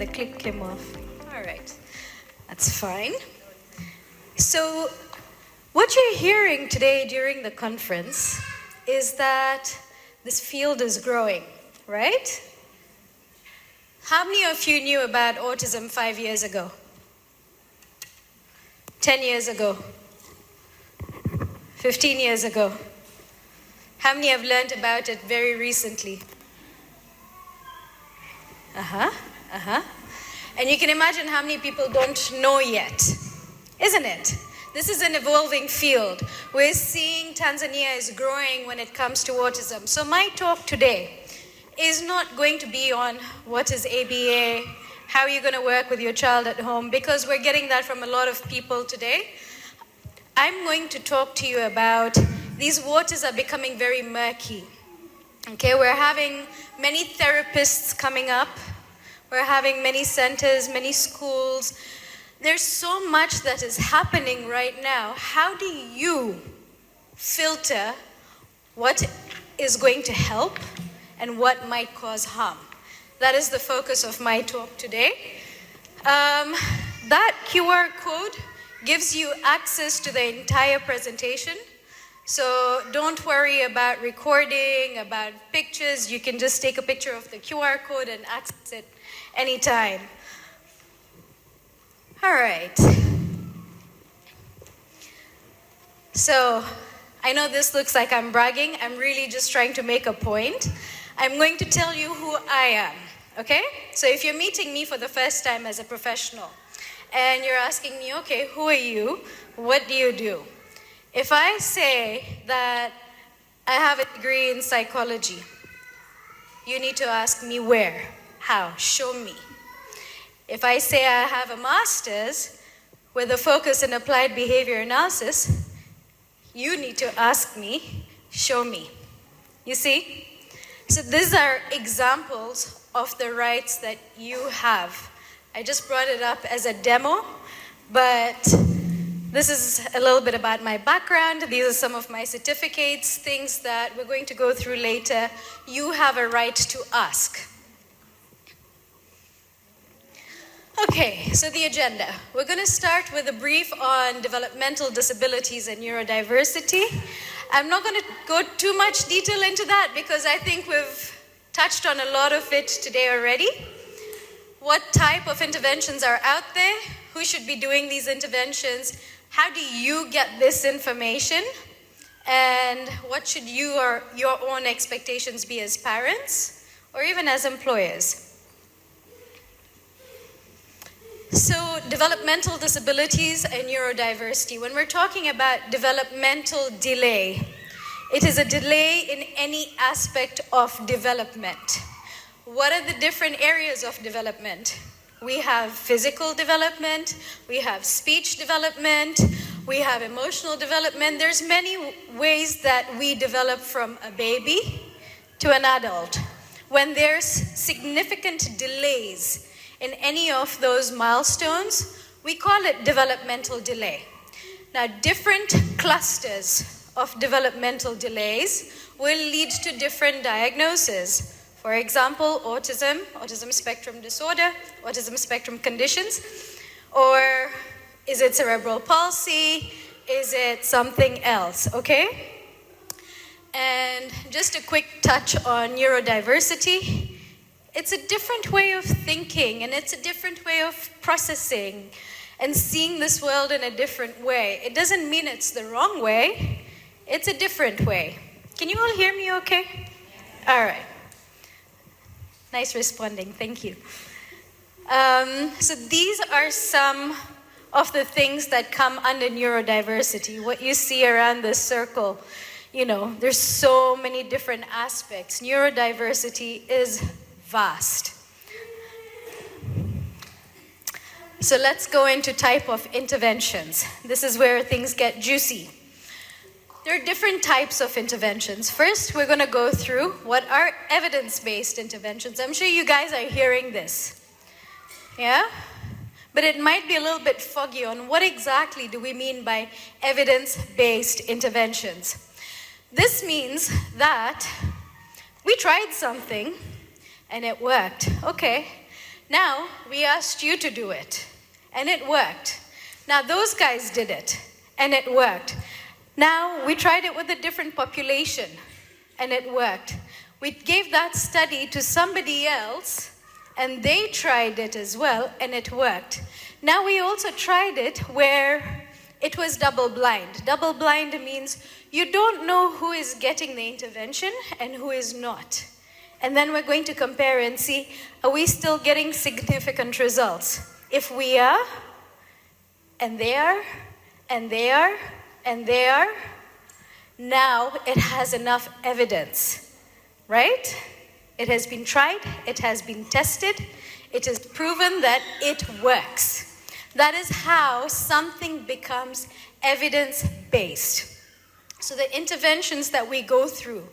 the clip came off. All right, that's fine. So what you're hearing today during the conference is that this field is growing, right? How many of you knew about autism 5 years ago? 10 years ago? 15 years ago? How many have learned about it very recently? And you can imagine how many people don't know yet, isn't it? This is an evolving field. We're seeing Tanzania is growing when it comes to autism. So my talk today is not going to be on what is ABA, how are you going to work with your child at home, because we're getting that from a lot of people today. I'm going to talk to you about these waters are becoming very murky. Okay, we're having many therapists coming up. We're having many centers, many schools. There's so much that is happening right now. How do you filter what is going to help and what might cause harm? That is the focus of my talk today. That QR code gives you access to the entire presentation. So don't worry about recording, about pictures. You can just take a picture of the QR code and access it anytime. All right. So I know this looks like I'm bragging. I'm really just trying to make a point. I'm going to tell you who I am, okay? So if you're meeting me for the first time as a professional and you're asking me, okay, who are you? What do you do? If I say that I have a degree in psychology, you need to ask me where, how, show me. If I say I have a master's with a focus in applied behavior analysis, you need to ask me, show me. You see? So these are examples of the rights that you have. I just brought it up as a demo, but this is a little bit about my background. These are some of my certificates, things that we're going to go through later. You have a right to ask. Okay, so the agenda. We're going to start with a brief on developmental disabilities and neurodiversity. I'm not going to go too much detail into that because I think we've touched on a lot of it today already. What type of interventions are out there? Who should be doing these interventions? How do you get this information? And what should you or your own expectations be as parents or even as employers? So developmental disabilities and neurodiversity. When we're talking about developmental delay, it is a delay in any aspect of development. What are the different areas of development? We have physical development, we have speech development, we have emotional development. There's many ways that we develop from a baby to an adult. When there's significant delays in any of those milestones, we call it developmental delay. Now, different clusters of developmental delays will lead to different diagnoses. For example, autism spectrum disorder, autism spectrum conditions, or is it cerebral palsy? Is it something else, okay? And just a quick touch on neurodiversity. It's a different way of thinking, and it's a different way of processing and seeing this world in a different way. It doesn't mean it's the wrong way, it's a different way. Can you all hear me okay? All right. Nice responding, thank you. So these are some of the things that come under neurodiversity. What you see around this circle, you know, there's so many different aspects. Neurodiversity is vast. So let's go into type of interventions. This is where things get juicy. There are different types of interventions. First, we're going to go through what are evidence-based interventions. I'm sure you guys are hearing this. Yeah? But it might be a little bit foggy on what exactly do we mean by evidence-based interventions. This means that we tried something and it worked. Okay. Now, we asked you to do it, and it worked. Now, those guys did it, and it worked. Now, we tried it with a different population, and it worked. We gave that study to somebody else, and they tried it as well, and it worked. Now, we also tried it where it was double-blind. Double-blind means you don't know who is getting the intervention and who is not. And then we're going to compare and see, are we still getting significant results? If we are, and they are, and they are, and they are, now it has enough evidence, right? It has been tried, it has been tested, it is proven that it works. That is how something becomes evidence-based. So the interventions that we go through,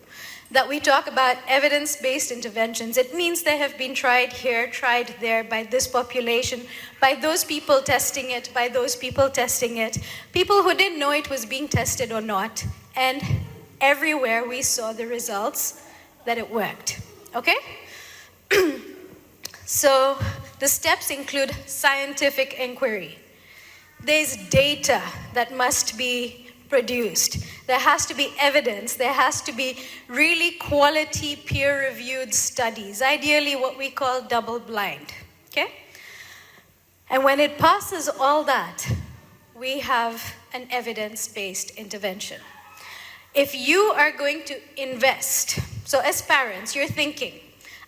that we talk about evidence-based interventions, it means they have been tried here, tried there, by this population, by those people testing it, by those people testing it, people who didn't know it was being tested or not, and everywhere we saw the results that it worked, okay? So the steps include scientific inquiry. There's data that must be produced. There has to be evidence. There has to be really quality peer-reviewed studies, ideally what we call double-blind, okay? And when it passes all that, we have an evidence-based intervention. If you are going to invest, so as parents, you're thinking,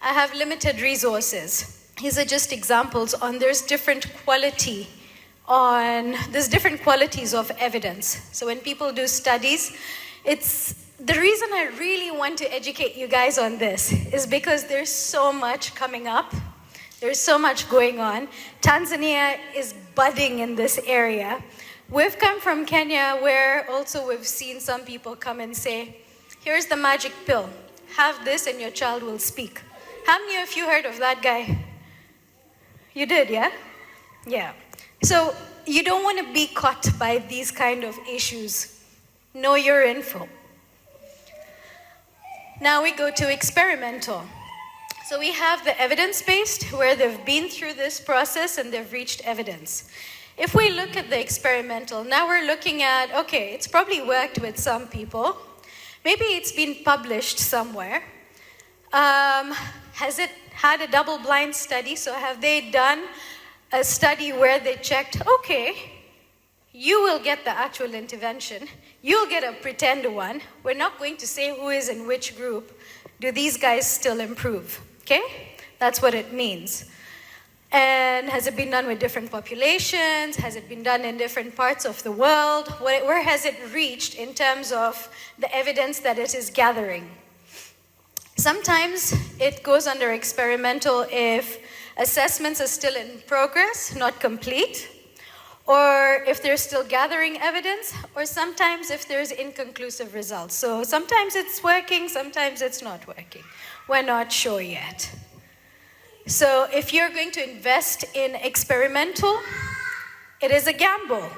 I have limited resources. These are just examples on there's different qualities of evidence. So when people do studies, it's the reason I really want to educate you guys on this is because there's so much coming up. There's so much going on. Tanzania is budding in this area. We've come from Kenya where also we've seen some people come and say, here's the magic pill. Have this and your child will speak. How many of you heard of that guy? You did, yeah? Yeah. So you don't want to be caught by these kind of issues. Know your info. Now we go to experimental. So we have the evidence-based, where they've been through this process and they've reached evidence. If we look at the experimental, now we're looking at, okay, it's probably worked with some people. Maybe it's been published somewhere. Has it had a double-blind study? So have they done a study where they checked, okay, you will get the actual intervention. You'll get a pretend one. We're not going to say who is in which group. Do these guys still improve? Okay? That's what it means. And has it been done with different populations? Has it been done in different parts of the world? Where has it reached in terms of the evidence that it is gathering? Sometimes it goes under experimental if assessments are still in progress, not complete, or if they're still gathering evidence, or sometimes if there's inconclusive results. So sometimes it's working, sometimes it's not working. We're not sure yet. So if you're going to invest in experimental, it is a gamble.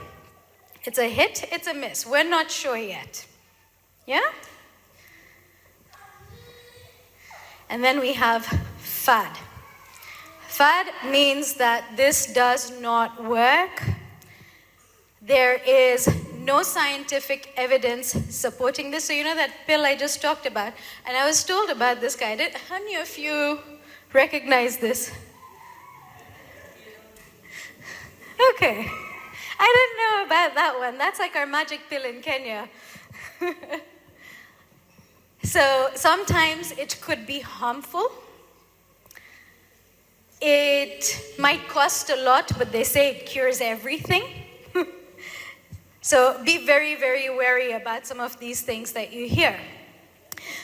It's a hit, it's a miss. We're not sure yet. Yeah? And then we have FAD. FAD means that this does not work. There is no scientific evidence supporting this. So you know that pill I just talked about? And I was told about this guy. How many of you recognize this? Okay. I didn't know about that one. That's like our magic pill in Kenya. So sometimes it could be harmful. It might cost a lot, but they say it cures everything. So be very, very wary about some of these things that you hear.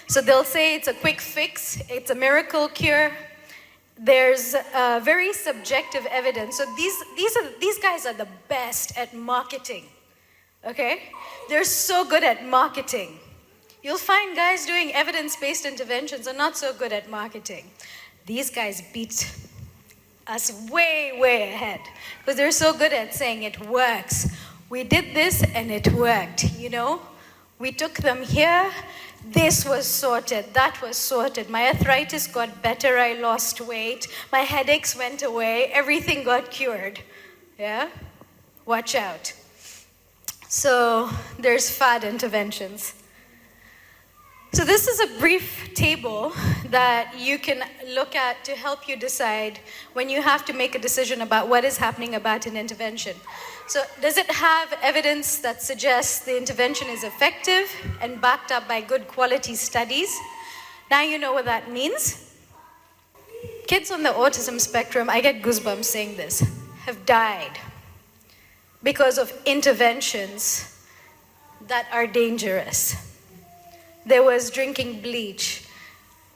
So they'll say it's a quick fix, it's a miracle cure. There's very subjective evidence. So these guys are the best at marketing, okay? They're so good at marketing. You'll find guys doing evidence-based interventions are not so good at marketing. These guys beat us way, way ahead because they're so good at saying it works. We did this and it worked, you know? We took them here, this was sorted, that was sorted. My arthritis got better, I lost weight, my headaches went away, everything got cured. Yeah? Watch out. So there's fad interventions. So this is a brief table that you can look at to help you decide when you have to make a decision about what is happening about an intervention. So does it have evidence that suggests the intervention is effective and backed up by good quality studies? Now you know what that means. Kids on the autism spectrum, I get goosebumps saying this, have died because of interventions that are dangerous. There was drinking bleach.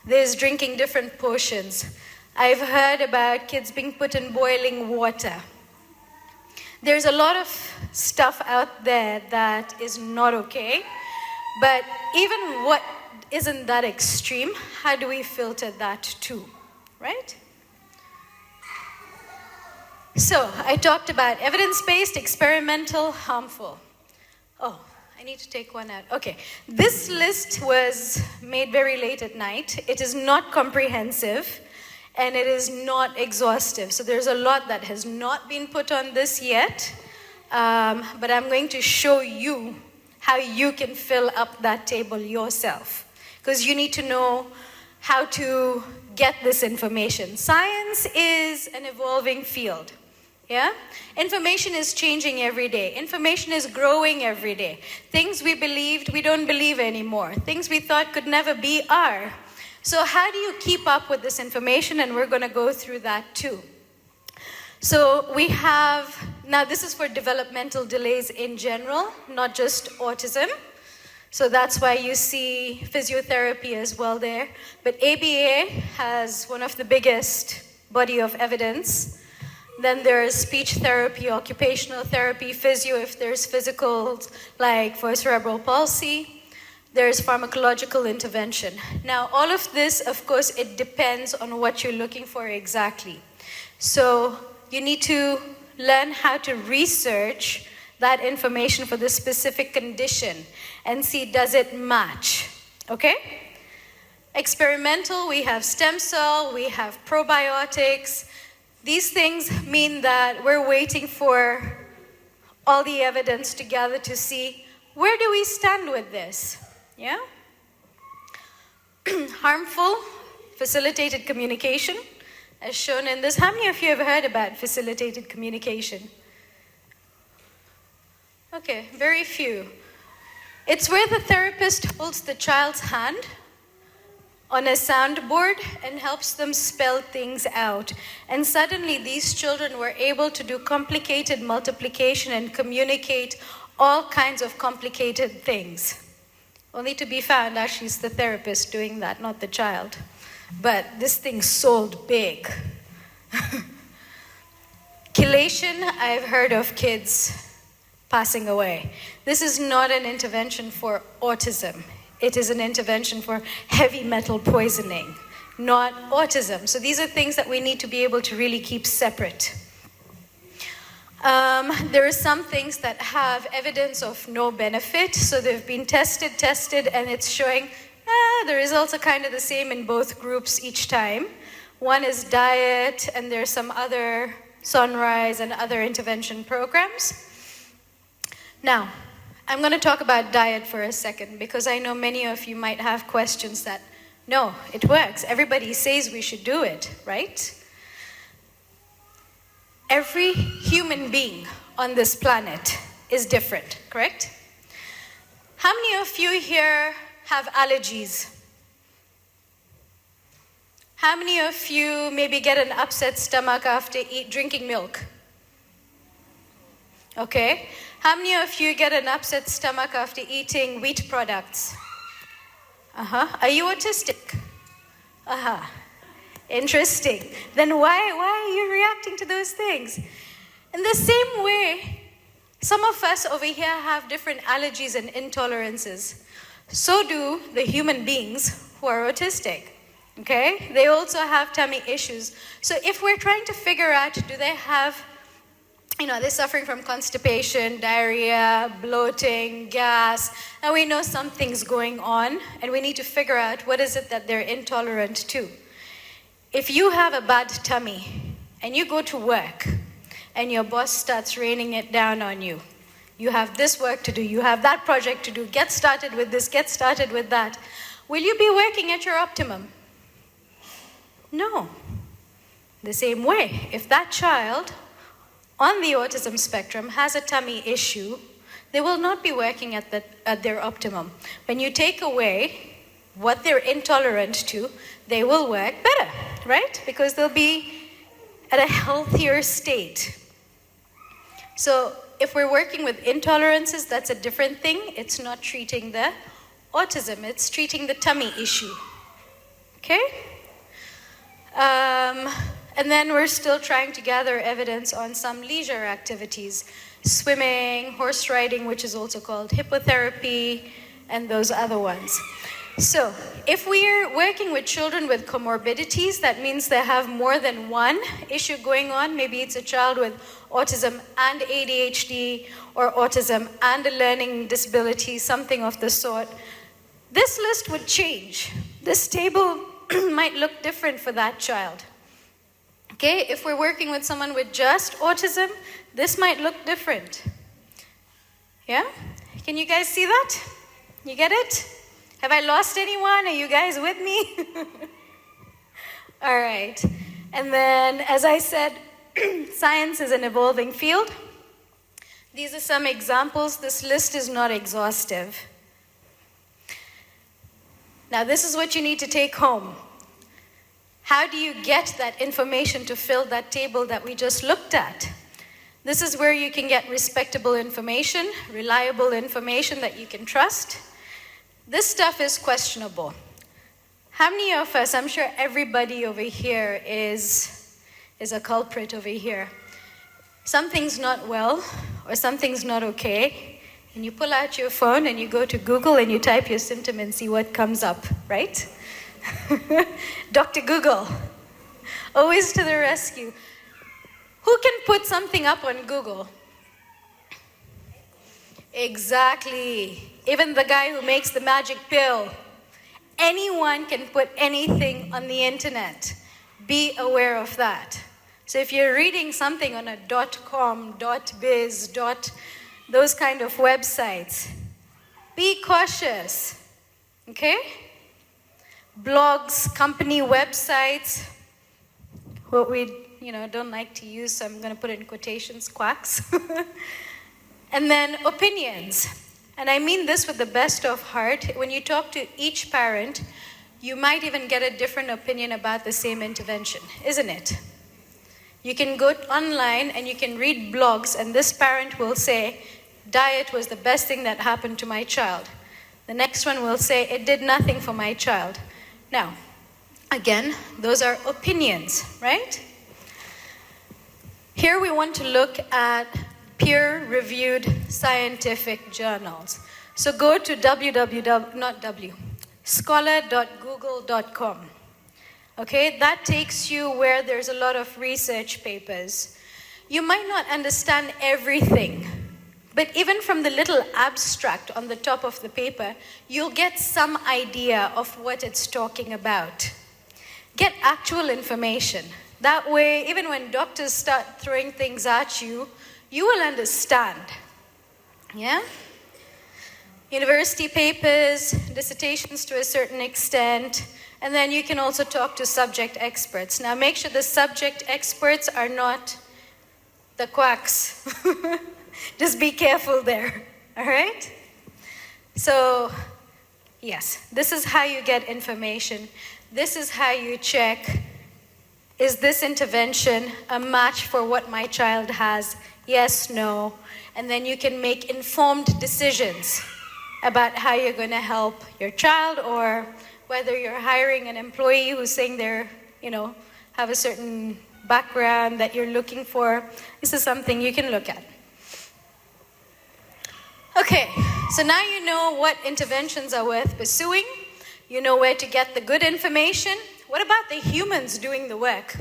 There's drinking different potions. I've heard about kids being put in boiling water. There's a lot of stuff out there that is not okay, but even what isn't that extreme, how do we filter that too, right? So I talked about evidence-based, experimental, harmful. Oh, I need to take one out. Okay, this list was made very late at night. It is not comprehensive and it is not exhaustive. So there's a lot that has not been put on this yet, but I'm going to show you how you can fill up that table yourself, because you need to know how to get this information. Science is an evolving field. Yeah? Information is changing every day. Information is growing every day. Things we believed, we don't believe anymore. Things we thought could never be are. So how do you keep up with this information? And we're going to go through that too. So we have, now this is for developmental delays in general, not just autism. So that's why you see physiotherapy as well there. But ABAI has one of the biggest body of evidence. Then there's speech therapy, occupational therapy, physio if there's physicals, like for cerebral palsy. There's pharmacological intervention. Now, all of this, of course, it depends on what you're looking for exactly. So you need to learn how to research that information for the specific condition and see, does it match, okay? Experimental, we have stem cell, we have probiotics. These things mean that we're waiting for all the evidence to gather to see, where do we stand with this? Yeah? Harmful, facilitated communication, as shown in this. How many of you have heard about facilitated communication? Okay, very few. It's where the therapist holds the child's hand on a soundboard and helps them spell things out. And suddenly these children were able to do complicated multiplication and communicate all kinds of complicated things. Only to be found, actually, it's the therapist doing that, not the child. But this thing sold big. Chelation, I've heard of kids passing away. This is not an intervention for autism. It is an intervention for heavy metal poisoning, not autism. So these are things that we need to be able to really keep separate. There are some things that have evidence of no benefit. So they've been tested, and it's showing the results are kind of the same in both groups each time. One is diet, and there's some other Sunrise and other intervention programs. Now, I'm going to talk about diet for a second, because I know many of you might have questions that, no, it works. Everybody says we should do it, right? Every human being on this planet is different, correct? How many of you here have allergies? How many of you maybe get an upset stomach after drinking milk? Okay. How many of you get an upset stomach after eating wheat products? Are you autistic? Interesting. Then why are you reacting to those things? In the same way, some of us over here have different allergies and intolerances. So do the human beings who are autistic. Okay? They also have tummy issues. So if we're trying to figure out, do they have they're suffering from constipation, diarrhea, bloating, gas, and we know something's going on, and we need to figure out what is it that they're intolerant to. If you have a bad tummy, and you go to work, and your boss starts raining it down on you, you have this work to do, you have that project to do, get started with this, get started with that, will you be working at your optimum? No. The same way, if that child on the autism spectrum has a tummy issue, they will not be working at their optimum. When you take away what they're intolerant to, they will work better, right? Because they'll be at a healthier state. So if we're working with intolerances, that's a different thing. It's not treating the autism, it's treating the tummy issue. Okay? And then we're still trying to gather evidence on some leisure activities, swimming, horse riding, which is also called hippotherapy, and those other ones. So if we're working with children with comorbidities, that means they have more than one issue going on. Maybe it's a child with autism and ADHD, or autism and a learning disability, something of the sort. This list would change. This table might look different for that child. Okay, if we're working with someone with just autism, this might look different. Yeah? Can you guys see that? You get it? Have I lost anyone? Are you guys with me? All right. And then, as I said, science is an evolving field. These are some examples. This list is not exhaustive. Now, this is what you need to take home. How do you get that information to fill that table that we just looked at? This is where you can get respectable information, reliable information that you can trust. This stuff is questionable. How many of us, I'm sure everybody over here is a culprit over here. Something's not well, or something's not okay, and you pull out your phone and you go to Google and you type your symptom and see what comes up, right? Dr. Google, always to the rescue. Who can put something up on Google? Exactly. Even the guy who makes the magic pill. Anyone can put anything on the internet. Be aware of that. So if you're reading something on a .com, .biz, those kind of websites, be cautious. Okay? Blogs, company websites, what we don't like to use, so I'm going to put it in quotations, quacks. And then opinions. And I mean this with the best of heart. When you talk to each parent, you might even get a different opinion about the same intervention, isn't it? You can go online and you can read blogs, and this parent will say, diet was the best thing that happened to my child. The next one will say, it did nothing for my child. Now, again, those are opinions, right? Here we want to look at peer-reviewed scientific journals. So go to scholar.google.com. Okay, that takes you where there's a lot of research papers. You might not understand everything, but even from the little abstract on the top of the paper, you'll get some idea of what it's talking about. Get actual information. That way, even when doctors start throwing things at you, you will understand. Yeah? University papers, dissertations to a certain extent, and then you can also talk to subject experts. Now make sure the subject experts are not the quacks. Just be careful there, all right? So, yes, this is how you get information. This is how you check, is this intervention a match for what my child has? Yes, no. And then you can make informed decisions about how you're going to help your child, or whether you're hiring an employee who's saying they're, have a certain background that you're looking for. This is something you can look at. Okay, so now you know what interventions are worth pursuing. You know where to get the good information. What about the humans doing the work?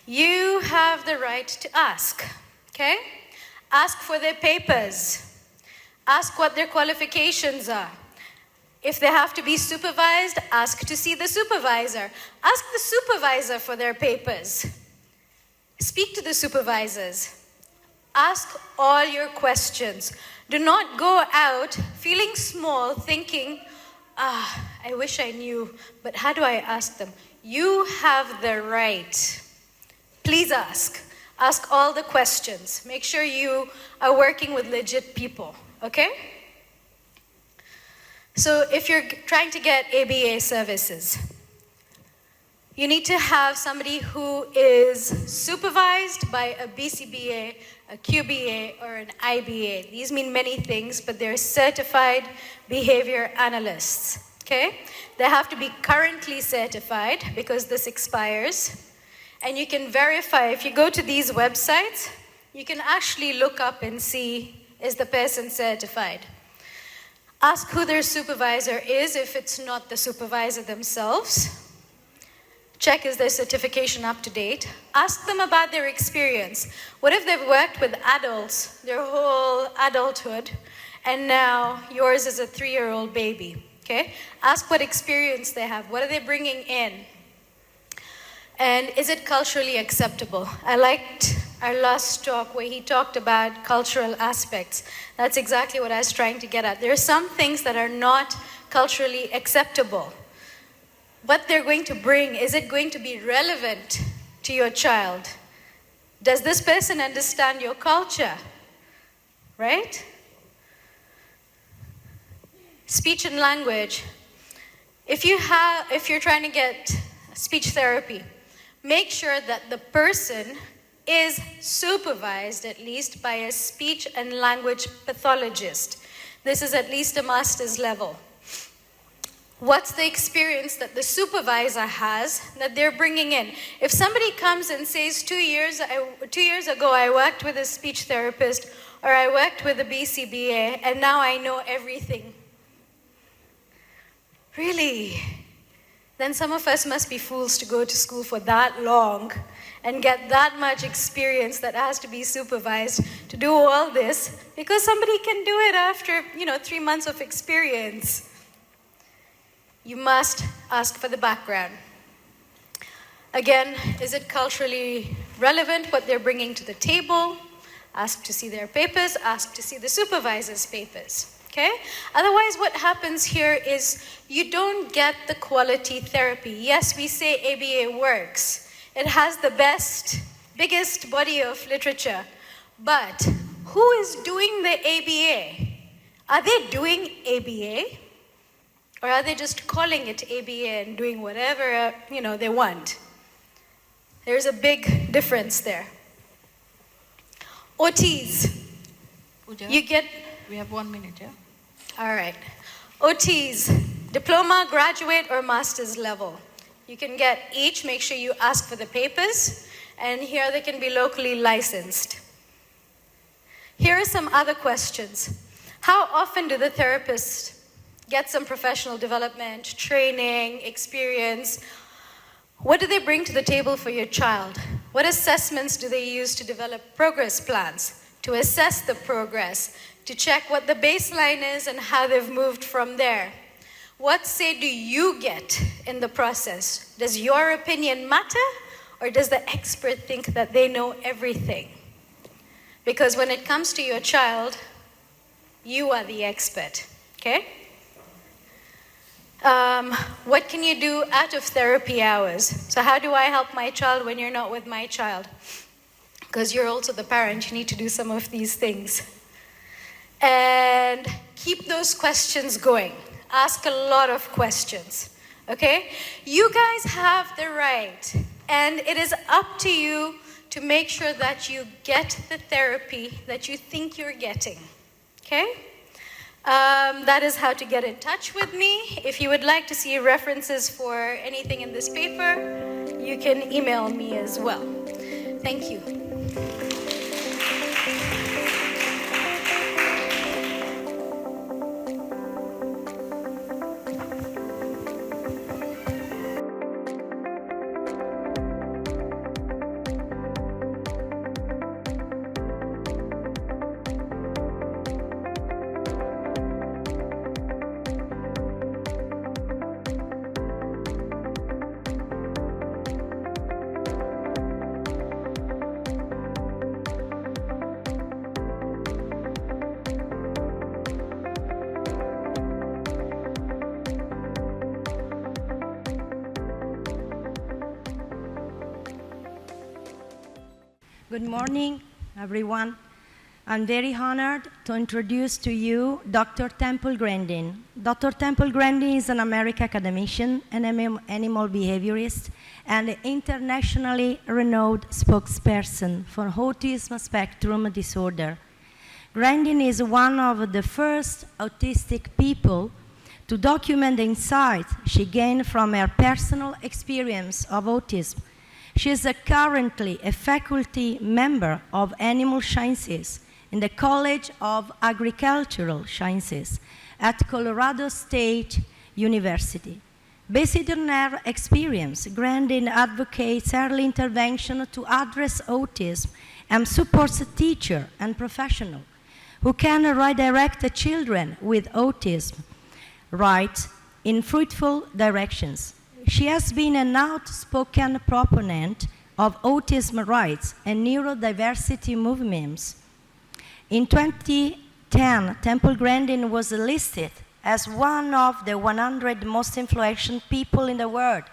You have the right to ask, okay? Ask for their papers. Ask what their qualifications are. If they have to be supervised, ask to see the supervisor. Ask the supervisor for their papers. Speak to the supervisors. Ask all your questions. Do not go out feeling small, thinking, I wish I knew, but how do I ask them? You have the right. Please ask. Ask all the questions. Make sure you are working with legit people, okay? So if you're trying to get ABA services, you need to have somebody who is supervised by a BCBA, a QBA, or an IBA. These mean many things, but they're certified behavior analysts, okay? They have to be currently certified because this expires. And you can verify, if you go to these websites, you can actually look up and see, is the person certified? Ask who their supervisor is if it's not the supervisor themselves. Check, is their certification up to date? Ask them about their experience. What if they've worked with adults their whole adulthood, and now yours is a 3-year-old baby, okay? Ask what experience they have. What are they bringing in? And is it culturally acceptable? I liked our last talk where he talked about cultural aspects. That's exactly what I was trying to get at. There are some things that are not culturally acceptable. What they're going to bring, is it going to be relevant to your child? Does this person understand your culture? Right? Speech and language. If you're trying to get speech therapy, make sure that the person is supervised at least by a speech and language pathologist. This is at least a master's level. What's the experience that the supervisor has that they're bringing in? If somebody comes and says, 2 years ago I worked with a speech therapist, or I worked with a BCBA, and now I know everything. Really? Then some of us must be fools to go to school for that long and get that much experience that has to be supervised to do all this, because somebody can do it after, 3 months of experience. You must ask for the background. Again, is it culturally relevant what they're bringing to the table? Ask to see their papers, ask to see the supervisor's papers. Okay? Otherwise, what happens here is you don't get the quality therapy. Yes, we say ABA works. It has the biggest body of literature. But who is doing the ABA? Are they doing ABA? Or are they just calling it ABA and doing whatever, they want? There's a big difference there. OTs. Pooja, you we have 1 minute, yeah? All right. OTs, diploma, graduate, or master's level. You can get each. Make sure you ask for the papers. And here they can be locally licensed. Here are some other questions. How often do the therapists get some professional development, training, experience? What do they bring to the table for your child? What assessments do they use to develop progress plans, to assess the progress, to check what the baseline is and how they've moved from there? What say do you get in the process? Does your opinion matter, or does the expert think that they know everything? Because when it comes to your child, you are the expert, okay? What can you do out of therapy hours? So how do I help my child when you're not with my child? Because you're also the parent, you need to do some of these things. And keep those questions going. Ask a lot of questions, okay? You guys have the right, and it is up to you to make sure that you get the therapy that you think you're getting, okay? That is how to get in touch with me. If you would like to see references for anything in this paper, you can email me as well. Thank you. Good morning, everyone. I'm very honored to introduce to you Dr. Temple Grandin. Dr. Temple Grandin is an American academician, an animal behaviorist, and an internationally renowned spokesperson for autism spectrum disorder. Grandin is one of the first autistic people to document the insights she gained from her personal experience of autism. She is currently a faculty member of Animal Sciences in the College of Agricultural Sciences at Colorado State University. Based on her experience, Grandin advocates early intervention to address autism and supports teachers and professionals who can redirect children with autism right in fruitful directions. She has been an outspoken proponent of autism rights and neurodiversity movements. In 2010, Temple Grandin was listed as one of the 100 most influential people in the world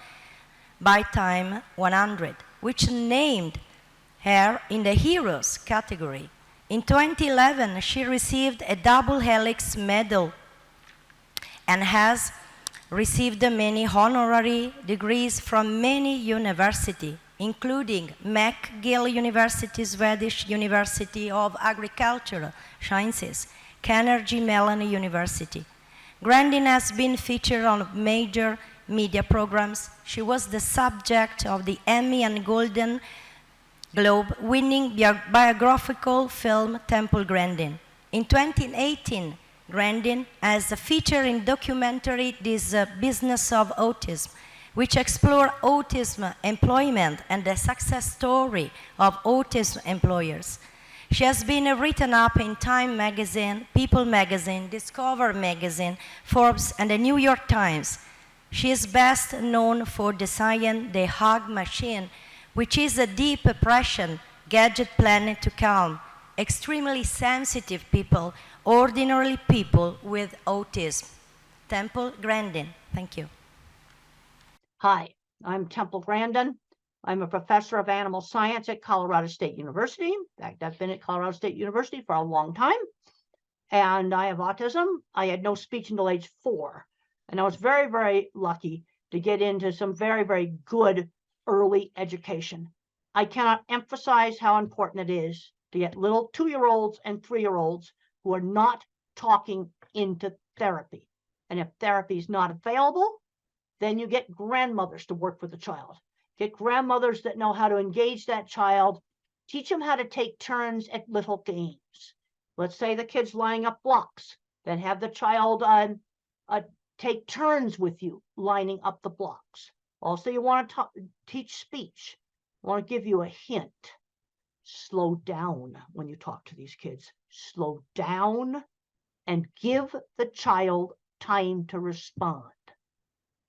by Time 100, which named her in the Heroes category. In 2011, she received a double helix medal and has received many honorary degrees from many universities, including McGill University, Swedish University of Agricultural Sciences, Carnegie Mellon University. Grandin has been featured on major media programs. She was the subject of the Emmy and Golden Globe winning biographical film Temple Grandin. In 2018, Grandin as a feature in documentary This Business of Autism, which explore autism employment and the success story of autism employers. She has been written up in Time magazine, People magazine, Discover magazine, Forbes, and the New York Times. She is best known for designing the Hug Machine, which is a deep oppression gadget planned to calm extremely sensitive people, ordinary people with autism. Temple Grandin, thank you. Hi, I'm Temple Grandin. I'm a professor of animal science at Colorado State University. In fact, I've been at Colorado State University for a long time. And I have autism. I had no speech until age 4. And I was very, very lucky to get into some very, very good early education. I cannot emphasize how important it is to get little 2-year-olds and 3-year-olds who are not talking into therapy. And if therapy is not available, then you get grandmothers to work with the child. Get grandmothers that know how to engage that child, teach them how to take turns at little games. Let's say the kid's lining up blocks, then have the child take turns with you lining up the blocks. Also, you want to teach speech. I want to give you a hint. Slow down when you talk to these kids. Slow down and give the child time to respond.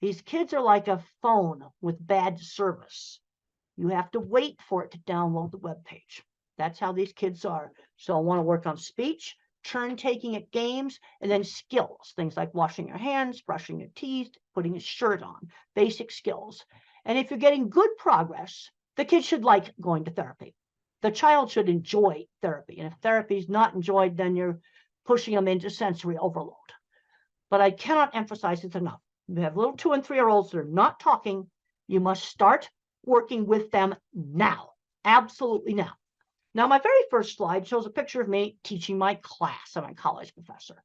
These kids are like a phone with bad service. You have to wait for it to download the web page. That's how these kids are. So I want to work on speech, turn taking at games, and then skills, things like washing your hands, brushing your teeth, putting a shirt on, basic skills. And if you're getting good progress, the kid should like going to therapy. The child should enjoy therapy. And if therapy is not enjoyed, then you're pushing them into sensory overload. But I cannot emphasize it enough. You have little 2- and 3-year-olds that are not talking. You must start working with them now. Absolutely now. Now, my very first slide shows a picture of me teaching my class. I'm a college professor.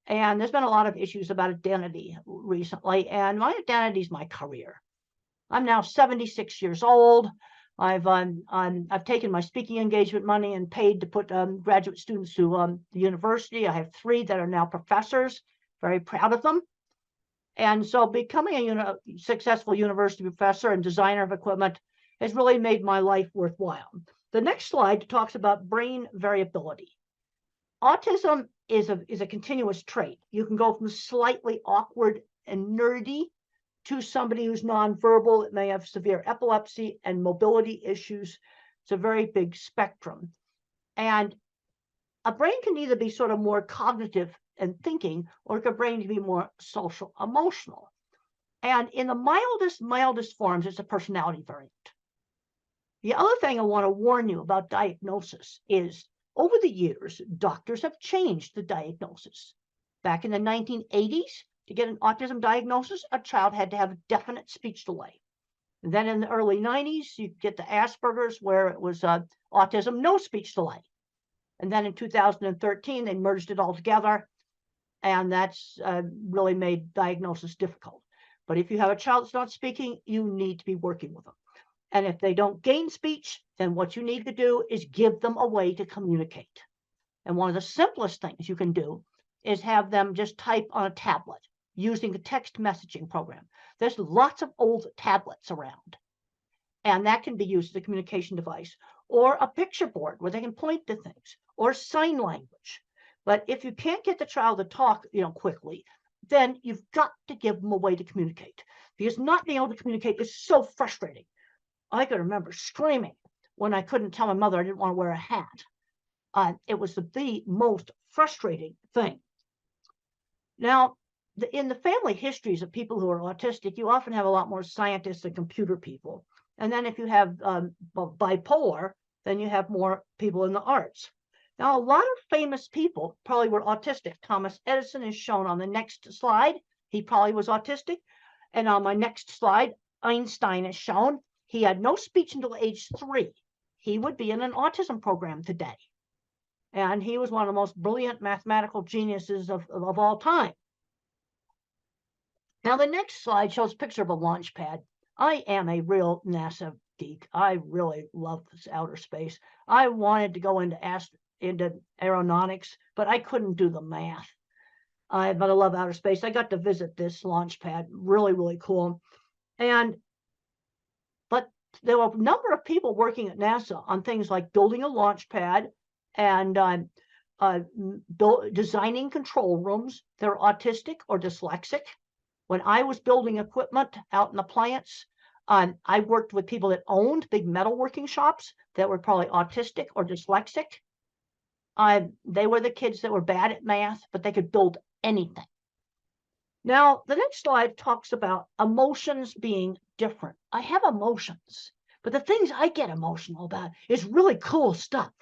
And there's been a lot of issues about identity recently. And my identity is my career. I'm now 76 years old. I've taken my speaking engagement money and paid to put graduate students to the university. I have 3 that are now professors. Very proud of them. And so becoming a successful university professor and designer of equipment has really made my life worthwhile. The next slide talks about brain variability. Autism is a continuous trait. You can go from slightly awkward and nerdy to somebody who's nonverbal that may have severe epilepsy and mobility issues. It's a very big spectrum. And a brain can either be sort of more cognitive and thinking, or a brain can be more social, emotional. And in the mildest forms, it's a personality variant. The other thing I want to warn you about diagnosis is over the years, doctors have changed the diagnosis. Back in the 1980s, to get an autism diagnosis, a child had to have a definite speech delay. And then in the early 90s, you get the Asperger's where it was autism, no speech delay. And then in 2013, they merged it all together. And that's really made diagnosis difficult. But if you have a child that's not speaking, you need to be working with them. And if they don't gain speech, then what you need to do is give them a way to communicate. And one of the simplest things you can do is have them just type on a tablet using the text messaging program. There's lots of old tablets around, and that can be used as a communication device, or a picture board where they can point to things, or sign language. But if you can't get the child to talk, quickly, then you've got to give them a way to communicate, because not being able to communicate is so frustrating. I can remember screaming when I couldn't tell my mother I didn't want to wear a hat. It was the most frustrating thing. Now, in the family histories of people who are autistic, you often have a lot more scientists and computer people. And then if you have bipolar, then you have more people in the arts. Now, a lot of famous people probably were autistic. Thomas Edison is shown on the next slide. He probably was autistic. And on my next slide, Einstein is shown. He had no speech until age 3. He would be in an autism program today. And he was one of the most brilliant mathematical geniuses of all time. Now, the next slide shows a picture of a launch pad. I am a real NASA geek. I really love this outer space. I wanted to go into aeronautics, but I couldn't do the math. But I love outer space. I got to visit this launch pad. Really, really cool. But there were a number of people working at NASA on things like building a launch pad and designing control rooms. They're autistic or dyslexic. When I was building equipment out in the plants, I worked with people that owned big metalworking shops that were probably autistic or dyslexic. They were the kids that were bad at math, but they could build anything. Now, the next slide talks about emotions being different. I have emotions, but the things I get emotional about is really cool stuff.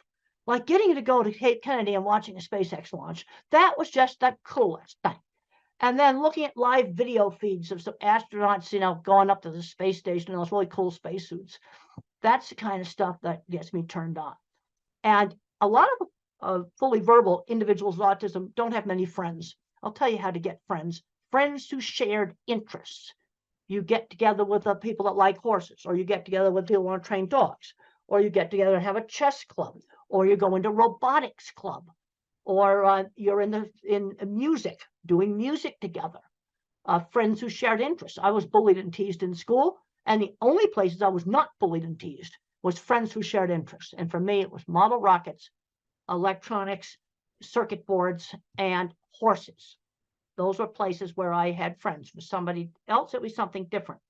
Like getting to go to Cape Kennedy and watching a SpaceX launch. That was just the coolest thing. And then looking at live video feeds of some astronauts, going up to the space station in those really cool spacesuits. That's the kind of stuff that gets me turned on. And a lot of fully verbal individuals with autism don't have many friends. I'll tell you how to get friends. Friends who shared interests. You get together with the people that like horses, or you get together with people who want to train dogs, or you get together and have a chess club, or you go into robotics club, or you're in music, doing music together. Friends who shared interests. I was bullied and teased in school, and the only places I was not bullied and teased was friends who shared interests. And for me, it was model rockets, electronics, circuit boards, and horses. Those were places where I had friends. For somebody else, it was something different.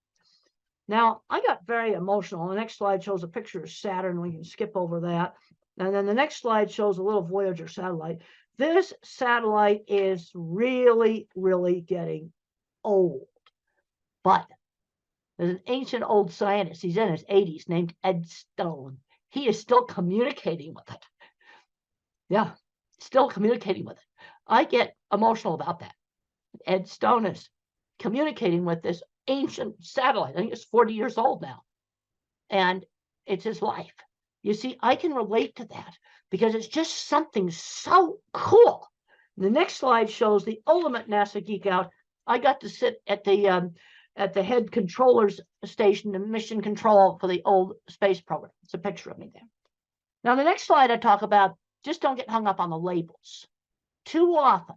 Now, I got very emotional. The next slide shows a picture of Saturn. We can skip over that. And then the next slide shows a little Voyager satellite. This satellite is really, really getting old. But there's an ancient old scientist, he's in his 80s, named Ed Stone. He is still communicating with it. Yeah, still communicating with it. I get emotional about that. Ed Stone is communicating with this ancient satellite. I think it's 40 years old now. And it's his life. You see, I can relate to that because it's just something so cool. The next slide shows the ultimate NASA geek out. I got to sit at the head controller's station and mission control for the old space program. It's a picture of me there. Now, the next slide I talk about, just don't get hung up on the labels. Too often,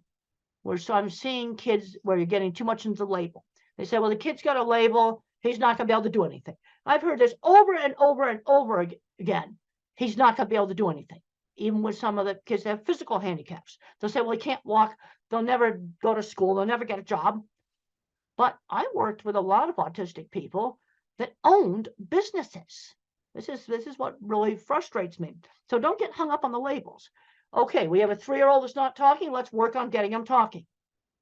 I'm seeing kids where you're getting too much into the label. They say, well, the kid's got a label. He's not going to be able to do anything. I've heard this over and over and over again. He's not going to be able to do anything. Even with some of the kids that have physical handicaps. They'll say, well, he can't walk. They'll never go to school. They'll never get a job. But I worked with a lot of autistic people that owned businesses. This is what really frustrates me. So don't get hung up on the labels. Okay, we have a 3-year-old that's not talking. Let's work on getting them talking.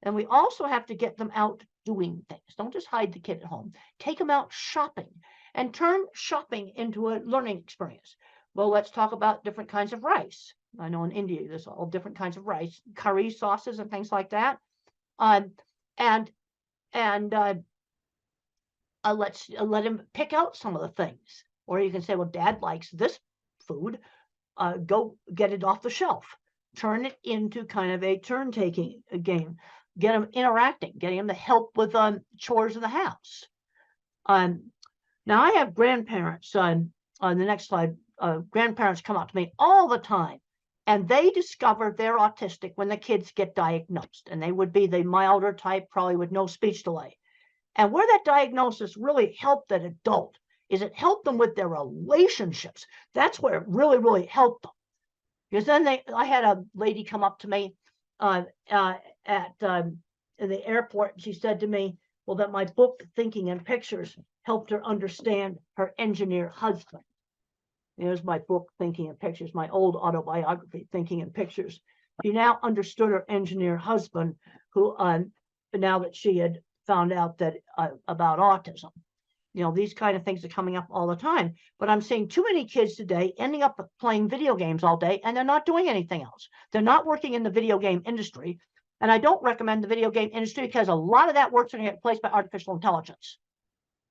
And we also have to get them out doing things. Don't just hide the kid at home. Take them out shopping. and turn shopping into a learning experience. Well, let's talk about different kinds of rice. I know in India, there's all different kinds of rice, curry sauces and things like that. Let's let him pick out some of the things. Or you can say, well, Dad likes this food. Go get it off the shelf. Turn it into kind of a turn-taking game. Get him interacting, getting him to help with chores in the house. Now, I have grandparents. On the next slide, grandparents come up to me all the time, and they discover they're autistic when the kids get diagnosed, and they would be the milder type, probably with no speech delay. And where that diagnosis really helped that adult is it helped them with their relationships. That's where it really, really helped them. Because then I had a lady come up to me at the airport, and she said to me, well, that my book, Thinking in Pictures, helped her understand her engineer husband. There's my book, Thinking in Pictures, my old autobiography, Thinking in Pictures. She now understood her engineer husband, who now that she had found out that about autism. You know, these kind of things are coming up all the time. But I'm seeing too many kids today ending up playing video games all day, and they're not doing anything else. They're not working in the video game industry. And I don't recommend the video game industry because a lot of that work's going to get replaced by artificial intelligence.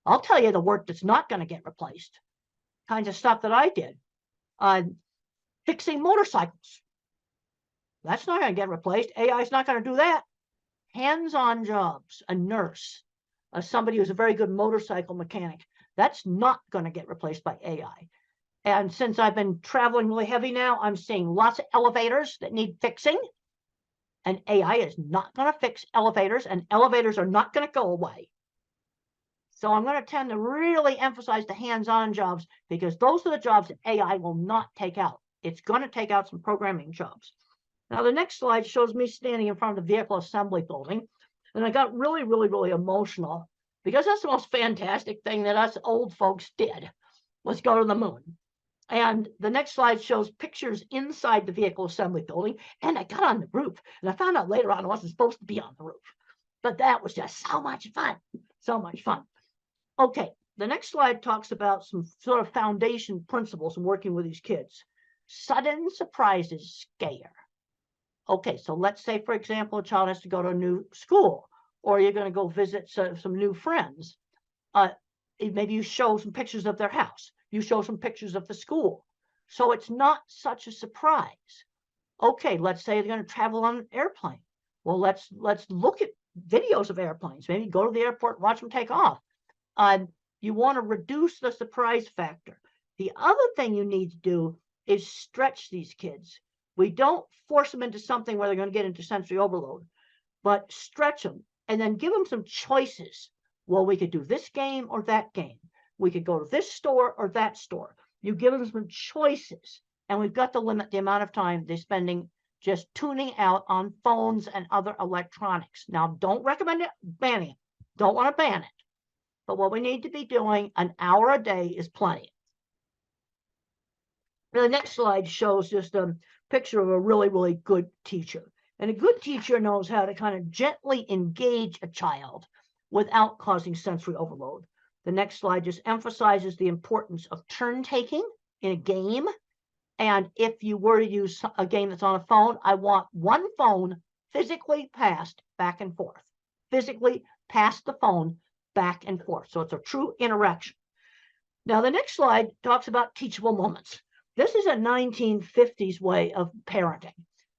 I'll tell you the work that's not going to get replaced. Kinds of stuff that I did. Fixing motorcycles. That's not going to get replaced. AI is not going to do that. Hands-on jobs, a nurse, somebody who's a very good motorcycle mechanic. That's not going to get replaced by AI. And since I've been traveling really heavy now, I'm seeing lots of elevators that need fixing. And AI is not going to fix elevators, and elevators are not going to go away. So I'm going to tend to really emphasize the hands-on jobs, because those are the jobs that AI will not take out. It's going to take out some programming jobs. Now, the next slide shows me standing in front of the vehicle assembly building. And I got really, really, really emotional, because that's the most fantastic thing that us old folks did, was go to the moon. And the next slide shows pictures inside the vehicle assembly building. And I got on the roof, and I found out later on I wasn't supposed to be on the roof. But that was just so much fun, so much fun. Okay, the next slide talks about some sort of foundation principles in working with these kids. Sudden surprises scare. Okay, so let's say, for example, a child has to go to a new school, or you're going to go visit some new friends. Maybe you show some pictures of their house. You show some pictures of the school. So it's not such a surprise. Okay, let's say they're going to travel on an airplane. Well, let's look at videos of airplanes. Maybe go to the airport, watch them take off. You want to reduce the surprise factor. The other thing you need to do is stretch these kids. We don't force them into something where they're going to get into sensory overload, but stretch them and then give them some choices. Well, we could do this game or that game. We could go to this store or that store. You give them some choices, and we've got to limit the amount of time they're spending just tuning out on phones and other electronics. Now, don't recommend it, banning it. Don't want to ban it. But what we need to be doing, an hour a day is plenty. Now, the next slide shows just a picture of a really, really good teacher. And a good teacher knows how to kind of gently engage a child without causing sensory overload. The next slide just emphasizes the importance of turn taking in a game. And if you were to use a game that's on a phone, I want one phone physically passed back and forth. Physically pass the phone back and forth. So it's a true interaction. Now, the next slide talks about teachable moments. This is a 1950s way of parenting.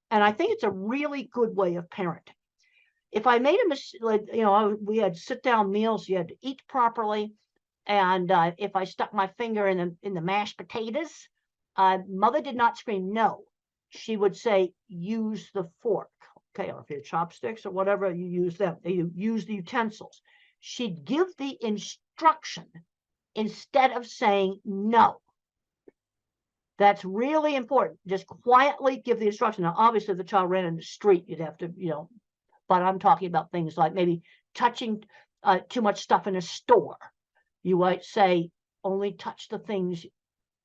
And I think it's a really good way of parenting. If I made a mistake, we had sit-down meals, you had to eat properly. And if I stuck my finger in the mashed potatoes, mother did not scream no. She would say, use the fork. Okay, or if you have chopsticks or whatever, you use them. You use the utensils. She'd give the instruction instead of saying no. That's really important. Just quietly give the instruction. Now, obviously, if the child ran in the street, you'd have to, but I'm talking about things like maybe touching too much stuff in a store. You might say, only touch the things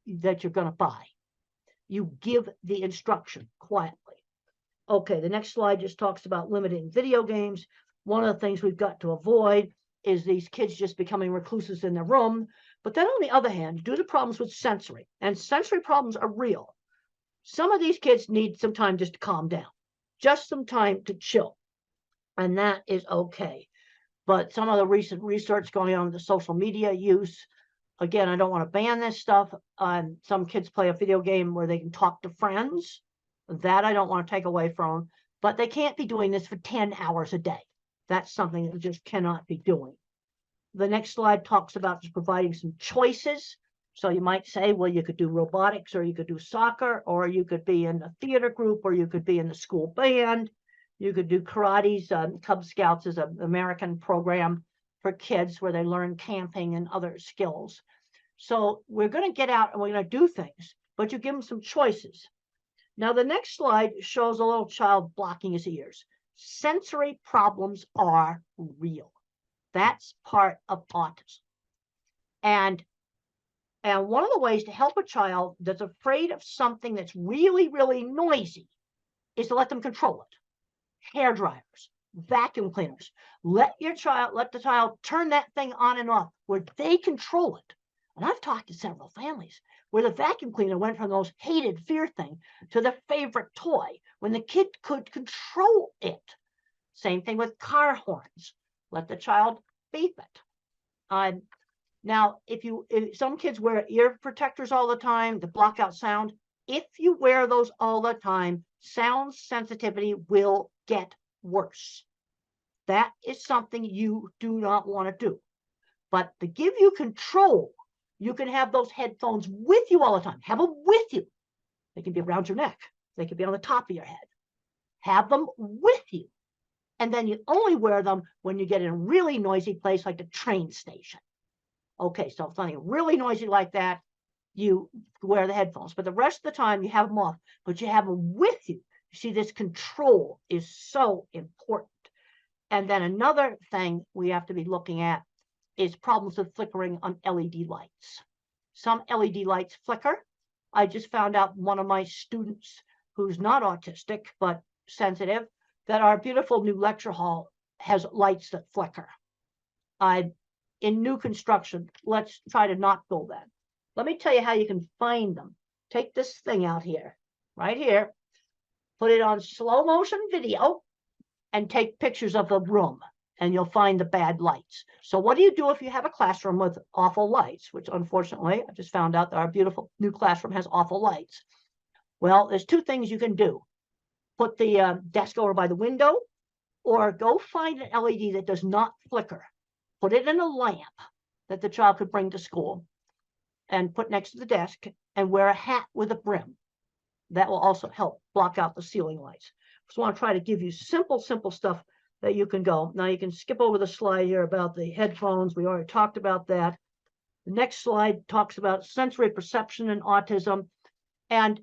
that you're going to buy. You give the instruction quietly. Okay, the next slide just talks about limiting video games. One of the things we've got to avoid is these kids just becoming recluses in their room. But then on the other hand, due to problems with sensory, and sensory problems are real, some of these kids need some time just to calm down, just some time to chill. And that is okay. But some of the recent research going on with the social media use, again, I don't want to ban this stuff. Some kids play a video game where they can talk to friends. That I don't want to take away from them. But they can't be doing this for 10 hours a day. That's something that just cannot be doing. The next slide talks about just providing some choices. So you might say, well, you could do robotics, or you could do soccer, or you could be in a theater group, or you could be in the school band. You could do karate's. Cub Scouts is an American program for kids where they learn camping and other skills. So we're going to get out and we're going to do things, but you give them some choices. Now, the next slide shows a little child blocking his ears. Sensory problems are real. That's part of autism. And one of the ways to help a child that's afraid of something that's really, really noisy is to let them control it. Hair dryers, vacuum cleaners. Let the child turn that thing on and off where they control it. And I've talked to several families where the vacuum cleaner went from those hated fear thing to their favorite toy when the kid could control it. Same thing with car horns. Let the child beep it. Now, if some kids wear ear protectors all the time to block out sound, if you wear those all the time, sound sensitivity will get worse. That is something you do not want to do. But to give you control, you can have those headphones with you all the time. Have them with you. They can be around your neck. They can be on the top of your head. Have them with you. And then you only wear them when you get in a really noisy place like the train station. Okay, so if something really noisy like that, you wear the headphones. But the rest of the time, you have them off, but you have them with you. You see, this control is so important. And then another thing we have to be looking at is problems with flickering on LED lights. Some LED lights flicker. I just found out one of my students who's not autistic, but sensitive, that our beautiful new lecture hall has lights that flicker. In new construction, let's try to not go that. Let me tell you how you can find them. Take this thing out here, right here, put it on slow motion video, and take pictures of the room, and you'll find the bad lights. So what do you do if you have a classroom with awful lights, which unfortunately, I just found out that our beautiful new classroom has awful lights. Well, there's two things you can do. Put the desk over by the window, or go find an LED that does not flicker. Put it in a lamp that the child could bring to school and put next to the desk, and wear a hat with a brim. That will also help block out the ceiling lights. Just want to try to give you simple stuff that you can go. Now you can skip over the slide here about the headphones. We already talked about that. The next slide talks about sensory perception and autism. And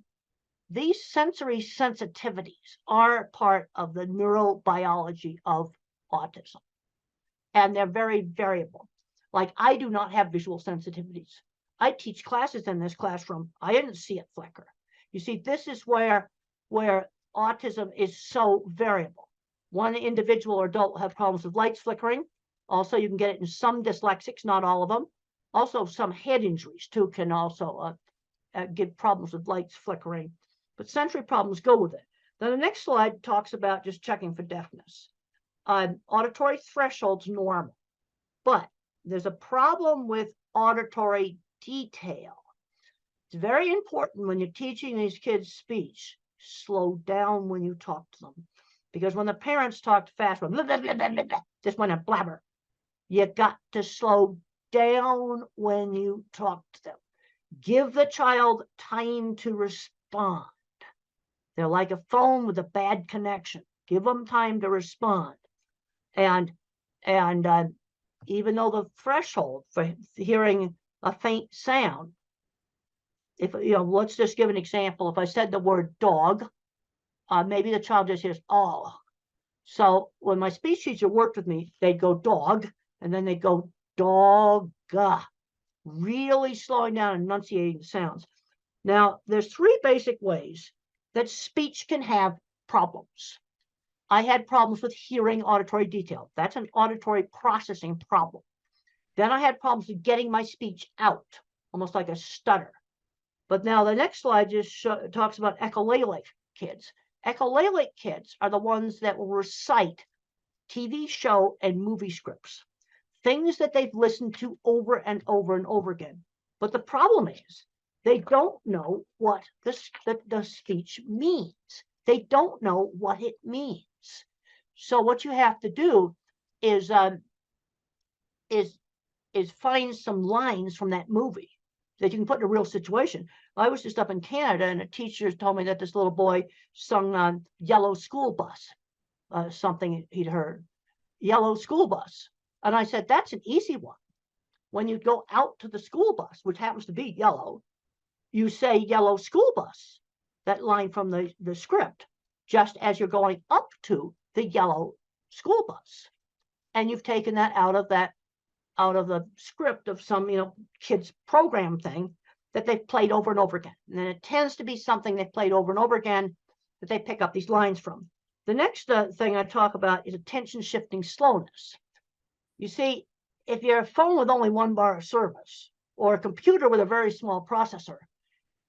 these sensory sensitivities are part of the neurobiology of autism. And they're very variable. Like, I do not have visual sensitivities. I teach classes in this classroom. I didn't see it flicker. You see, this is where autism is so variable. One individual or adult will have problems with lights flickering. Also, you can get it in some dyslexics, not all of them. Also, some head injuries, too, can also give problems with lights flickering. But sensory problems go with it. Then the next slide talks about just checking for deafness. Auditory threshold's normal, but there's a problem with auditory detail. It's very important when you're teaching these kids speech, slow down when you talk to them. Because when the parents talk fast, blah, blah, blah, blah, blah, blah, just want to blabber, you got to slow down when you talk to them. Give the child time to respond. They're like a phone with a bad connection. Give them time to respond. And even though the threshold for hearing a faint sound, if let's just give an example. If I said the word dog, maybe the child just hears oh. So when my speech teacher worked with me, they'd go dog, and then they'd go dog, really slowing down and enunciating the sounds. Now, there's three basic ways that speech can have problems. I had problems with hearing auditory detail. That's an auditory processing problem. Then I had problems with getting my speech out, almost like a stutter. But now the next slide just talks about echolalic kids. Echolalic kids are the ones that will recite TV show and movie scripts, things that they've listened to over and over and over again. But the problem is they don't know what the speech means. They don't know what it means. So what you have to do is find some lines from that movie that you can put in a real situation. I was just up in Canada, and a teacher told me that this little boy sung on Yellow School Bus, something he'd heard, Yellow School Bus. And I said, that's an easy one. When you go out to the school bus, which happens to be yellow, you say Yellow School Bus, that line from the script, just as you're going up to the yellow school bus. And you've taken that out of the script of some, kids program thing that they've played over and over again. And then it tends to be something they've played over and over again that they pick up these lines from. The next thing I talk about is attention shifting slowness. You see, if you're a phone with only 1 bar of service or a computer with a very small processor,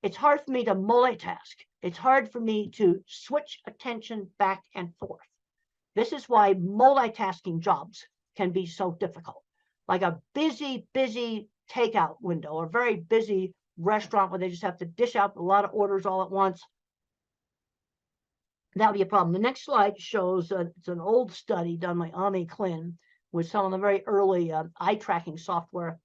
it's hard for me to multitask. It's hard for me to switch attention back and forth. This is why multitasking jobs can be so difficult. Like a busy takeout window or a very busy restaurant where they just have to dish out a lot of orders all at once. That would be a problem. The next slide shows it's an old study done by Ami Klin with some of the very early eye tracking software.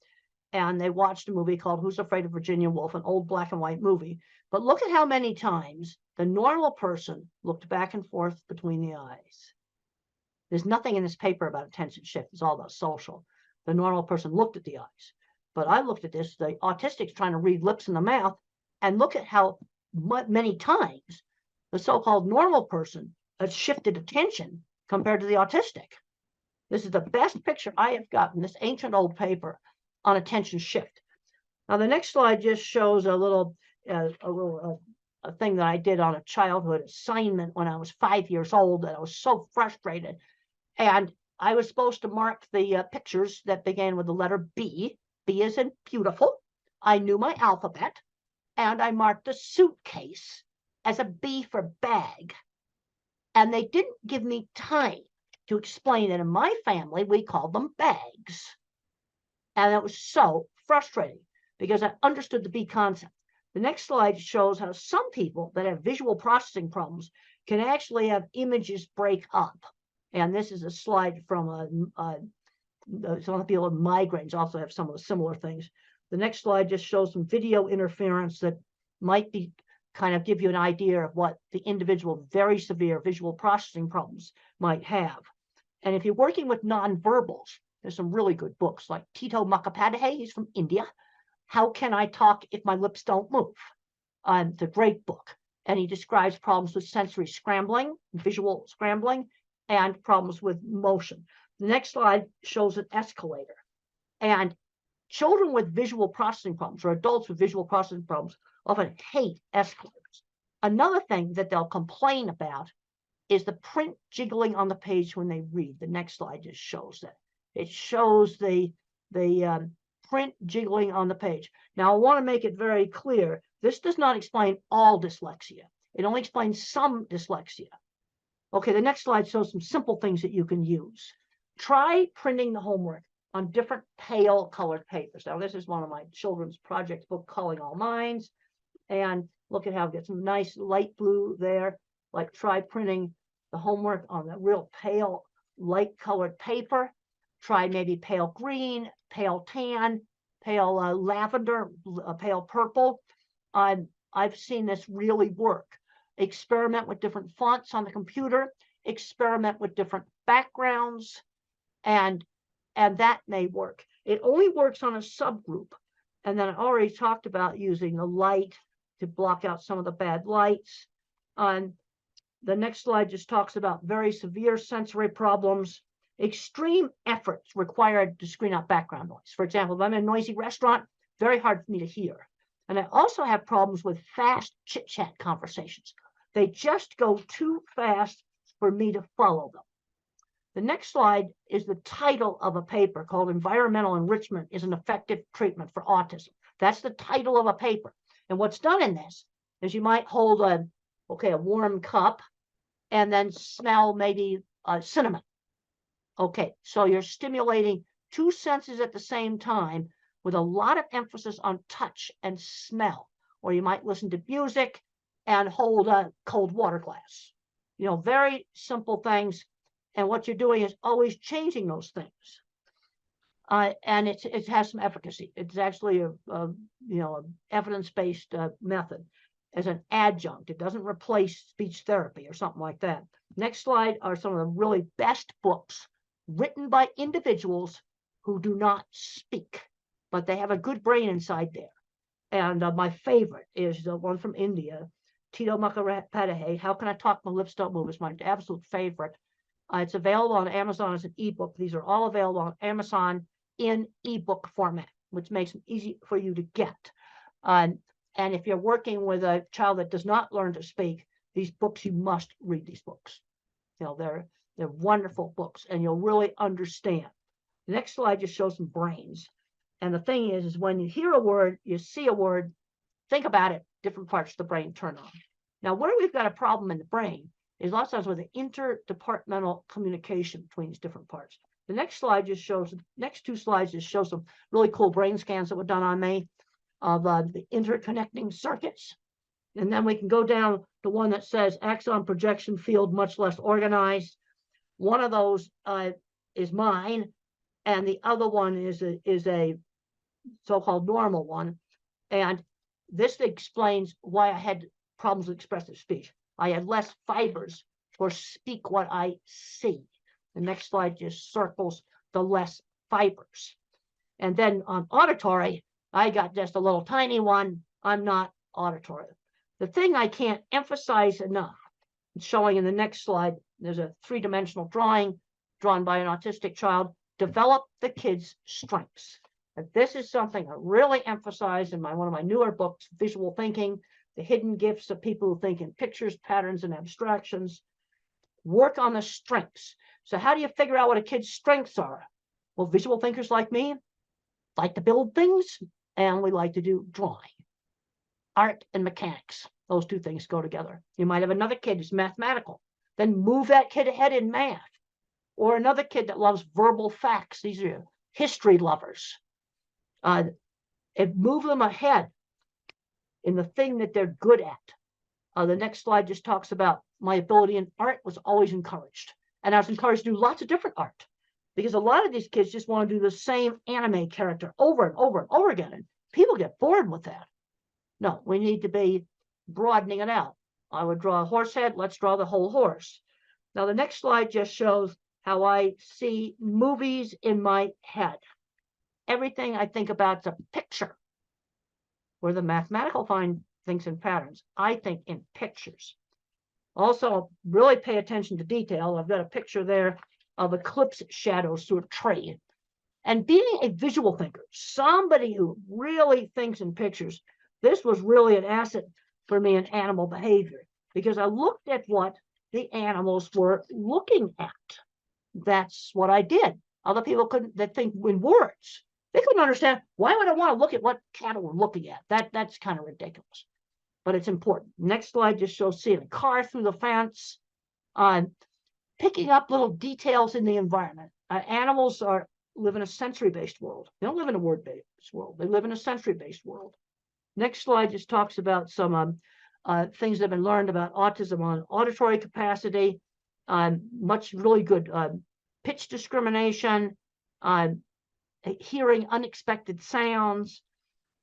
And they watched a movie called Who's Afraid of Virginia Woolf, an old black and white movie. But look at how many times the normal person looked back and forth between the eyes. There's nothing in this paper about attention shift. It's all about social. The normal person looked at the eyes. But I looked at this, the autistic's trying to read lips in the mouth, and look at how many times the so-called normal person has shifted attention compared to the autistic. This is the best picture I have gotten, this ancient old paper on attention shift. Now, the next slide just shows a thing that I did on a childhood assignment when I was 5 years old, and I was so frustrated. And I was supposed to mark the pictures that began with the letter B. B as in beautiful. I knew my alphabet, and I marked a suitcase as a B for bag. And they didn't give me time to explain that in my family, we called them bags. And it was so frustrating because I understood the B concept. The next slide shows how some people that have visual processing problems can actually have images break up. And this is a slide from some of the people with migraines also have some of the similar things. The next slide just shows some video interference that might be kind of give you an idea of what the individual very severe visual processing problems might have. And if you're working with nonverbals, there's some really good books like Tito Mukhopadhyay, he's from India. How Can I Talk If My Lips Don't Move? It's a great book. And he describes problems with sensory scrambling, visual scrambling, and problems with motion. The next slide shows an escalator. And children with visual processing problems or adults with visual processing problems often hate escalators. Another thing that they'll complain about is the print jiggling on the page when they read. The next slide just shows that. It shows the print jiggling on the page. Now, I want to make it very clear. This does not explain all dyslexia. It only explains some dyslexia. Okay, the next slide shows some simple things that you can use. Try printing the homework on different pale colored papers. Now, this is one of my children's project book, Calling All Minds. And look at how it gets some nice light blue there. Like try printing the homework on the real pale, light colored paper. Try maybe pale green, pale tan, pale lavender, pale purple. I've seen this really work. Experiment with different fonts on the computer. Experiment with different backgrounds. And that may work. It only works on a subgroup. And then I already talked about using the light to block out some of the bad lights. The next slide just talks about very severe sensory problems. Extreme efforts required to screen out background noise. For example, if I'm in a noisy restaurant, very hard for me to hear. And I also have problems with fast chit-chat conversations. They just go too fast for me to follow them. The next slide is the title of a paper called Environmental Enrichment is an Effective Treatment for Autism. That's the title of a paper. And what's done in this is you might hold a warm cup and then smell maybe cinnamon. Okay, so you're stimulating two senses at the same time with a lot of emphasis on touch and smell. Or you might listen to music and hold a cold water glass. You know, very simple things. And what you're doing is always changing those things. And it has some efficacy. It's actually a evidence-based method as an adjunct. It doesn't replace speech therapy or something like that. Next slide are some of the really best books written by individuals who do not speak, but they have a good brain inside there. And my favorite is the one from India, Tito Mukhopadhyay, How Can I Talk My Lips Don't Move? Is my absolute favorite. It's available on Amazon as an ebook. These are all available on Amazon in ebook format, which makes them easy for you to get. And if you're working with a child that does not learn to speak, these books, you must read these books. You know, they're wonderful books, and you'll really understand. The next slide just shows some brains. And the thing is when you hear a word, you see a word, think about it, different parts of the brain turn on. Now, where we've got a problem in the brain is lots of times with the interdepartmental communication between these different parts. The next slide just shows, next two slides just show some really cool brain scans that were done on me of the interconnecting circuits. And then we can go down to one that says axon projection field much less organized. One of those is mine, and the other one is a so-called normal one. And this explains why I had problems with expressive speech. I had less fibers for speak what I see. The next slide just circles the less fibers. And then on auditory, I got just a little tiny one. I'm not auditory. The thing I can't emphasize enough, it's showing in the next slide, there's a three-dimensional drawing drawn by an autistic child, develop the kid's strengths. And this is something I really emphasize in one of my newer books, Visual Thinking, The Hidden Gifts of People Who Think in Pictures, Patterns, and Abstractions. Work on the strengths. So how do you figure out what a kid's strengths are? Well, visual thinkers like me like to build things, and we like to do drawing. Art and mechanics, those two things go together. You might have another kid who's mathematical, then move that kid ahead in math. Or another kid that loves verbal facts. These are history lovers. And move them ahead in the thing that they're good at. The next slide just talks about my ability in art was always encouraged. And I was encouraged to do lots of different art, because a lot of these kids just want to do the same anime character over and over and over again. And people get bored with that. No, we need to be broadening it out. I would draw a horse head. Let's draw the whole horse. Now, the next slide just shows how I see movies in my head. Everything I think about is a picture. Where the mathematical find things in patterns, I think in pictures. Also, really pay attention to detail. I've got a picture there of eclipse shadows through a tree. And being a visual thinker, somebody who really thinks in pictures, this was really an asset for me in animal behavior, because I looked at what the animals were looking at. That's what I did. Other people couldn't, that think in words. They couldn't understand, why would I want to look at what cattle were looking at? That's kind of ridiculous, but it's important. Next slide just shows seeing a car through the fence, picking up little details in the environment. Animals live in a sensory-based world. They don't live in a word-based world. They live in a sensory-based world. Next slide just talks about some things that have been learned about autism on auditory capacity, much really good pitch discrimination, hearing unexpected sounds.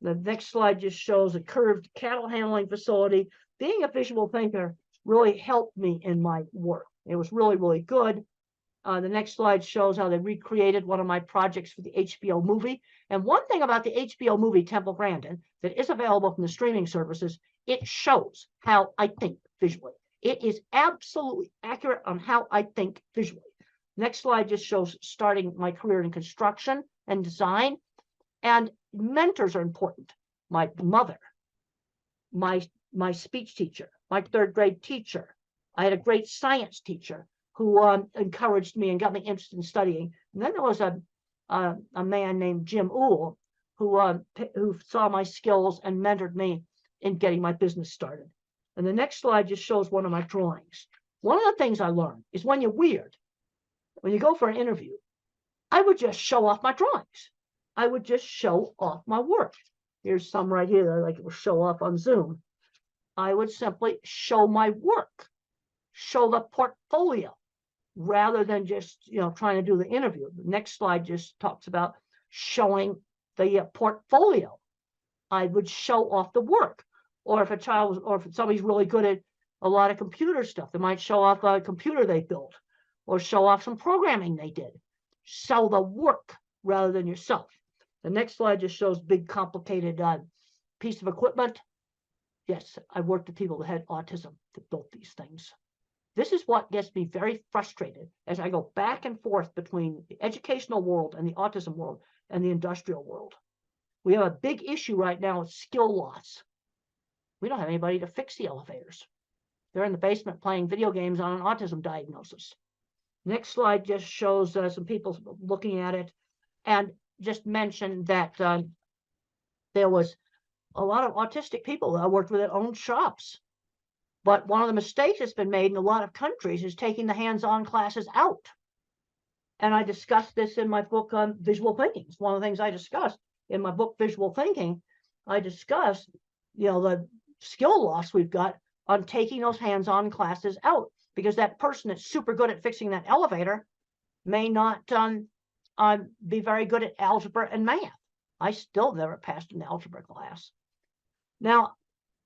The next slide just shows a curved cattle handling facility. Being a visual thinker really helped me in my work. It was really, really good. The next slide shows how they recreated one of my projects for the HBO movie. And one thing about the HBO movie, Temple Grandin, that is available from the streaming services, it shows how I think visually. It is absolutely accurate on how I think visually. Next slide just shows starting my career in construction and design. And mentors are important. My mother, my speech teacher, my third grade teacher, I had a great science teacher who encouraged me and got me interested in studying. And then there was a man named Jim Uhl who saw my skills and mentored me in getting my business started. And the next slide just shows one of my drawings. One of the things I learned is when you're weird, when you go for an interview, I would just show off my drawings. I would just show off my work. Here's some right here that I like to show off on Zoom. I would simply show my work, show the portfolio, rather than just trying to do the interview. The next slide just talks about showing the portfolio. I would show off the work. Or if a child was, or if somebody's really good at a lot of computer stuff, they might show off a computer they built, or show off some programming they did. Sell the work rather than yourself. The next slide just shows big, complicated piece of equipment. Yes, I worked with people that had autism that built these things. This is what gets me very frustrated as I go back and forth between the educational world and the autism world and the industrial world. We have a big issue right now with skill loss. We don't have anybody to fix the elevators. They're in the basement playing video games on an autism diagnosis. Next slide just shows some people looking at it, and just mentioned that there was a lot of autistic people that I worked with that owned shops. But one of the mistakes that's been made in a lot of countries is taking the hands-on classes out. And I discussed this in my book on visual thinking. It's one of the things I discussed in my book, Visual Thinking. I discussed, the skill loss we've got on taking those hands-on classes out, because that person that's super good at fixing that elevator may not be very good at algebra and math. I still never passed an algebra class. Now,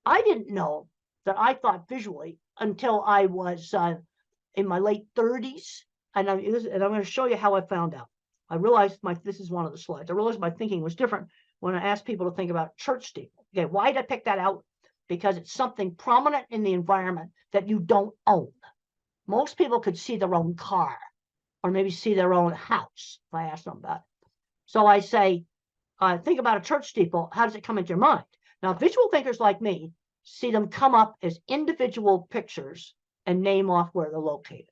I didn't know that I thought visually until I was in my late 30s. And I'm going to show you how I found out. I realized this is one of the slides. I realized my thinking was different when I asked people to think about church steeple. Okay, why did I pick that out? Because it's something prominent in the environment that you don't own. Most people could see their own car or maybe see their own house if I ask them about it. So I say, think about a church steeple. How does it come into your mind? Now, visual thinkers like me see them come up as individual pictures and name off where they're located.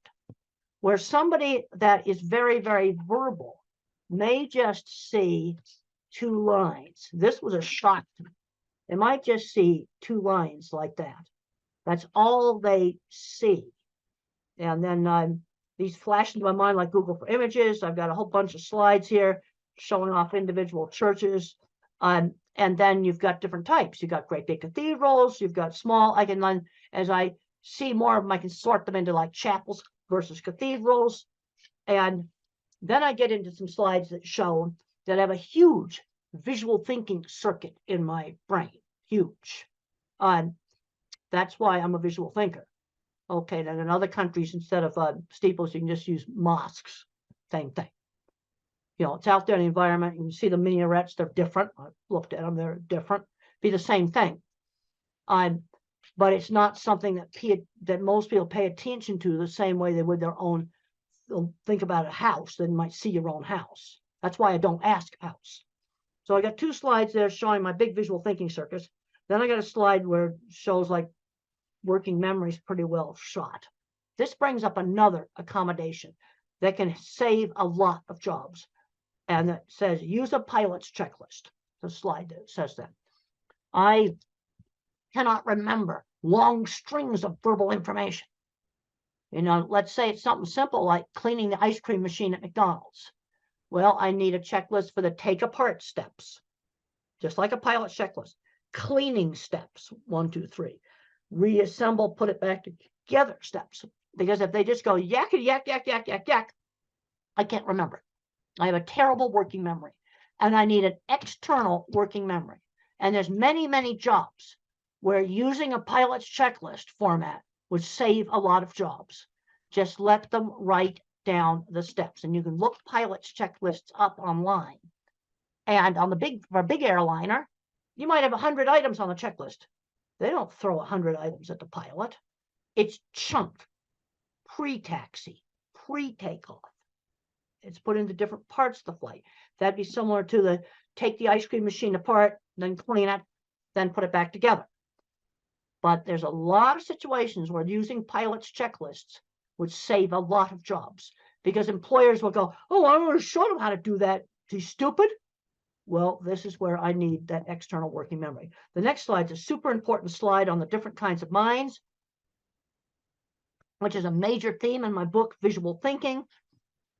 Where somebody that is very, very verbal may just see two lines. This was a shock to me. They might just see two lines like that. That's all they see. And then these flash into my mind like Google for Images. I've got a whole bunch of slides here showing off individual churches. And then you've got different types. You've got great big cathedrals. You've got small. I can then, as I see more of them, I can sort them into like chapels versus cathedrals. And then I get into some slides that show that I have a huge visual thinking circuit in my brain. Huge. That's why I'm a visual thinker. Okay, then in other countries, instead of steeples, you can just use mosques. Same thing. It's out there in the environment. You can see the minarets. They're different. I looked at them. They're different. Be the same thing. But it's not something that most people pay attention to the same way they would their own. They'll think about a house. Then you might see your own house. That's why I don't ask house. So I got two slides there showing my big visual thinking circuits. Then I got a slide where it shows like working memories pretty well shot. This brings up another accommodation that can save a lot of jobs. And it says, use a pilot's checklist. The slide that says that. I cannot remember long strings of verbal information. Let's say it's something simple like cleaning the ice cream machine at McDonald's. Well, I need a checklist for the take apart steps, just like a pilot checklist. Cleaning steps, 1, 2, 3. Reassemble, put it back together steps. Because if they just go yak, yak, yak, yak, yak, yak, I can't remember. I have a terrible working memory, and I need an external working memory. And there's many, many jobs where using a pilot's checklist format would save a lot of jobs. Just let them write down the steps, and you can look pilot's checklists up online. And on for a big airliner, you might have 100 items on the checklist. They don't throw 100 items at the pilot. It's chunked, pre-taxi, pre-takeoff. It's put into different parts of the flight. That'd be similar to take the ice cream machine apart, then clean it, then put it back together. But there's a lot of situations where using pilots' checklists would save a lot of jobs, because employers will go, oh, I want to show them how to do that. He's stupid. Well, this is where I need that external working memory. The next slide is a super important slide on the different kinds of minds, which is a major theme in my book, Visual Thinking.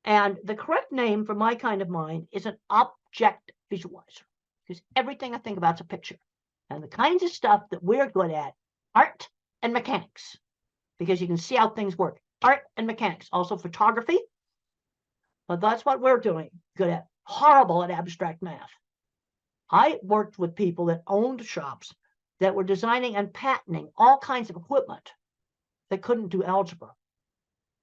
And the correct name for my kind of mind is an object visualizer, because everything I think about is a picture. And the kinds of stuff that we're good at, art and mechanics, because you can see how things work. Art and mechanics, also photography, but that's what we're doing good at. Horrible at abstract math. I worked with people that owned shops that were designing and patenting all kinds of equipment that couldn't do algebra.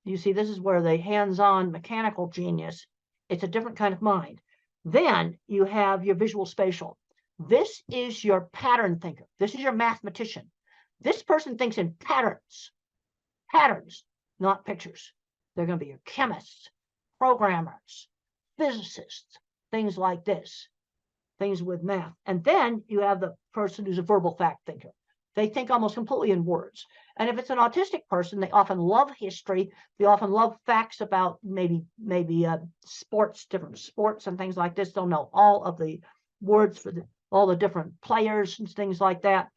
You see, this is where the hands-on mechanical genius, it's a different kind of mind. Then you have your visual spatial. This is your pattern thinker. This is your mathematician. This person thinks in patterns, not pictures. They're going to be your chemists, programmers, physicists, things like this, things with math. And then you have the person who's a verbal fact thinker. They think almost completely in words. And if it's an autistic person, they often love history. They often love facts about maybe sports, different sports and things like this. They'll know all of the words for all the different players and things like that.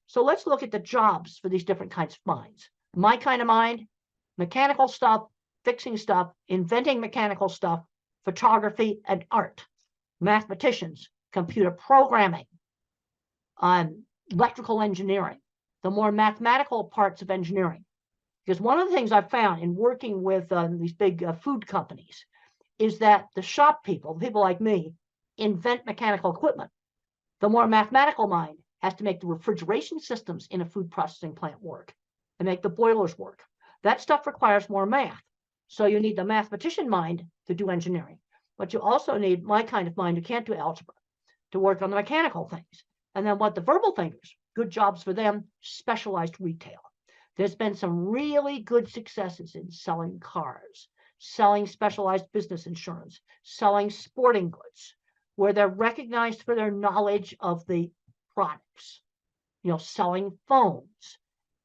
So let's look at the jobs for these different kinds of minds. My kind of mind, mechanical stuff, fixing stuff, inventing mechanical stuff, photography and art. Mathematicians, computer programming, electrical engineering, the more mathematical parts of engineering. Because one of the things I've found in working with these big food companies is that the shop people, people like me, invent mechanical equipment. The more mathematical mind has to make the refrigeration systems in a food processing plant work and make the boilers work. That stuff requires more math. So you need the mathematician mind to do engineering, but you also need my kind of mind who can't do algebra to work on the mechanical things. And then what the verbal thinkers, good jobs for them, specialized retail. There's been some really good successes in selling cars, selling specialized business insurance, selling sporting goods, where they're recognized for their knowledge of the products, selling phones,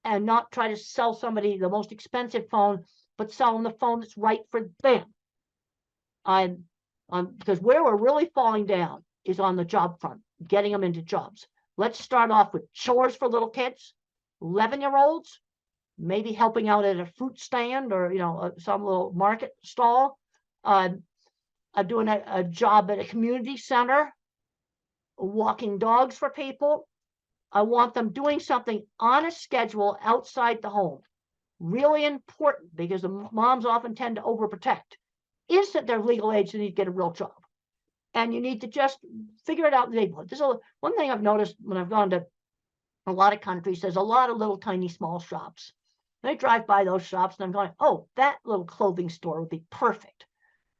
and not try to sell somebody the most expensive phone, but sell them the phone that's right for them. Because where we're really falling down is on the job front, getting them into jobs. Let's start off with chores for little kids, 11-year-olds, maybe helping out at a fruit stand or some little market stall. Doing a job at a community center, walking dogs for people. I want them doing something on a schedule outside the home. Really important, because the moms often tend to overprotect. Is that they're legal age, they need to get a real job. And you need to just figure it out in the neighborhood. This is one thing I've noticed when I've gone to a lot of countries. There's a lot of little tiny small shops. I drive by those shops and I'm going, oh, that little clothing store would be perfect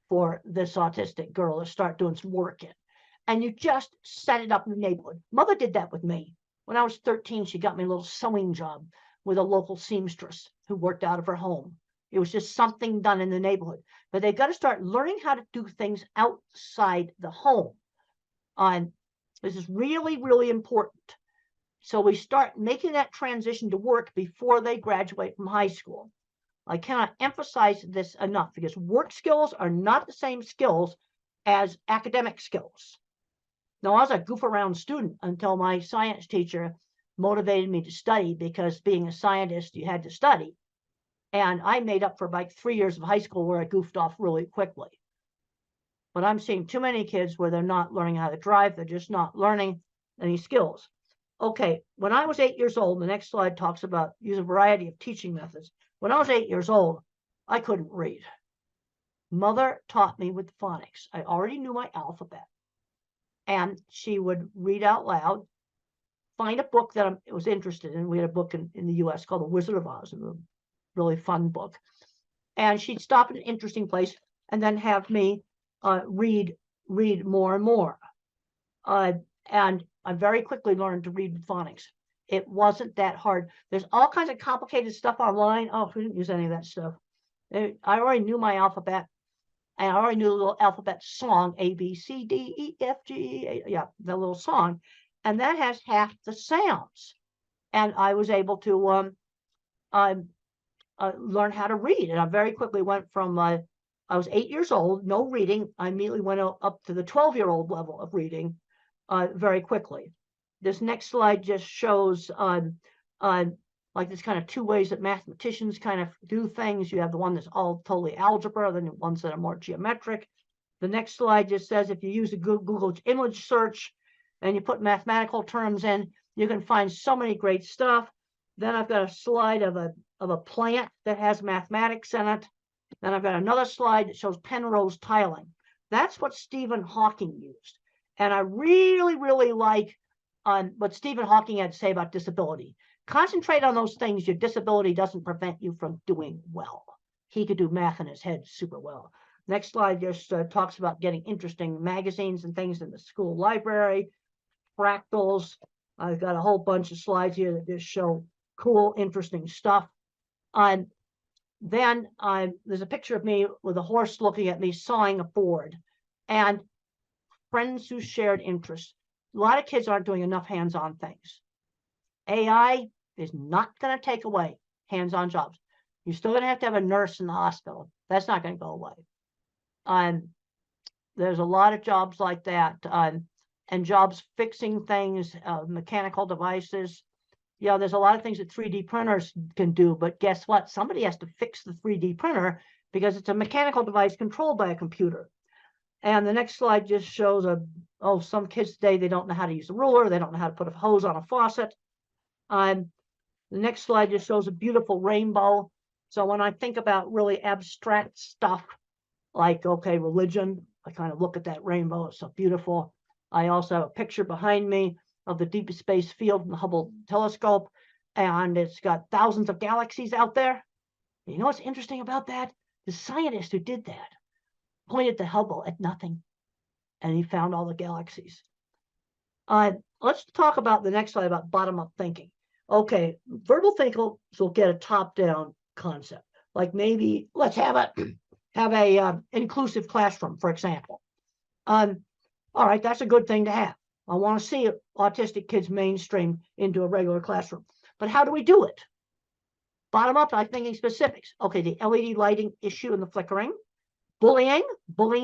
for this autistic girl to start doing some work in. And you just set it up in the neighborhood. Mother did that with me. When I was 13, she got me a little sewing job with a local seamstress who worked out of her home. It was just something done in the neighborhood. But they've got to start learning how to do things outside the home. This is really, really important. So we start making that transition to work before they graduate from high school. I cannot emphasize this enough, because work skills are not the same skills as academic skills. Now, I was a goof around student until my science teacher motivated me to study, because being a scientist, you had to study. And I made up for like 3 years of high school where I goofed off really quickly. But I'm seeing too many kids where they're not learning how to drive. They're just not learning any skills. Okay, when I was 8 years old, the next slide talks about use a variety of teaching methods. When I was 8 years old, I couldn't read. Mother taught me with phonics. I already knew my alphabet. And she would read out loud, find a book that I was interested in. We had a book in the US called The Wizard of Oz, a really fun book. And she'd stop at an interesting place and then have me read more and more. And I very quickly learned to read with phonics. It wasn't that hard. There's all kinds of complicated stuff online. Oh, we didn't use any of that stuff. I already knew my alphabet. And I already knew the little alphabet song, A, B, C, D, E, F, G, A, yeah, the little song. And that has half the sounds. and I was able to learn how to read. And I very quickly went from, I was 8 years old, no reading. I immediately went up to the 12-year-old level of reading very quickly. This next slide just shows like there's kind of two ways that mathematicians kind of do things. You have the one that's all totally algebra, then the ones that are more geometric. The next slide just says if you use a Google image search and you put mathematical terms in, you can find so many great stuff. Then I've got a slide of a plant that has mathematics in it. Then I've got another slide that shows Penrose tiling. That's what Stephen Hawking used. And I really, really like what Stephen Hawking had to say about disability. Concentrate on those things. Your disability doesn't prevent you from doing well. He could do math in his head super well. Next slide just talks about getting interesting magazines and things in the school library, fractals. I've got a whole bunch of slides here that just show cool, interesting stuff. Then there's a picture of me with a horse looking at me sawing a board, and friends who shared interests. A lot of kids aren't doing enough hands-on things. AI is not going to take away hands-on jobs. You're still going to have a nurse in the hospital. That's not going to go away. There's a lot of jobs like that, and jobs fixing things, mechanical devices. Yeah, there's a lot of things that 3D printers can do, but guess what? Somebody has to fix the 3D printer because it's a mechanical device controlled by a computer. And the next slide just shows some kids today, they don't know how to use a ruler. They don't know how to put a hose on a faucet. The next slide just shows a beautiful rainbow. So when I think about really abstract stuff like, okay, religion, I kind of look at that rainbow. It's so beautiful. I also have a picture behind me of the deep space field from the Hubble telescope, and it's got thousands of galaxies out there. You know what's interesting about that? The scientist who did that pointed the Hubble at nothing, and he found all the galaxies. Let's talk about the next slide about bottom-up thinking. Okay, verbal thinkers will get a top-down concept, like maybe let's have a inclusive classroom, for example. All right, that's a good thing to have. I want to see autistic kids mainstream into a regular classroom. But how do we do it? Bottom up, I'm thinking specifics. Okay, the LED lighting issue and the flickering. Bullying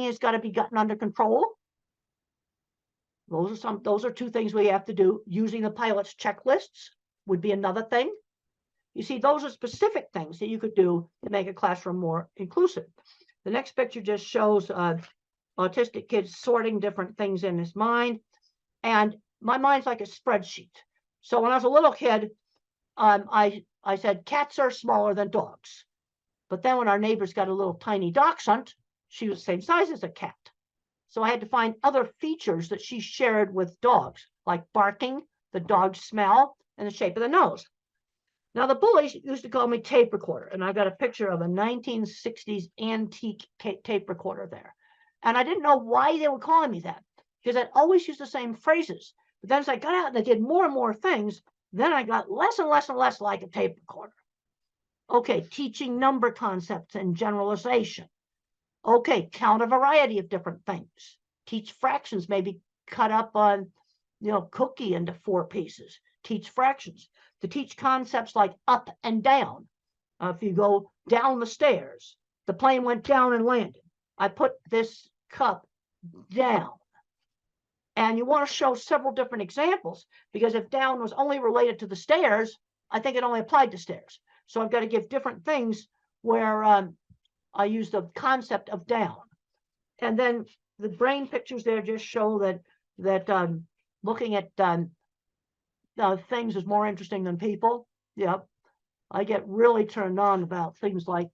has got to be gotten under control. Those are two things we have to do. Using the pilot's checklists would be another thing. You see, those are specific things that you could do to make a classroom more inclusive. The next picture just shows autistic kids sorting different things in his mind. And my mind's like a spreadsheet. So when I was a little kid, I said cats are smaller than dogs. But then when our neighbors got a little tiny dachshund, she was the same size as a cat. So I had to find other features that she shared with dogs, like barking, the dog's smell, and the shape of the nose. Now, the bullies used to call me tape recorder, and I got a picture of a 1960s antique tape recorder there. And I didn't know why they were calling me that, because I'd always used the same phrases. But then as I got out and I did more and more things, then I got less and less and less like a tape recorder. Okay, teaching number concepts and generalization. Okay, count a variety of different things. Teach fractions, maybe cut up on, cookie into 4 pieces. Teach fractions. To teach concepts like up and down. If you go down the stairs, the plane went down and landed. I put this cup down. And you want to show several different examples, because if down was only related to the stairs, I think it only applied to stairs. So I've got to give different things where I use the concept of down. And then the brain pictures there just show that looking at things is more interesting than people. Yep. I get really turned on about things like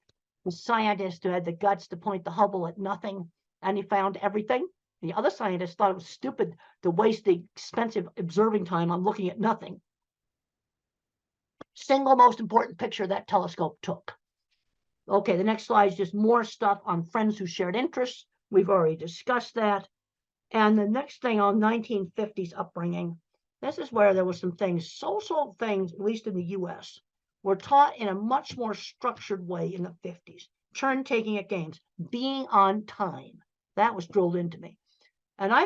the scientist who had the guts to point the Hubble at nothing, and he found everything. The other scientists thought it was stupid to waste the expensive observing time on looking at nothing. Single most important picture that telescope took. Okay, the next slide is just more stuff on friends who shared interests. We've already discussed that. And the next thing on 1950s upbringing, this is where there were some things, social things, at least in the US, were taught in a much more structured way in the 50s. Turn taking at games, being on time. That was drilled into me. And I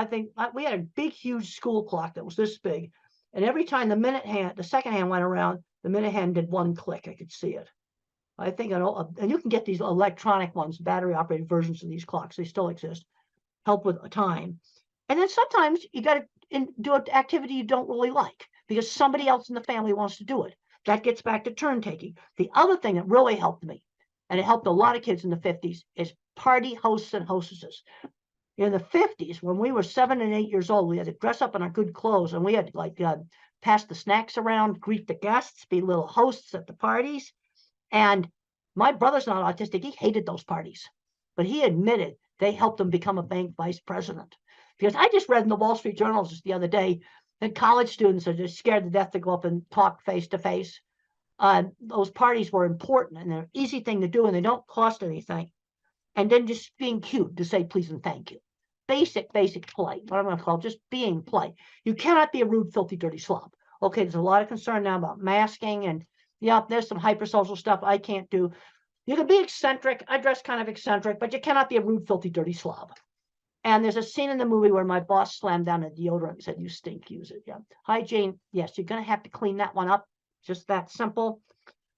think we had a big, huge school clock that was this big. And every time the second hand went around, the minute hand did one click. I could see it. I think, and you can get these electronic ones, battery operated versions of these clocks. They still exist. Help with time. And then sometimes you got to do an activity you don't really like because somebody else in the family wants to do it. That gets back to turn taking. The other thing that really helped me, and it helped a lot of kids in the 50s, is party hosts and hostesses. In the 50s, when we were 7 and 8 years old, we had to dress up in our good clothes, and we had to like pass the snacks around, greet the guests, be little hosts at the parties. And my brother's not autistic. He hated those parties, but he admitted they helped him become a bank vice president. Because I just read in the Wall Street Journal just the other day that college students are just scared to death to go up and talk face to face. Those parties were important, and they're an easy thing to do, and they don't cost anything. And then just being cute to say please and thank you. Basic polite, what I'm going to call just being polite. You cannot be a rude, filthy, dirty slob. Okay, there's a lot of concern now about masking, and yeah, there's some hypersocial stuff I can't do. You can be eccentric. I dress kind of eccentric, but you cannot be a rude, filthy, dirty slob. And there's a scene in the movie where my boss slammed down a deodorant and said, "You stink, use it." Yeah. Hygiene, yes, you're going to have to clean that one up. Just that simple.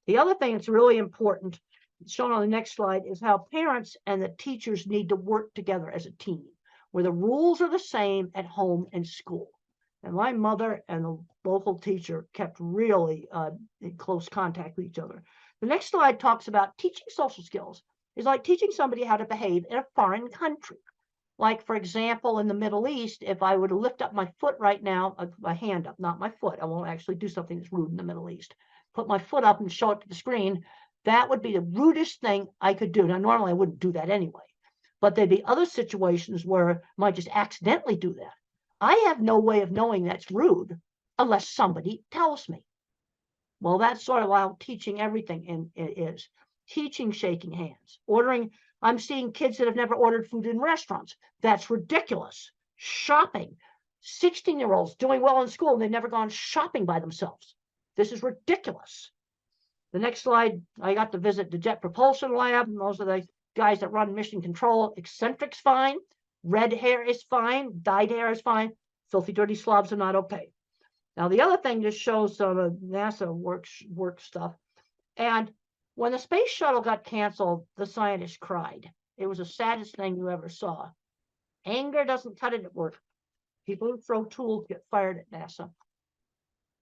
The other thing that's really important, shown on the next slide, is how parents and the teachers need to work together as a team, where the rules are the same at home and school. And my mother and the local teacher kept really in close contact with each other. The next slide talks about teaching social skills. It's like teaching somebody how to behave in a foreign country. Like, for example, in the Middle East, if I were to lift up my foot right now, my hand up, not my foot, I won't actually do something that's rude in the Middle East. Put my foot up and show it to the screen, that would be the rudest thing I could do. Now, normally I wouldn't do that anyway, but there'd be other situations where I might just accidentally do that. I have no way of knowing that's rude unless somebody tells me. Well, that's sort of how teaching everything is. Teaching shaking hands, ordering. I'm seeing kids that have never ordered food in restaurants. That's ridiculous. Shopping. 16-year-olds doing well in school and they've never gone shopping by themselves. This is ridiculous. The next slide, I got to visit the Jet Propulsion Lab. And those are the guys that run mission control. Eccentric's fine. Red hair is fine. Dyed hair is fine. Filthy, dirty slobs are not okay. Now, the other thing just shows some of NASA work stuff. And when the space shuttle got canceled, the scientists cried. It was the saddest thing you ever saw. Anger doesn't cut it at work. People who throw tools get fired at NASA.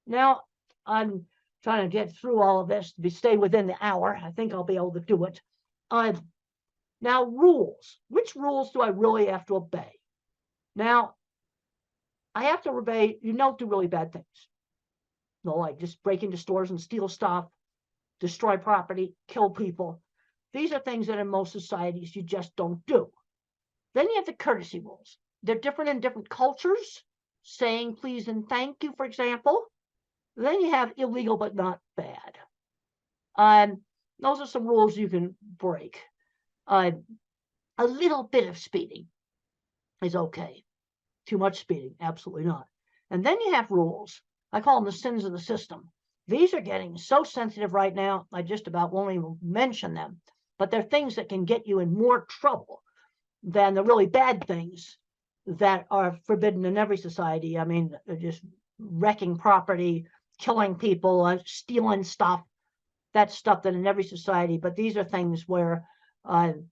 Now, I'm trying to get through all of this to stay within the hour. I think I'll be able to do it. Now, rules. Which rules do I really have to obey? Now, I have to obey, you don't do really bad things. No, like just break into stores and steal stuff, destroy property, kill people. These are things that in most societies you just don't do. Then you have the courtesy rules. They're different in different cultures. Saying please and thank you, for example. Then you have illegal but not bad. Those are some rules you can break. A little bit of speeding is okay. Too much speeding, absolutely not. And then you have rules. I call them the sins of the system. These are getting so sensitive right now, I just about won't even mention them. But they're things that can get you in more trouble than the really bad things that are forbidden in every society. I mean, just wrecking property, killing people, stealing stuff. That's stuff that in every society. But these are things where I'm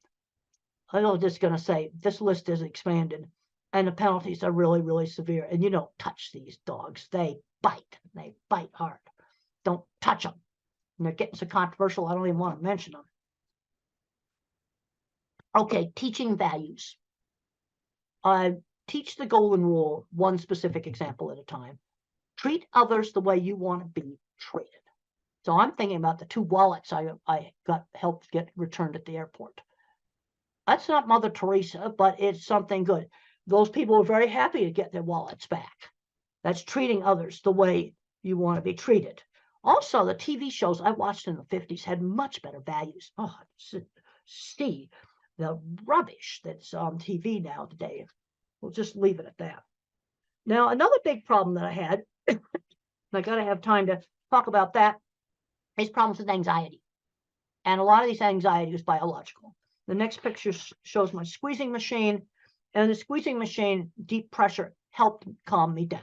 just going to say this list is expanded. And the penalties are really, really severe. And you don't touch these dogs. They bite. They bite hard. Don't touch them. And they're getting so controversial, I don't even want to mention them. Okay, teaching values. Teach the golden rule, one specific example at a time. Treat others the way you want to be treated. So I'm thinking about the 2 wallets I got helped get returned at the airport. That's not Mother Teresa, but it's something good. Those people are very happy to get their wallets back. That's treating others the way you want to be treated. Also, the TV shows I watched in the 50s had much better values. Oh, see the rubbish that's on TV now today. We'll just leave it at that. Now, another big problem that I had, I got to have time to talk about that, is problems with anxiety. And a lot of these anxiety is biological. The next picture shows my squeezing machine. And the squeezing machine, deep pressure, helped calm me down.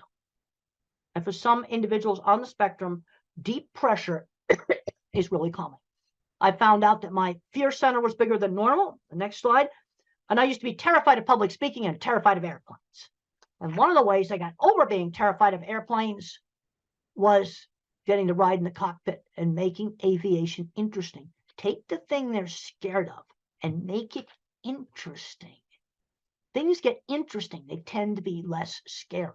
And for some individuals on the spectrum, deep pressure is really common. I found out that my fear center was bigger than normal. The next slide. And I used to be terrified of public speaking and terrified of airplanes. And one of the ways I got over being terrified of airplanes was getting to ride in the cockpit and making aviation interesting. Take the thing they're scared of and make it interesting. Things get interesting. They tend to be less scary.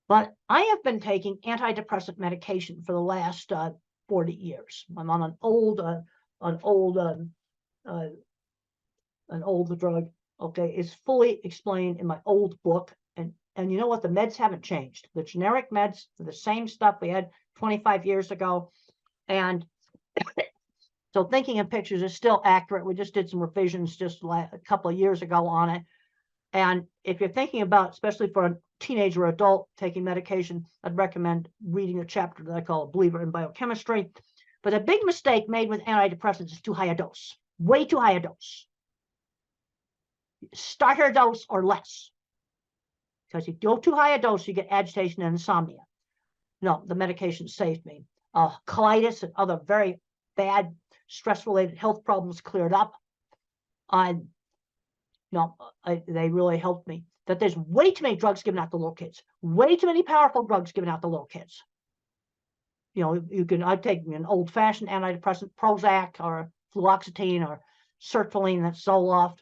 But I have been taking antidepressant medication for the last 40 years. I'm on an old drug. Okay, it's fully explained in my old book. And you know what? The meds haven't changed. The generic meds are the same stuff we had 25 years ago. And so thinking in pictures is still accurate. We just did some revisions just a couple of years ago on it. And if you're thinking about, especially for a teenager or adult taking medication, I'd recommend reading a chapter that I call A Believer in Biochemistry. But a big mistake made with antidepressants is too high a dose, way too high a dose. Starter dose or less. Because if you go too high a dose, you get agitation and insomnia. No, the medication saved me. Colitis and other very bad stress-related health problems cleared up. They really helped me. That there's way too many drugs given out to little kids. Way too many powerful drugs given out to little kids. I'd take an old-fashioned antidepressant, Prozac or fluoxetine or sertraline, that's Zoloft,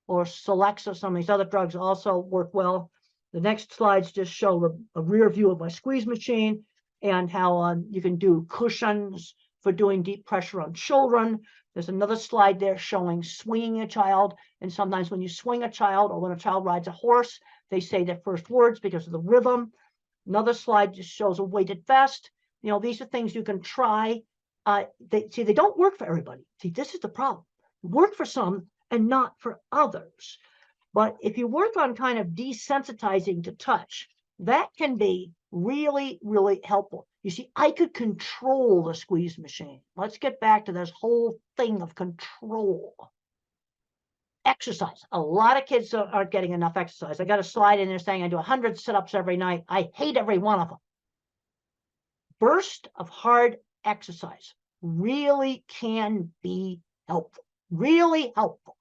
or Celexa. Some of these other drugs also work well. The next slides just show a rear view of my squeeze machine and how you can do cushions for doing deep pressure on children. There's another slide there showing swinging a child. And sometimes when you swing a child or when a child rides a horse, they say their first words because of the rhythm. Another slide just shows a weighted vest. These are things you can try. They don't work for everybody. See, this is the problem. Work for some and not for others. But if you work on kind of desensitizing to touch, that can be really, really helpful. You see, I could control the squeeze machine. Let's get back to this whole thing of control. Exercise. A lot of kids aren't getting enough exercise. I got a slide in there saying I do 100 sit-ups every night. I hate every one of them. Burst of hard exercise really can be helpful. Really helpful.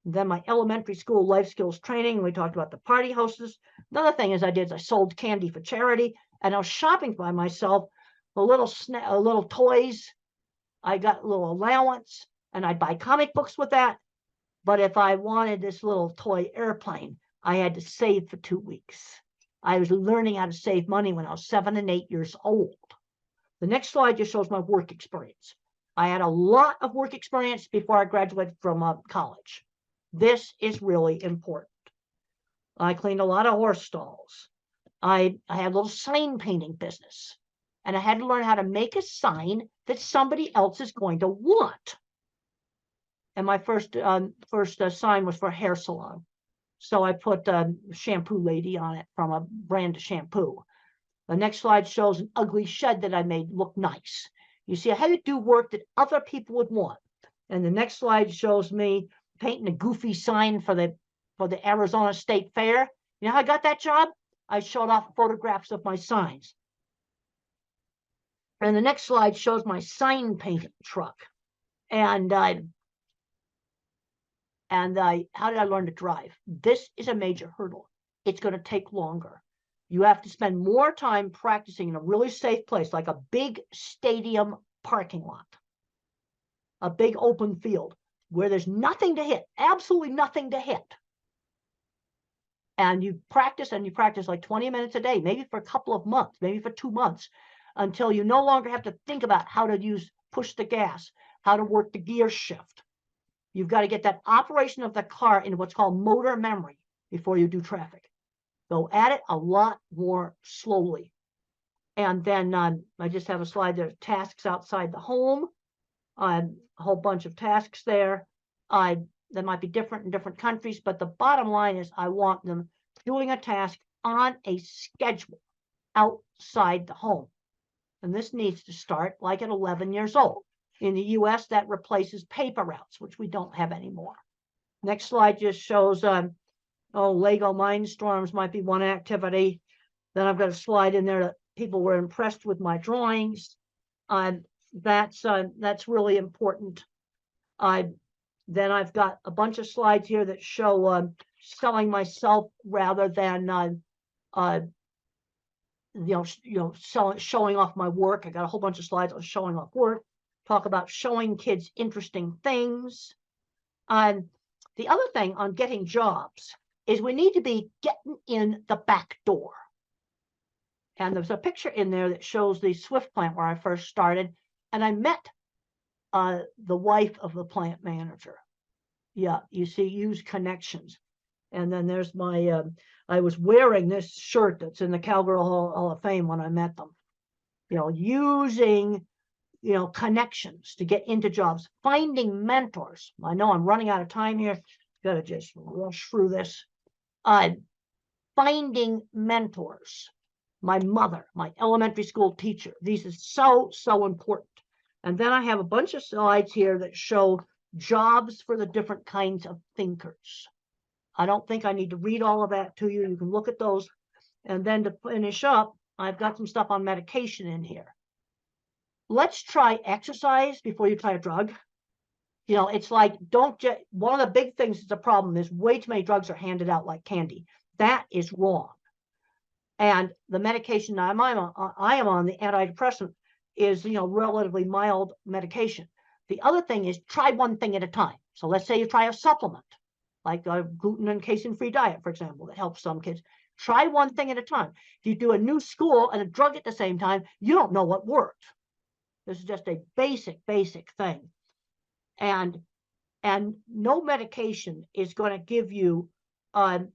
Then my elementary school life skills training, we talked about the party hostess. Another thing I sold candy for charity, and I was shopping by myself for little toys. I got a little allowance, and I'd buy comic books with that. But if I wanted this little toy airplane, I had to save for 2 weeks. I was learning how to save money when I was 7 and 8 years old. The next slide just shows my work experience. I had a lot of work experience before I graduated from college. This is really important. I cleaned a lot of horse stalls. I had a little sign painting business. And I had to learn how to make a sign that somebody else is going to want. And my first sign was for a hair salon. So I put shampoo lady on it from a brand of shampoo. The next slide shows an ugly shed that I made look nice. You see, I had to do work that other people would want. And the next slide shows me painting a goofy sign for the Arizona State Fair. You know how I got that job? I showed off photographs of my signs. And the next slide shows my sign painting truck. And how did I learn to drive? This is a major hurdle. It's going to take longer. You have to spend more time practicing in a really safe place, like a big stadium parking lot, a big open field where there's nothing to hit, absolutely nothing to hit. And you practice like 20 minutes a day, maybe for a couple of months, maybe for 2 months, until you no longer have to think about how to push the gas, how to work the gear shift. You've got to get that operation of the car into what's called motor memory before you do traffic. Go at it a lot more slowly. And then I just have a slide there, tasks outside the home, a whole bunch of tasks there. That might be different in different countries, but the bottom line is I want them doing a task on a schedule outside the home. And this needs to start like at 11 years old. In the US, that replaces paper routes, which we don't have anymore. Next slide just shows, Lego Mindstorms might be one activity. Then I've got a slide in there that people were impressed with my drawings. That's really important. Then I've got a bunch of slides here that show selling myself rather than showing off my work. I got a whole bunch of slides on showing off work. Talk about showing kids interesting things. The other thing on getting jobs is we need to be getting in the back door. And there's a picture in there that shows the Swift plant where I first started, and I met the wife of the plant manager. Yeah, you see, use connections. And then there's my, I was wearing this shirt that's in the Cowgirl Hall of Fame when I met them. Using, connections to get into jobs, finding mentors. I know I'm running out of time here. Got to just rush through this. Finding mentors. My mother, my elementary school teacher. These are so, so important. And then I have a bunch of slides here that show jobs for the different kinds of thinkers. I don't think I need to read all of that to you. You can look at those. And then to finish up, I've got some stuff on medication in here. Let's try exercise before you try a drug. It's like, one of the big things that's a problem is way too many drugs are handed out like candy. That is wrong. And the medication I am on, the antidepressant, is, relatively mild medication. The other thing is try one thing at a time. So let's say you try a supplement, like a gluten and casein-free diet, for example, that helps some kids. Try one thing at a time. If you do a new school and a drug at the same time, you don't know what worked. This is just a basic thing. And no medication is going to give you 100%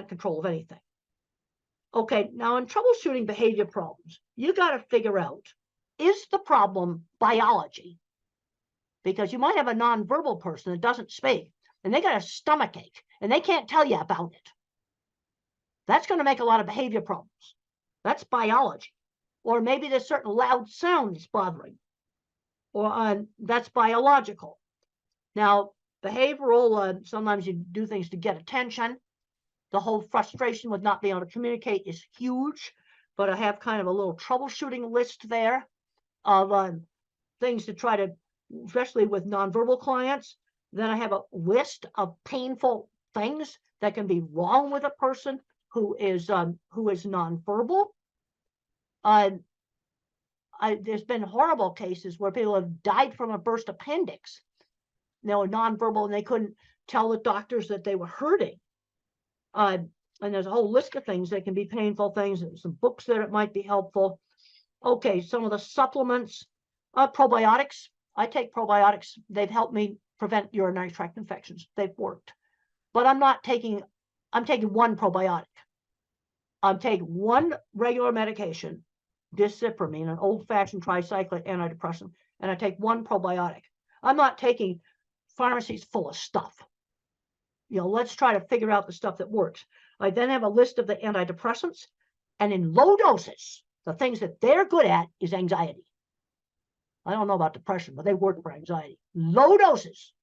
control of anything. Okay, now in troubleshooting behavior problems, you got to figure out, is the problem biology? Because you might have a nonverbal person that doesn't speak, and they got a stomach ache, and they can't tell you about it. That's going to make a lot of behavior problems. That's biology. Or maybe there's certain loud sounds bothering, or that's biological. Now, behavioral, sometimes you do things to get attention. The whole frustration with not being able to communicate is huge, but I have kind of a little troubleshooting list there of things to try to, especially with nonverbal clients. Then I have a list of painful things that can be wrong with a person who is nonverbal. There's been horrible cases where people have died from a burst appendix. They were nonverbal and they couldn't tell the doctors that they were hurting. And there's a whole list of things that can be painful things, and some books that it might be helpful. Okay, some of the supplements, probiotics. I take probiotics. They've helped me prevent urinary tract infections. They've worked. But I'm taking one probiotic. I'm taking one regular medication, discipramine, an old-fashioned tricyclic antidepressant, and I take one probiotic. I'm not taking pharmacies full of stuff. Let's try to figure out the stuff that works. I then have a list of the antidepressants, and in low doses, the things that they're good at is anxiety. I don't know about depression, but they work for anxiety. Low doses.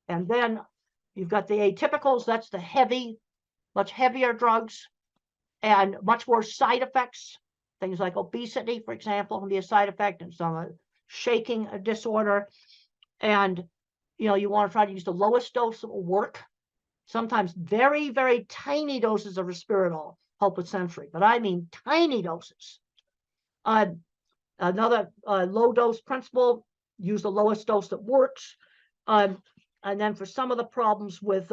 And then you've got the atypicals. That's the much heavier drugs, and much more side effects. Things like obesity, for example, can be a side effect, and some shaking disorder. And you want to try to use the lowest dose that will work. Sometimes very, very tiny doses of risperidol help with sensory, but I mean tiny doses. Another low dose principle, use the lowest dose that works. And then for some of the problems with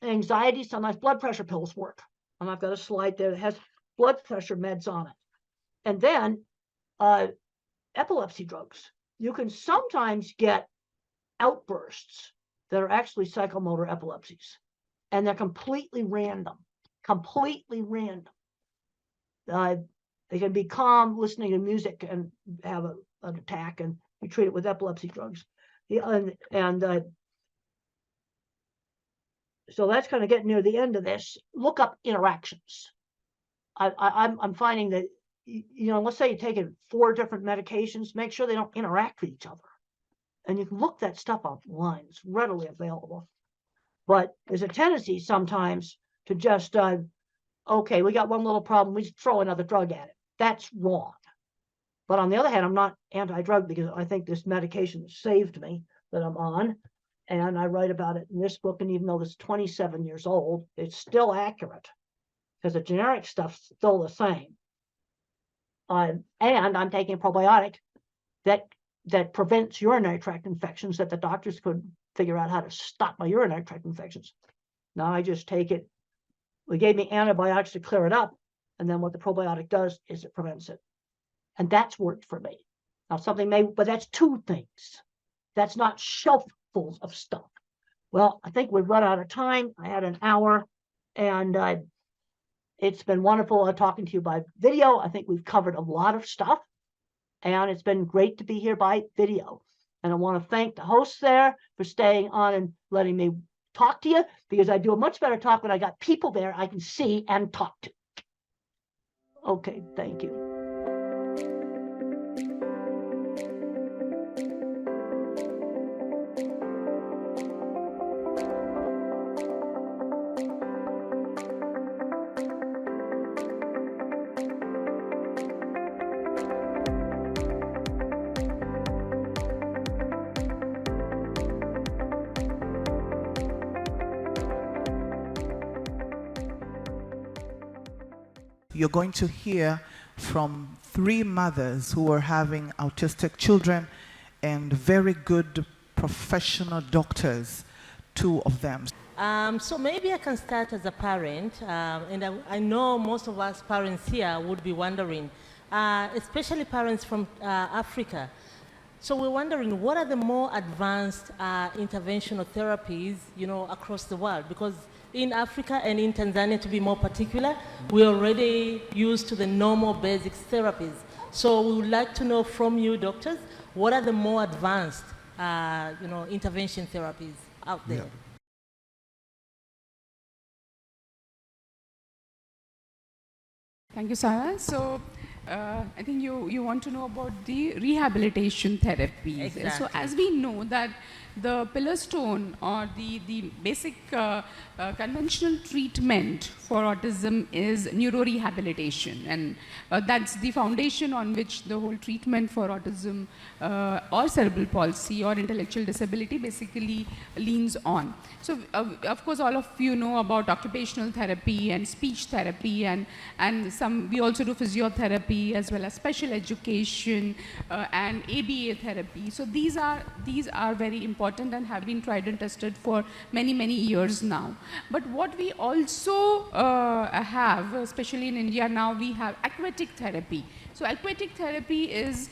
anxiety, sometimes blood pressure pills work. And I've got a slide there that has blood pressure meds on it. And then epilepsy drugs. You can sometimes get outbursts that are actually psychomotor epilepsies, and they're completely random. They can be calm listening to music and have an attack, and we treat it with epilepsy drugs. So that's kind of getting near the end of this. Look up interactions. I'm finding that, let's say you're taking 4 different medications, make sure they don't interact with each other. And you can look that stuff online. It's readily available. But there's a tendency sometimes to just okay, we got one little problem, we just throw another drug at it. That's wrong. But on the other hand, I'm not anti-drug because I think this medication saved me that I'm on. And I write about it in this book. And even though it's 27 years old, it's still accurate because the generic stuff's still the same. And I'm taking a probiotic that prevents urinary tract infections that the doctors couldn't figure out how to stop my urinary tract infections. Now I just take it. They gave me antibiotics to clear it up. And then what the probiotic does is it prevents it. And that's worked for me. Now but that's two things. That's not shelffuls of stuff. Well, I think we've run out of time. I had an hour, and it's been wonderful talking to you by video. I think we've covered a lot of stuff, and it's been great to be here by video. And I want to thank the hosts there for staying on and letting me talk to you, because I do a much better talk when I got people there I can see and talk to. Okay, thank you. You're going to hear from 3 mothers who are having autistic children and very good professional doctors, 2 of them. So maybe I can start as a parent, and I know most of us parents here would be wondering, especially parents from Africa. So we're wondering, what are the more advanced interventional therapies, across the world? Because in Africa and in Tanzania, to be more particular, we're already used to the normal basic therapies. So we would like to know from you, doctors, what are the more advanced, intervention therapies out there? Yeah. Thank you, Sarah. So I think you want to know about the rehabilitation therapies. Exactly. So as we know that the pillar stone or the basic conventional treatment for autism is neurorehabilitation, and that's the foundation on which the whole treatment for autism or cerebral palsy or intellectual disability basically leans on. So of course all of you know about occupational therapy and speech therapy, and we also do physiotherapy as well as special education and ABAI therapy. So these are very important and have been tried and tested for many years now. But what we also have, especially in India now, we have aquatic therapy. So aquatic therapy is,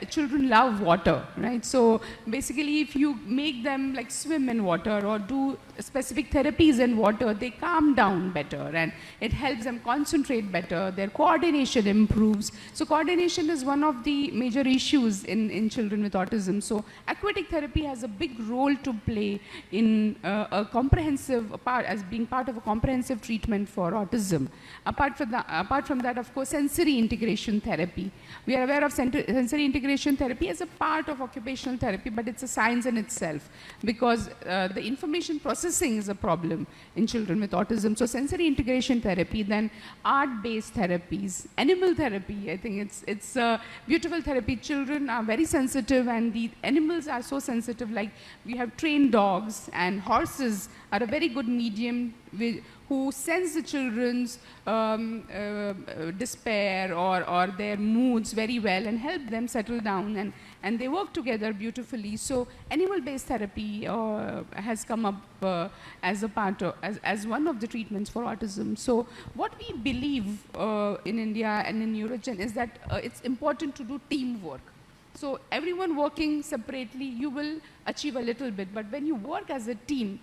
children love water, right? So basically if you make them like swim in water or do specific therapies in water, they calm down better and it helps them concentrate better, their coordination improves. So coordination is one of the major issues in children with autism. So aquatic therapy has a big role to play in a comprehensive part, as being part of a comprehensive treatment for autism. Apart from that, of course, sensory integration therapy. We are aware of sensory integration therapy as a part of occupational therapy, but it's a science in itself because the information processing is a problem in children with autism. So sensory integration therapy, then art-based therapies, animal therapy. I think it's a beautiful therapy. Children are very sensitive and the animals are so sensitive, like we have trained dogs, and horses are a very good medium who sense the children's despair or their moods very well and help them settle down, and they work together beautifully. So animal-based therapy has come up as a part of, as one of the treatments for autism. So what we believe in India and in Eurogen is that it's important to do teamwork. So everyone working separately, you will achieve a little bit, but when you work as a team,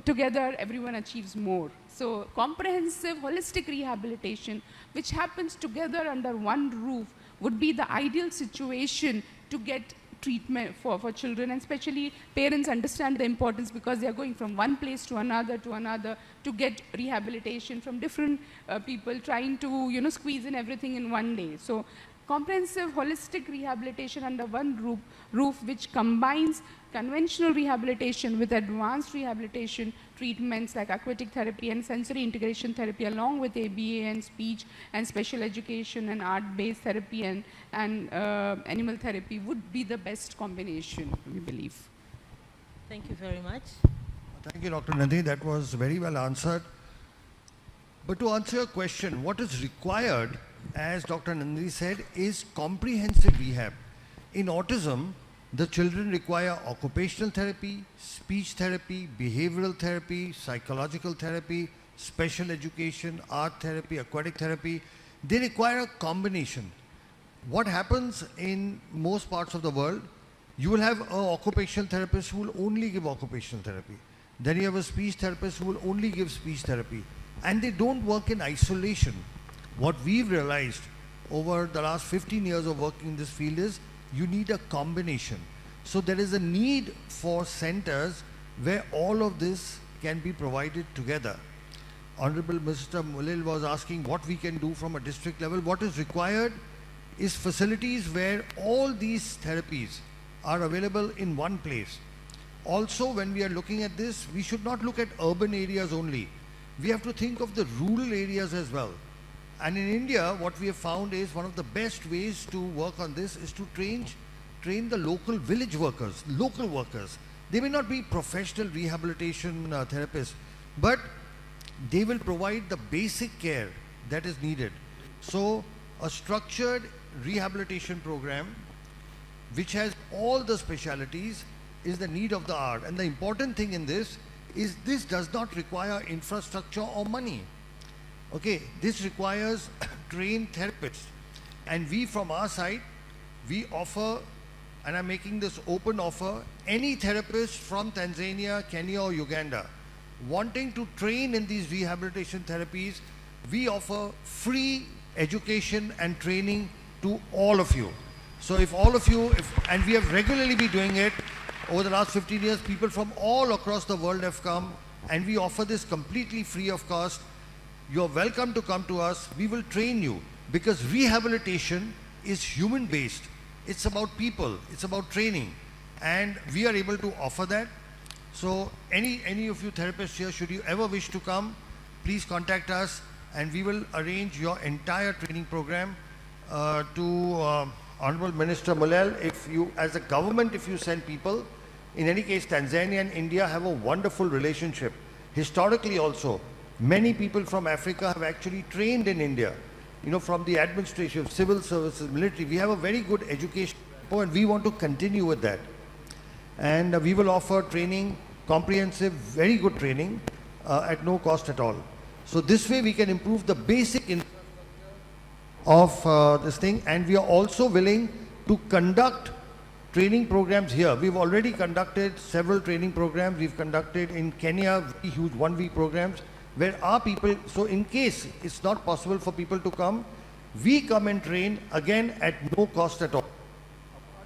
together everyone achieves more. So comprehensive holistic rehabilitation, which happens together under one roof, would be the ideal situation to get treatment for children, and especially parents understand the importance because they are going from one place to another to get rehabilitation from different people, trying to squeeze in everything in one day. So comprehensive holistic rehabilitation under one roof which combines conventional rehabilitation with advanced rehabilitation treatments like aquatic therapy and sensory integration therapy, along with ABA and speech and special education and art-based therapy and animal therapy would be the best combination, we believe. Thank you very much. Thank you, Dr. Nandini. That was very well answered. But to answer your question, what is required, as Dr. Nandini said, is comprehensive rehab. In autism, the children require occupational therapy, speech therapy, behavioral therapy, psychological therapy, special education, art therapy, aquatic therapy. They require a combination. What happens in most parts of the world, you will have an occupational therapist who will only give occupational therapy. Then you have a speech therapist who will only give speech therapy. And they don't work in isolation. What we've realized over the last 15 years of working in this field is you need a combination. So there is a need for centers where all of this can be provided together. Honorable Mr. Mulil was asking what we can do from a district level. What is required is facilities where all these therapies are available in one place. Also, when we are looking at this, we should not look at urban areas only. We have to think of the rural areas as well. And in India, what we have found is one of the best ways to work on this is to train the local village workers, local workers. They may not be professional rehabilitation therapists, but they will provide the basic care that is needed. So a structured rehabilitation program which has all the specialities is the need of the hour. And the important thing in this is this does not require infrastructure or money. Okay, this requires trained therapists. And we from our side, we offer, and I'm making this open offer, any therapist from Tanzania, Kenya or Uganda wanting to train in these rehabilitation therapies, we offer free education and training to all of you. So if all of you, and we have regularly been doing it, over the last 15 years, people from all across the world have come, and we offer this completely free of cost. You're welcome to come to us. We will train you, because rehabilitation is human-based. It's about people. It's about training. And we are able to offer that. So any of you therapists here, should you ever wish to come, please contact us, and we will arrange your entire training program to Honorable Minister Mulel. If you, as a government, if you send people, in any case, Tanzania and India have a wonderful relationship. Historically also, many people from Africa have actually trained in India, you know, from the administration, civil services, military. We have a very good education, and we want to continue with that. And we will offer training, comprehensive, very good training at no cost at all. So this way we can improve the basic of this thing, and we are also willing to conduct training programs here. We've already conducted several training programs. We've conducted in Kenya huge one-week programs where our people, so in case it's not possible for people to come, we come and train again at no cost at all.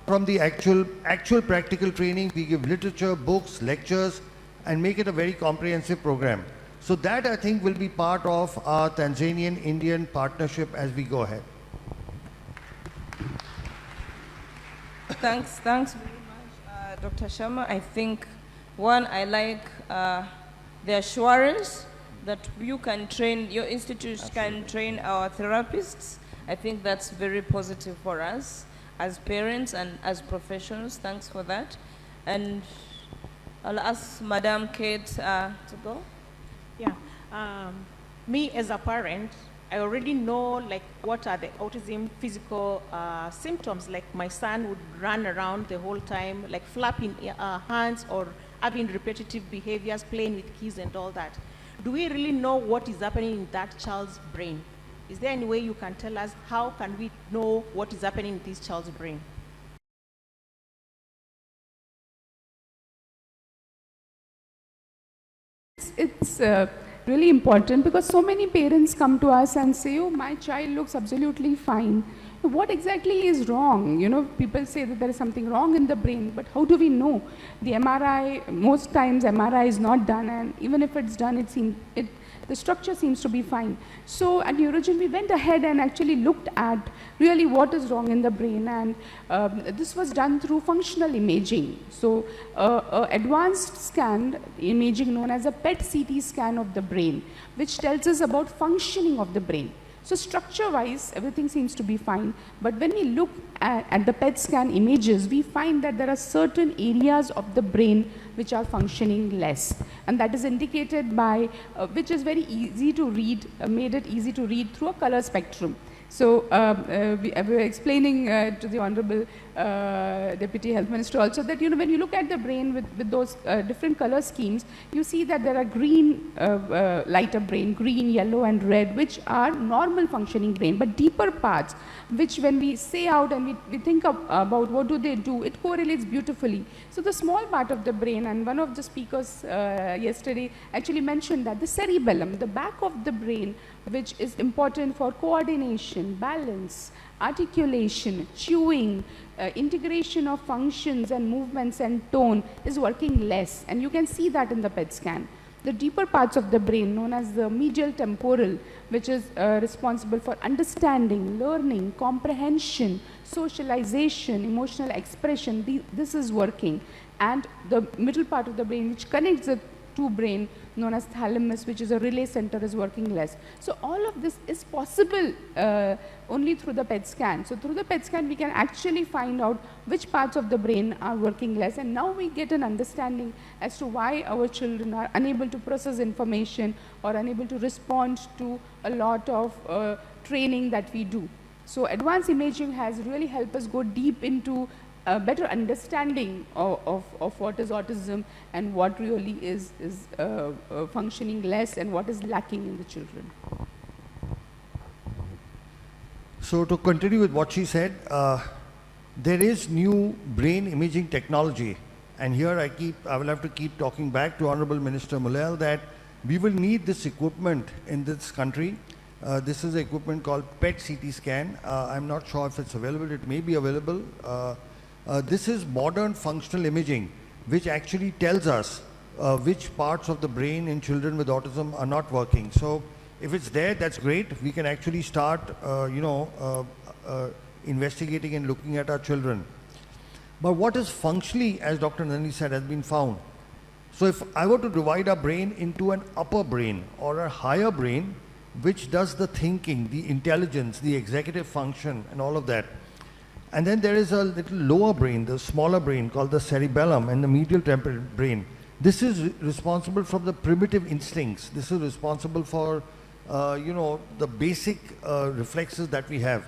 From the actual practical training, we give literature, books, lectures, and make it a very comprehensive program. So that, I think, will be part of our Tanzanian-Indian partnership as we go ahead. Thanks very much, Dr. Sharma. I think, one, I like the assurance that you can train, your institute can train our therapists. I think that's very positive for us as parents and as professionals. Thanks for that. And I'll ask Madam Kate to go. Yeah, me as a parent, I already know like what are the autism physical symptoms. Like my son would run around the whole time, like flapping hands or having repetitive behaviors, playing with keys and all that. Do we really know what is happening in that child's brain? Is there any way you can tell us how can we know what is happening in this child's brain? It's really important because so many parents come to us and say, oh, my child looks absolutely fine. What exactly is wrong? You know, people say that there is something wrong in the brain, but how do we know? The MRI, most times MRI is not done, and even if it's done, The structure seems to be fine. So at Neurogen, we went ahead and actually looked at really what is wrong in the brain, and this was done through functional imaging. So advanced scan imaging known as a PET-CT scan of the brain, which tells us about functioning of the brain. So structure-wise, everything seems to be fine, but when we look at the PET scan images, we find that there are certain areas of the brain which are functioning less, and that is indicated by, which is very easy to read, made it easy to read through a color spectrum. So we were explaining to the Honorable Deputy Health Minister also that, when you look at the brain with those different color schemes, you see that there are green, lighter brain, green, yellow and red, which are normal functioning brain, but deeper parts, which when we say out and we think about what do they do, it correlates beautifully. So the small part of the brain, and one of the speakers yesterday actually mentioned that the cerebellum, the back of the brain, which is important for coordination, balance, articulation, chewing, integration of functions and movements and tone, is working less, and you can see that in the PET scan. The deeper parts of the brain, known as the medial temporal, which is responsible for understanding, learning, comprehension, socialization, emotional expression, this is working. And the middle part of the brain, which connects the two brain, known as thalamus, which is a relay center, is working less. So all of this is possible only through the PET scan. So through the PET scan, we can actually find out which parts of the brain are working less, and now we get an understanding as to why our children are unable to process information or unable to respond to a lot of training that we do. So advanced imaging has really helped us go deep into a better understanding of what is autism and what really is functioning less and what is lacking in the children. So to continue with what she said, there is new brain imaging technology, and here I will have to keep talking back to Honorable Minister Mulel that we will need this equipment in this country. This is an equipment called PET-CT scan. I'm not sure if it's available. It may be available. This is modern functional imaging, which actually tells us which parts of the brain in children with autism are not working. So if it's there, that's great. We can actually start, investigating and looking at our children. But what is functionally, as Dr. Nandini said, has been found. So if I were to divide our brain into an upper brain or a higher brain, which does the thinking, the intelligence, the executive function, and all of that. And then there is a little lower brain, the smaller brain called the cerebellum, and the medial temporal brain. This is responsible for the primitive instincts. This is responsible for, the basic reflexes that we have.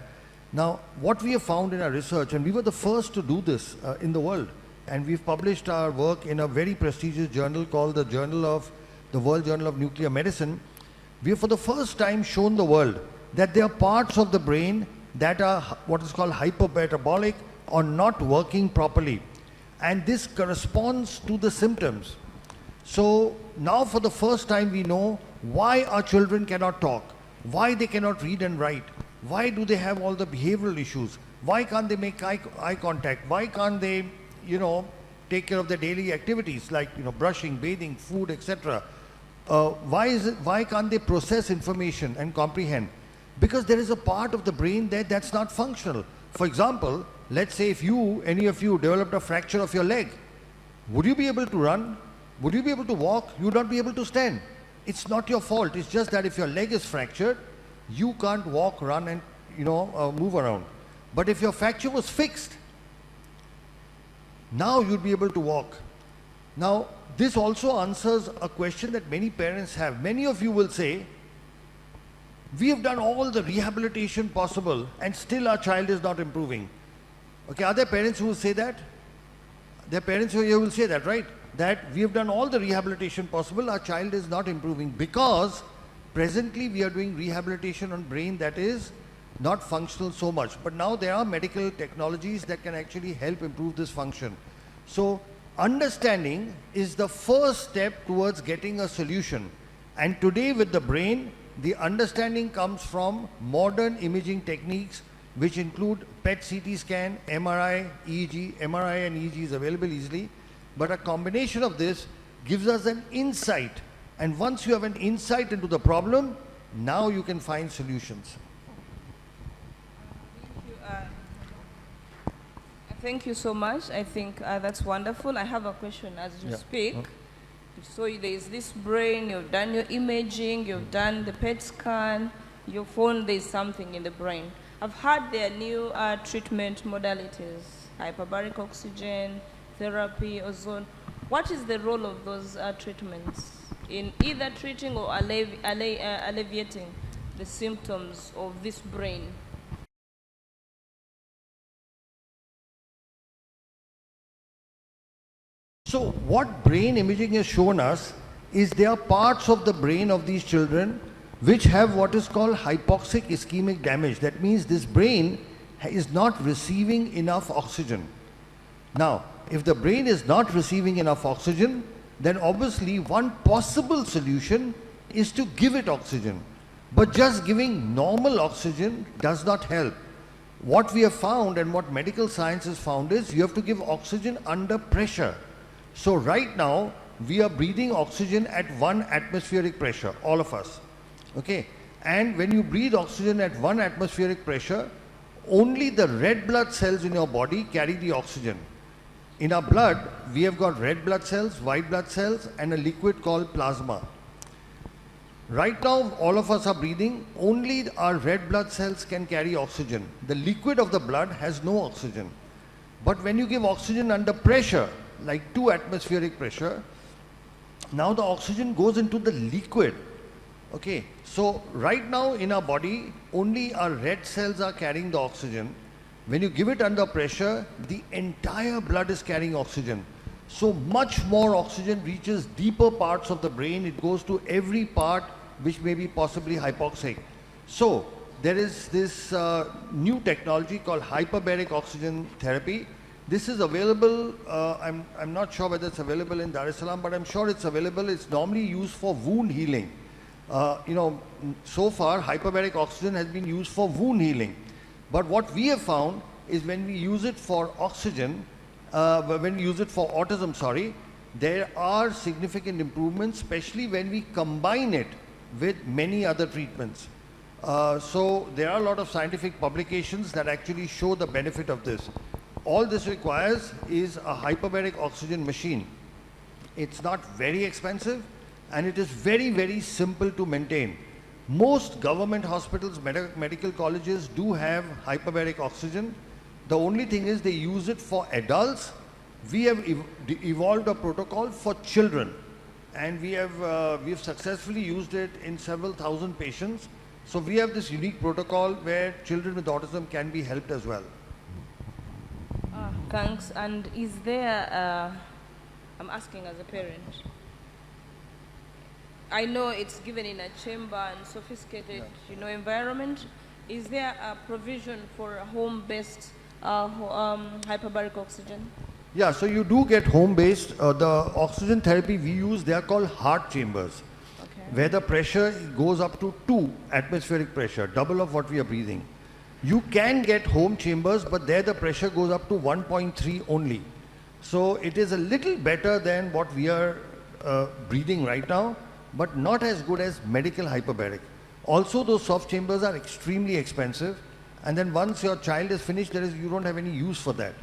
Now, what we have found in our research, and we were the first to do this in the world, and we've published our work in a very prestigious journal called the World Journal of Nuclear Medicine. We have for the first time shown the world that there are parts of the brain that are what is called hypermetabolic or not working properly, and this corresponds to the symptoms. So now for the first time we know why our children cannot talk, why they cannot read and write, why do they have all the behavioral issues, why can't they make eye contact, why can't they take care of their daily activities like brushing, bathing, food, etc. Why can't they process information and comprehend? Because there is a part of the brain that's not functional. For example, let's say if any of you developed a fracture of your leg, would you be able to run? Would you be able to walk? You would not be able to stand. It's not your fault. It's just that if your leg is fractured, you can't walk, run and move around. But if your fracture was fixed, now you'd be able to walk. Now, this also answers a question that many parents have. Many of you will say, we have done all the rehabilitation possible and still our child is not improving. Okay, are there parents who will say that? There are parents who will say that, right? That we have done all the rehabilitation possible, our child is not improving because presently we are doing rehabilitation on brain that is not functional so much. But now there are medical technologies that can actually help improve this function. So understanding is the first step towards getting a solution. And today with the brain, the understanding comes from modern imaging techniques which include PET-CT scan, MRI, EEG. MRI and EEG is available easily, but a combination of this gives us an insight And once you have an insight into the problem, now you can find solutions. Thank you so much. I think that's wonderful. I have a question as you speak. So there's this brain, you've done your imaging, you've done the PET scan, you found there's something in the brain. I've heard there are new treatment modalities, hyperbaric oxygen, therapy, ozone. What is the role of those treatments in either treating or alleviating the symptoms of this brain? So what brain imaging has shown us is there are parts of the brain of these children which have what is called hypoxic ischemic damage. That means this brain is not receiving enough oxygen. Now, if the brain is not receiving enough oxygen, then obviously one possible solution is to give it oxygen. But just giving normal oxygen does not help. What we have found and what medical science has found is you have to give oxygen under pressure. So right now, we are breathing oxygen at 1 atmospheric pressure, all of us. Okay? And when you breathe oxygen at 1 atmospheric pressure, only the red blood cells in your body carry the oxygen. In our blood, we have got red blood cells, white blood cells, and a liquid called plasma. Right now, all of us are breathing, only our red blood cells can carry oxygen. The liquid of the blood has no oxygen. But when you give oxygen under pressure, like 2 atmospheric pressure, now the oxygen goes into the liquid. Okay, so right now in our body, only our red cells are carrying the oxygen. When you give it under pressure, the entire blood is carrying oxygen. So much more oxygen reaches deeper parts of the brain. It goes to every part which may be possibly hypoxic. So there is this new technology called hyperbaric oxygen therapy. This is available, I'm not sure whether it's available in Dar es Salaam, but I'm sure it's available. It's normally used for wound healing. So far hyperbaric oxygen has been used for wound healing. But what we have found is when we use it for oxygen, when we use it for autism, there are significant improvements, especially when we combine it with many other treatments. So there are a lot of scientific publications that actually show the benefit of this. All this requires is a hyperbaric oxygen machine. It's not very expensive and it is very, very simple to maintain. Most government hospitals, medical colleges do have hyperbaric oxygen. The only thing is they use it for adults. We have evolved a protocol for children, and we have successfully used it in several thousand patients. So we have this unique protocol where children with autism can be helped as well. Thanks. And is there, I'm asking as a parent, I know it's given in a chamber and sophisticated, environment. Is there a provision for a home-based hyperbaric oxygen? Yeah, so you do get home-based. The oxygen therapy we use, they are called heart chambers, where the pressure goes up to 2 atmospheric pressure, double of what we are breathing. You can get home chambers, but there the pressure goes up to 1.3 only. So it is a little better than what we are breathing right now, but not as good as medical hyperbaric. Also, those soft chambers are extremely expensive, and then once your child is finished, you don't have any use for that.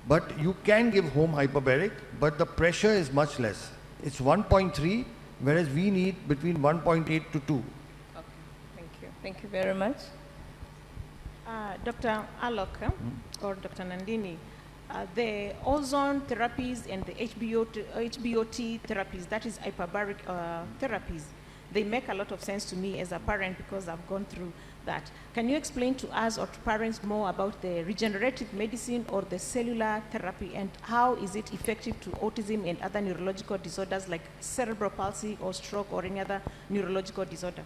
But you can give home hyperbaric, but the pressure is much less. It's 1.3, whereas we need between 1.8 to 2. Okay, thank you. Thank you very much. Dr. Alok or Dr. Nandini, the ozone therapies and the HBOT therapies, that is hyperbaric therapies, they make a lot of sense to me as a parent because I've gone through that. Can you explain to us or to parents more about the regenerative medicine or the cellular therapy, and how is it effective to autism and other neurological disorders like cerebral palsy or stroke or any other neurological disorder?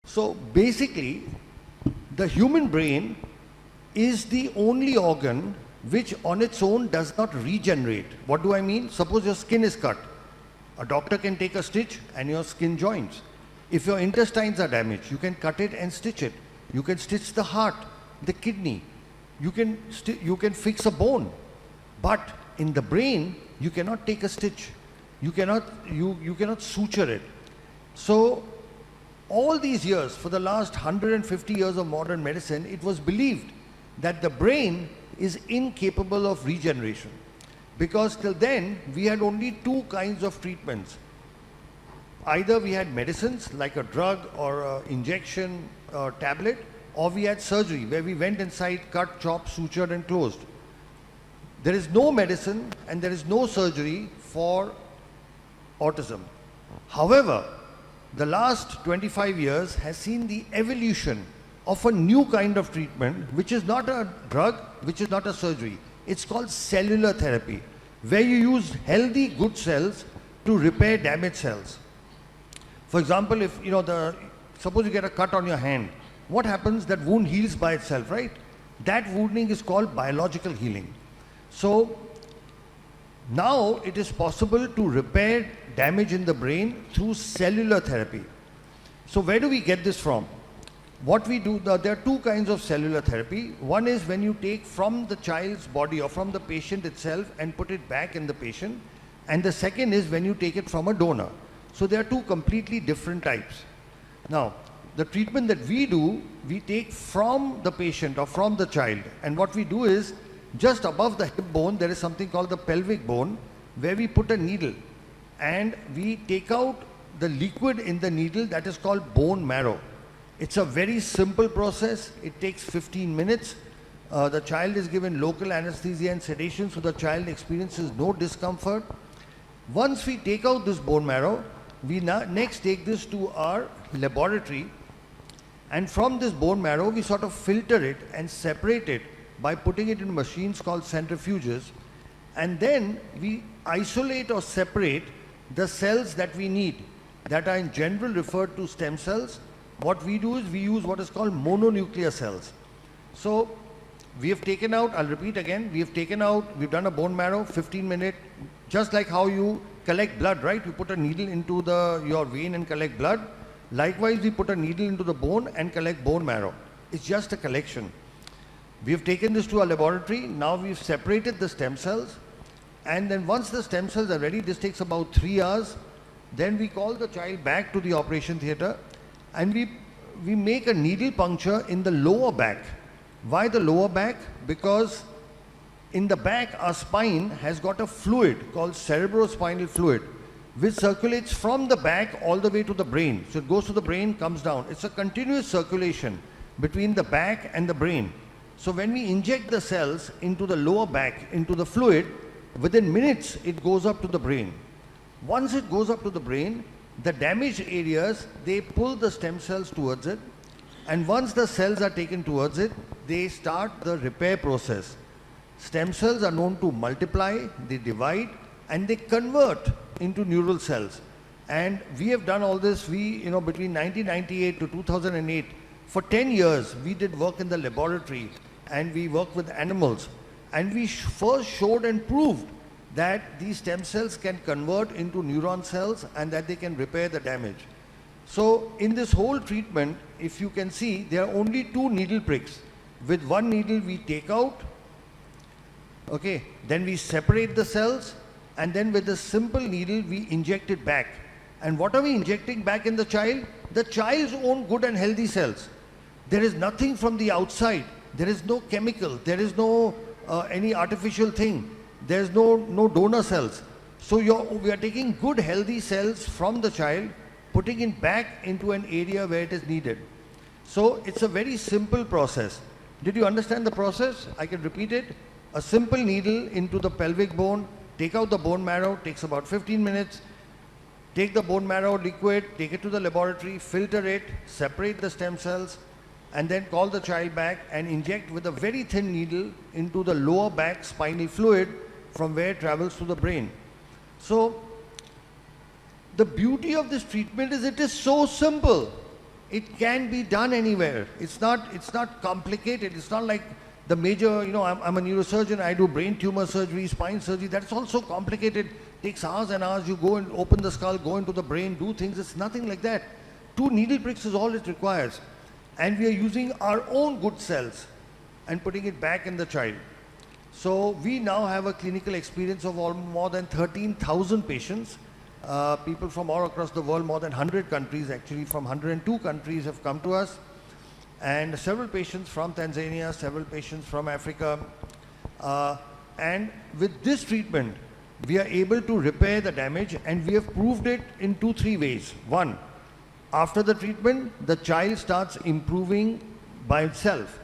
So basically, the human brain is the only organ which on its own does not regenerate. What do I mean? Suppose your skin is cut. A doctor can take a stitch and your skin joins. If your intestines are damaged, you can cut it and stitch it. You can stitch the heart, the kidney. You can fix a bone. But in the brain, you cannot take a stitch. You cannot suture it. So all these years, for the last 150 years of modern medicine, it was believed that the brain is incapable of regeneration. Because till then, we had only two kinds of treatments. Either we had medicines like a drug or an injection or tablet, or we had surgery where we went inside, cut, chopped, sutured and closed. There is no medicine and there is no surgery for autism. However, the last 25 years has seen the evolution of a new kind of treatment, which is not a drug, which is not a surgery. It's called cellular therapy, where you use healthy, good cells to repair damaged cells. For example, if suppose you get a cut on your hand, what happens? That wound heals by itself, right? That wounding is called biological healing. So now it is possible to repair damage in the brain through cellular therapy. So where do we get this from? What we do, there are two kinds of cellular therapy. One is when you take from the child's body or from the patient itself and put it back in the patient. And the second is when you take it from a donor. So there are two completely different types. Now, the treatment that we do, we take from the patient or from the child. And what we do is, just above the hip bone, there is something called the pelvic bone, where we put a needle. And we take out the liquid in the needle that is called bone marrow. It's a very simple process. It takes 15 minutes. The child is given local anesthesia and sedation, so the child experiences no discomfort. Once we take out this bone marrow, we next take this to our laboratory, and from this bone marrow we sort of filter it and separate it by putting it in machines called centrifuges, and then we isolate or separate the cells that we need, that are in general referred to stem cells. What we do is we use what is called mononuclear cells. So we have taken out, I'll repeat again, we've done a bone marrow, 15-minute, just like how you collect blood, right? You put a needle into your vein and collect blood. Likewise, we put a needle into the bone and collect bone marrow. It's just a collection. We have taken this to our laboratory. Now we've separated the stem cells. And then once the stem cells are ready, this takes about 3 hours. Then we call the child back to the operation theatre and we make a needle puncture in the lower back. Why the lower back? Because in the back, our spine has got a fluid called cerebrospinal fluid, which circulates from the back all the way to the brain. So it goes to the brain, comes down. It's a continuous circulation between the back and the brain. So when we inject the cells into the lower back, into the fluid, within minutes, it goes up to the brain. Once it goes up to the brain, the damaged areas, they pull the stem cells towards it. And once the cells are taken towards it, they start the repair process. Stem cells are known to multiply, they divide, and they convert into neural cells. And we have done all this, between 1998 to 2008, for 10 years, we did work in the laboratory and we worked with animals. And we first showed and proved that these stem cells can convert into neuron cells and that they can repair the damage. So in this whole treatment, if you can see, there are only 2 needle pricks. With one needle we take out, okay, then we separate the cells, and then with a simple needle we inject it back. And what are we injecting back in the child? The child's own good and healthy cells. There is nothing from the outside. There is no chemical. There is no any artificial thing. There is no donor cells. So we are taking good healthy cells from the child, putting it back into an area where it is needed. So it's a very simple process. Did you understand the process? I can repeat it. A simple needle into the pelvic bone, take out the bone marrow, takes about 15 minutes. Take the bone marrow liquid, take it to the laboratory, filter it, separate the stem cells, and then call the child back and inject with a very thin needle into the lower back spinal fluid from where it travels to the brain. So the beauty of this treatment is it is so simple. It can be done anywhere. It's not complicated. It's not like the major, I'm a neurosurgeon, I do brain tumor surgery, spine surgery. That's also complicated. Takes hours and hours. You go and open the skull, go into the brain, do things. It's nothing like that. 2 needle pricks is all it requires. And we are using our own good cells and putting it back in the child. So we now have a clinical experience of more than 13,000 patients. People from all across the world, more than 100 countries, actually from 102 countries have come to us. And several patients from Tanzania, several patients from Africa. And with this treatment, we are able to repair the damage, and we have proved it in 2-3 ways. One, after the treatment, the child starts improving by itself.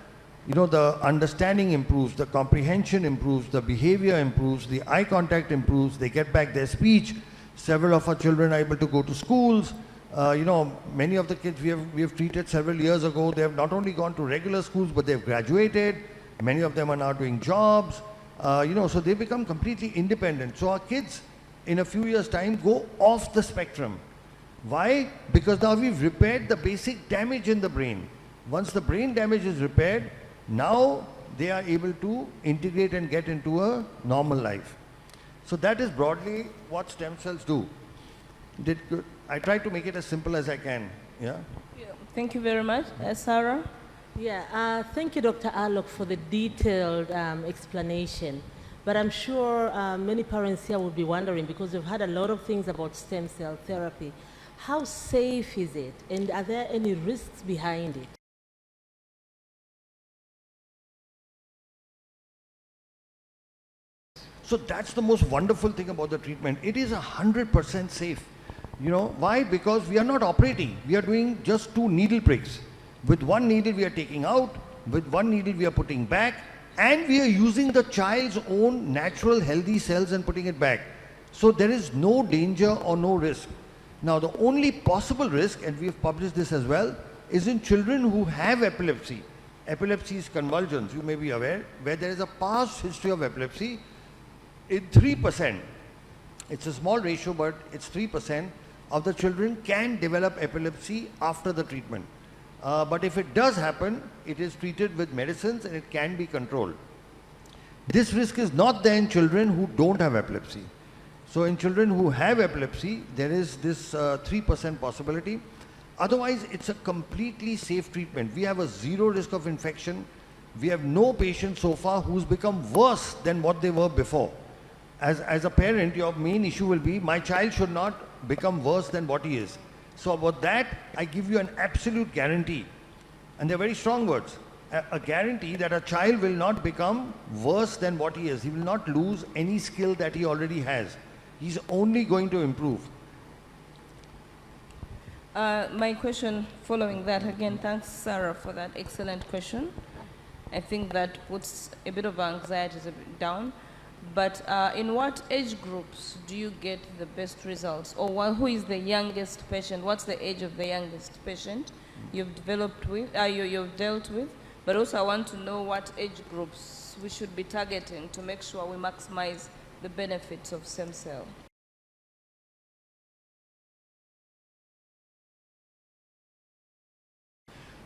You know, the understanding improves, the comprehension improves, the behavior improves, the eye contact improves, they get back their speech. Several of our children are able to go to schools. You know, many of the kids we have treated several years ago, they have not only gone to regular schools, but they've graduated. Many of them are now doing jobs. You know, so they become completely independent. So our kids, in a few years' time, go off the spectrum. Why? Because now we've repaired the basic damage in the brain. Once the brain damage is repaired, now they are able to integrate and get into a normal life. So that is broadly what stem cells do. I try to make it as simple as I can. Yeah. Thank you very much. Sarah? Yeah, thank you, Dr. Alok, for the detailed explanation. But I'm sure many parents here will be wondering, because we've heard a lot of things about stem cell therapy. How safe is it, and are there any risks behind it? So that's the most wonderful thing about the treatment. It is 100% safe. You know, why? Because we are not operating. We are doing just 2 needle pricks. With 1 needle we are taking out, with 1 needle we are putting back, and we are using the child's own natural healthy cells and putting it back. So there is no danger or no risk. Now the only possible risk, and we have published this as well, is in children who have epilepsy. Epilepsy is convulsions, you may be aware, where there is a past history of epilepsy. In 3%, it's a small ratio, but it's 3% of the children can develop epilepsy after the treatment. But if it does happen, it is treated with medicines and it can be controlled. This risk is not there in children who don't have epilepsy. So in children who have epilepsy, there is this 3% possibility. Otherwise, it's a completely safe treatment. We have a 0 risk of infection. We have no patient so far who's become worse than what they were before. As a parent, your main issue will be, my child should not become worse than what he is. So about that, I give you an absolute guarantee. And they're very strong words. A guarantee that a child will not become worse than what he is. He will not lose any skill that he already has. He's only going to improve. My question following that, again, thanks Sarah for that excellent question. I think that puts a bit of anxiety down. But in what age groups do you get the best results? Or who is the youngest patient? What's the age of the youngest patient you've developed with, you've dealt with? But also I want to know what age groups we should be targeting to make sure we maximize the benefits of stem cell.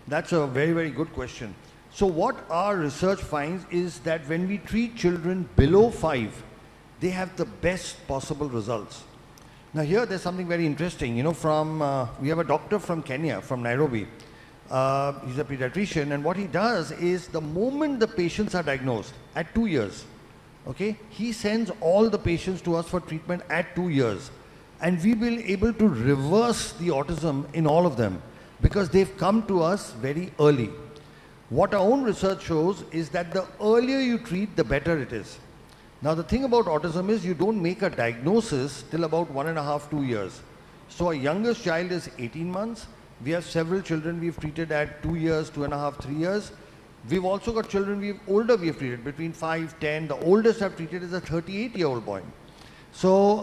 That's a very, very good question. So what our research finds is that when we treat children below 5, they have the best possible results. Now here there's something very interesting. You know, we have a doctor from Kenya, from Nairobi. He's a pediatrician, and what he does is the moment the patients are diagnosed at 2 years, okay, he sends all the patients to us for treatment at 2 years. And we will be able to reverse the autism in all of them because they've come to us very early. What our own research shows is that the earlier you treat, the better it is. Now the thing about autism is you don't make a diagnosis till about 1.5 to 2 years. So our youngest child is 18 months. We have several children we've treated at 2 years, 2.5, 3 years. We've also got children we've treated between 5, 10. The oldest I've treated is a 38-year-old boy. So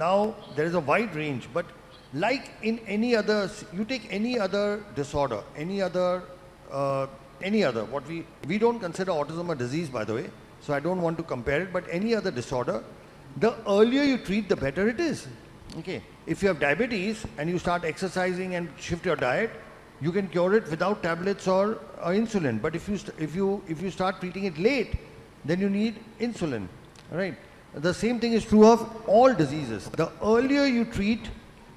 now there is a wide range, but like in any other, you take any other disorder, any other, what we don't consider autism a disease, by the way, so I don't want to compare it, but any other disorder, the earlier you treat, the better it is. Okay, if you have diabetes and you start exercising and shift your diet, you can cure it without tablets or insulin. But if you start treating it late, then you need insulin. Right? The same thing is true of all diseases. The earlier you treat,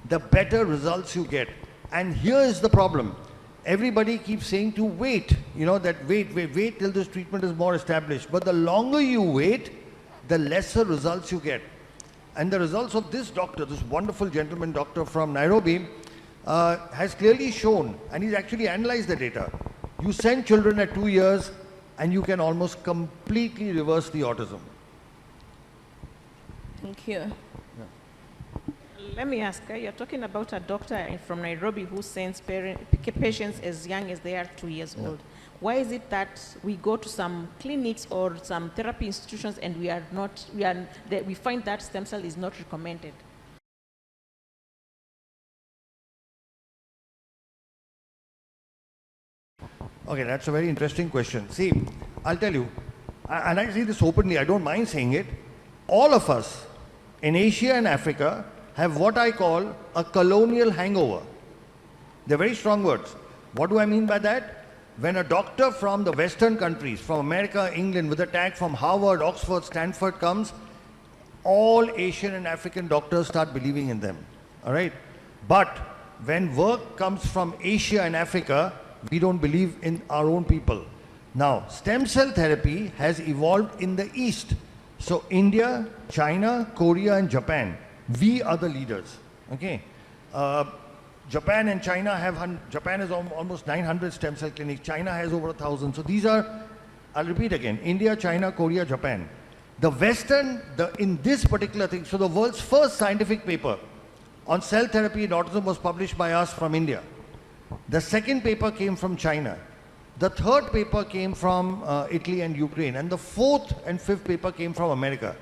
the better results you get. And here is the problem. everybody keeps saying to wait, wait till this treatment is more established. But the longer you wait, the lesser results you get. And the results of this doctor, this wonderful gentleman doctor from Nairobi, has clearly shown, and he's actually analyzed the data. You send children at 2 years, and you can almost completely reverse the autism. Thank you. Let me ask, you're talking about a doctor from Nairobi who sends patients as young as they are 2 years old. Why is it that we go to some clinics or some therapy institutions and we find that stem cell is not recommended? Okay, that's a very interesting question. See, I'll tell you, and I say this openly, I don't mind saying it. All of us in Asia and Africa have what I call a colonial hangover. They're very strong words. What do I mean by that? When a doctor from the Western countries, from America, England, with a tag from Harvard, Oxford, Stanford comes, all Asian and African doctors start believing in them. All right? But when work comes from Asia and Africa, we don't believe in our own people. Now, stem cell therapy has evolved in the East. So India, China, Korea and Japan, we are the leaders. Okay? Japan and China Japan has almost 900 stem cell clinics. China has over 1,000. So these are, I'll repeat again, India, China, Korea, Japan. The Western, in this particular thing, so the world's first scientific paper on cell therapy in autism was published by us from India. The second paper came from China. The third paper came from Italy and Ukraine. And the fourth and fifth paper came from America.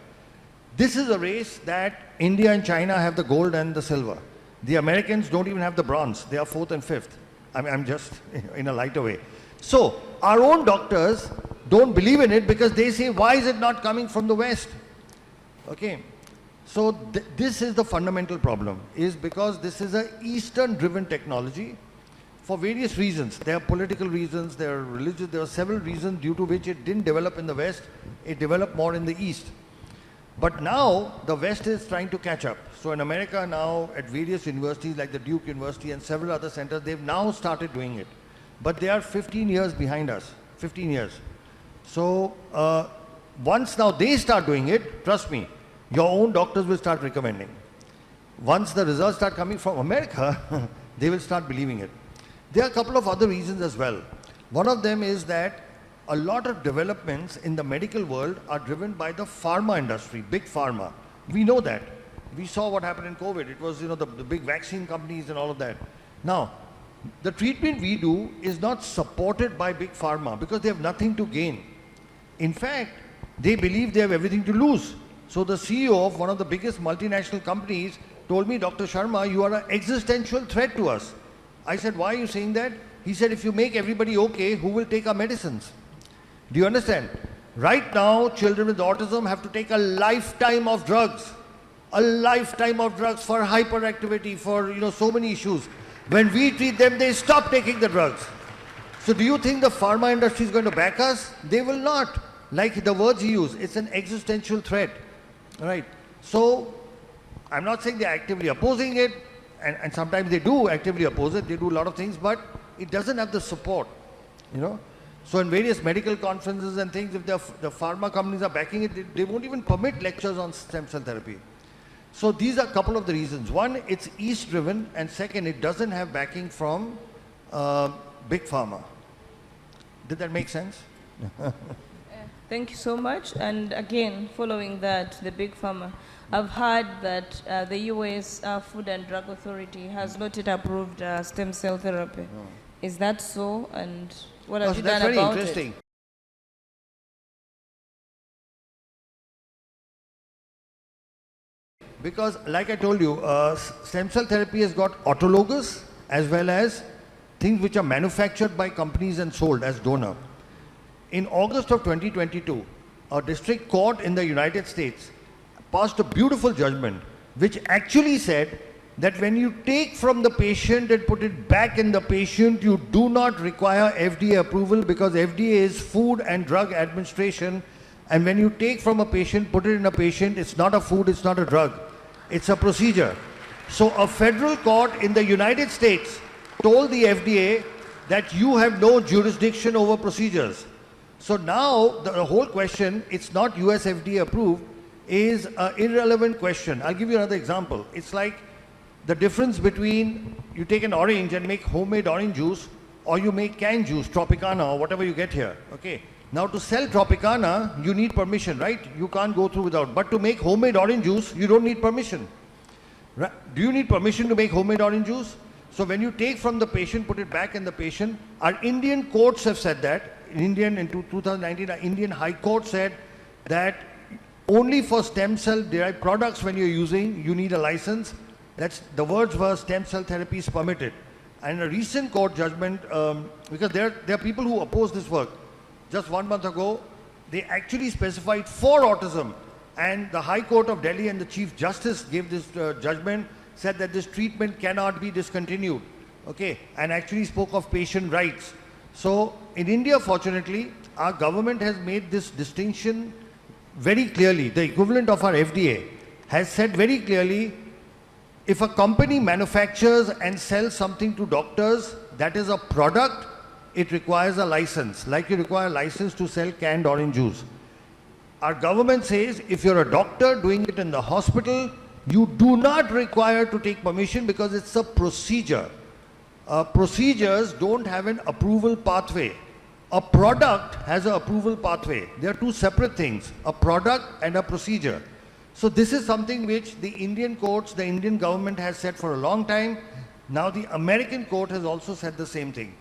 This is a race that India and China have the gold and the silver. The Americans don't even have the bronze. They are fourth and fifth. I'm just in a lighter way. So our own doctors don't believe in it because they say, why is it not coming from the West? Okay. So this is the fundamental problem, is because this is an Eastern-driven technology for various reasons. There are political reasons, there are religious, there are several reasons due to which it didn't develop in the West. It developed more in the East. But now the West is trying to catch up. So in America now, at various universities like the Duke University and several other centers, they've now started doing it. But they are 15 years behind us, 15 years. So once now they start doing it, trust me, your own doctors will start recommending. Once the results start coming from America, they will start believing it. There are a couple of other reasons as well. One of them is that a lot of developments in the medical world are driven by the pharma industry, big pharma. We know that. We saw what happened in COVID. It was, the big vaccine companies and all of that. Now, the treatment we do is not supported by big pharma because they have nothing to gain. In fact, they believe they have everything to lose. So the CEO of one of the biggest multinational companies told me, Dr. Sharma, you are an existential threat to us. I said, why are you saying that? He said, if you make everybody okay, who will take our medicines? Do you understand? Right now, children with autism have to take a lifetime of drugs. A lifetime of drugs for hyperactivity, for so many issues. When we treat them, they stop taking the drugs. So do you think the pharma industry is going to back us? They will not. Like the words he used, it's an existential threat. Right? So I'm not saying they're actively opposing it, and sometimes they do actively oppose it, they do a lot of things, but it doesn't have the support, So in various medical conferences and things, if the pharma companies are backing it, they won't even permit lectures on stem cell therapy. So these are a couple of the reasons. One, it's East-driven, and second, it doesn't have backing from big pharma. Did that make sense? Thank you so much. And again, following that, the big pharma, I've heard that the US Food and Drug Authority has not yet approved stem cell therapy. Oh. Is that so? And what have you done about it? That's very interesting. Because, like I told you, stem cell therapy has got autologous as well as things which are manufactured by companies and sold as donor. In August of 2022, a district court in the United States passed a beautiful judgment which actually said that when you take from the patient and put it back in the patient, you do not require FDA approval because FDA is Food and Drug Administration, and when you take from a patient, put it in a patient, it's not a food, it's not a drug, it's a procedure. So a federal court in the United States told the FDA that you have no jurisdiction over procedures. So now the whole question, it's not US FDA approved, is an irrelevant question. I'll give you another example. It's like the difference between you take an orange and make homemade orange juice, or you make canned juice, Tropicana or whatever you get here. Okay. Now to sell Tropicana, you need permission, right? You can't go through without. But to make homemade orange juice, you don't need permission. Right? Do you need permission to make homemade orange juice? So when you take from the patient, put it back in the patient, our Indian courts have said that. In 2019, our Indian High Court said that only for stem cell derived products when you're using, you need a license. That's, the words were stem cell therapy is permitted. And a recent court judgment, because there are people who oppose this work. Just 1 month ago, they actually specified for autism. And the High Court of Delhi and the Chief Justice gave this judgment, said that this treatment cannot be discontinued. Okay, and actually spoke of patient rights. So in India, fortunately, our government has made this distinction very clearly. The equivalent of our FDA has said very clearly, if a company manufactures and sells something to doctors that is a product, it requires a license, like you require a license to sell canned orange juice. Our government says if you're a doctor doing it in the hospital, you do not require to take permission because it's a procedure. Procedures don't have an approval pathway. A product has an approval pathway. They are two separate things, a product and a procedure. So this is something which the Indian courts, the Indian government has said for a long time. Now the American court has also said the same thing.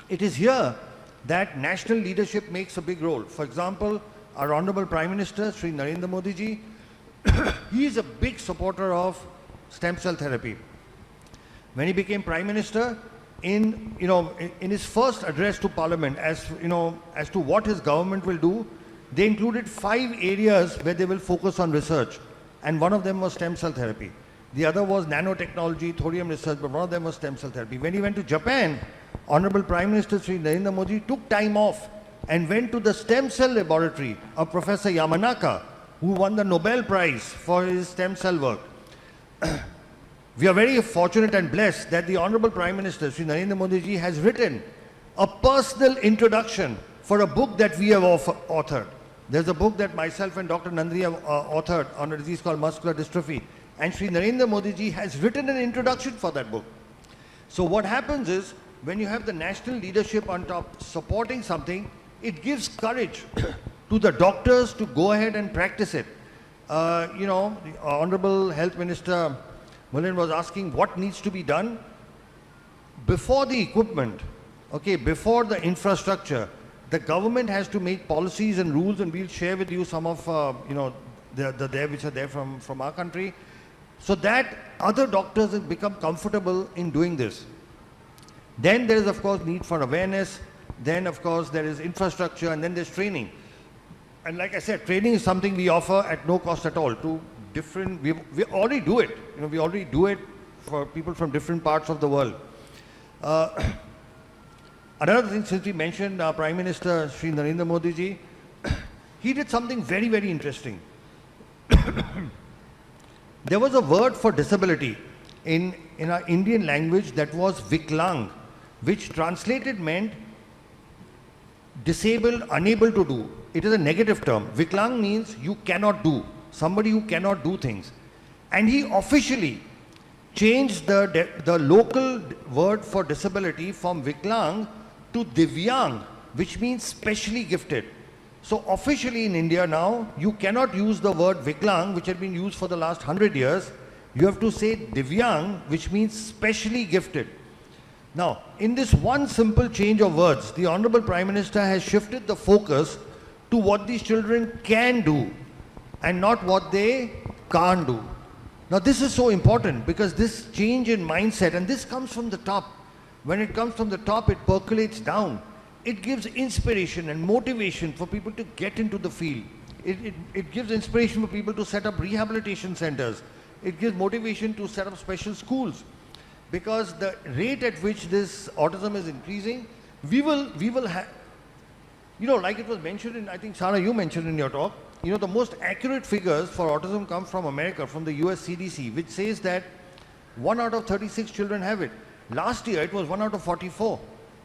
It is here that national leadership makes a big role. For example, our Honorable Prime Minister, Sri Narendra Modi ji, he is a big supporter of stem cell therapy. When he became Prime Minister, in his first address to Parliament, as to what his government will do, they included 5 areas where they will focus on research, and one of them was stem cell therapy. The other was nanotechnology, thorium research, but one of them was stem cell therapy. When he went to Japan, Honorable Prime Minister Sri Narendra Modi took time off and went to the stem cell laboratory of Professor Yamanaka, who won the Nobel Prize for his stem cell work. We are very fortunate and blessed that the Honorable Prime Minister Sri Narendra Modi ji has written a personal introduction for a book that we have authored. There's a book that myself and Dr. Nandri have authored on a disease called muscular dystrophy. And Sri Narendra Modi ji has written an introduction for that book. So what happens is, when you have the national leadership on top supporting something, it gives courage to the doctors to go ahead and practice it. The Honorable Health Minister Mullen was asking what needs to be done before the equipment, before the infrastructure. The government has to make policies and rules, and we'll share with you some of which are there from our country, so that other doctors have become comfortable in doing this. Then there is, of course, need for awareness. Then, of course, there is infrastructure, and then there's training. And like I said, training is something we offer at no cost at all to different. We already do it. We already do it for people from different parts of the world. Another thing, since we mentioned our Prime Minister Sri Narendra Modi ji, he did something very, very interesting. There was a word for disability in our Indian language that was Viklang, which translated meant disabled, unable to do. It is a negative term. Viklang means you cannot do, somebody who cannot do things. And he officially changed the local word for disability from Viklang to Divyang, which means specially gifted. So officially in India now, you cannot use the word Viklang, which had been used for the last 100 years. You have to say Divyang, which means specially gifted. Now, in this one simple change of words, the Honorable Prime Minister has shifted the focus to what these children can do and not what they can't do. Now, this is so important because this change in mindset, and this comes from the top. When it comes from the top, it percolates down. It gives inspiration and motivation for people to get into the field. It gives inspiration for people to set up rehabilitation centers. It gives motivation to set up special schools. Because the rate at which this autism is increasing, we will have, like it was mentioned in, I think, Sarah, you mentioned in your talk, the most accurate figures for autism come from America, from the US CDC, which says that 1 out of 36 children have it. Last year, it was 1 out of 44.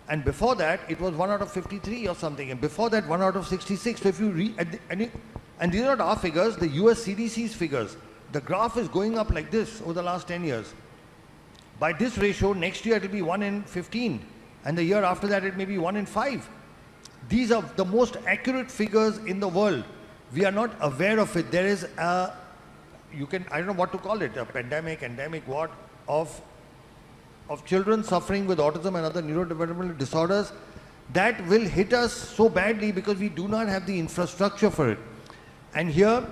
And before that, it was 1 out of 53 or something. And before that, 1 out of 66. So if you read, and these are not our figures, the US CDC's figures. The graph is going up like this over the last 10 years. By this ratio, next year it will be 1 in 15. And the year after that, it may be 1 in 5. These are the most accurate figures in the world. We are not aware of it. There is a, I don't know what to call it, a pandemic, endemic, what, of children suffering with autism and other neurodevelopmental disorders that will hit us so badly because we do not have the infrastructure for it. And here,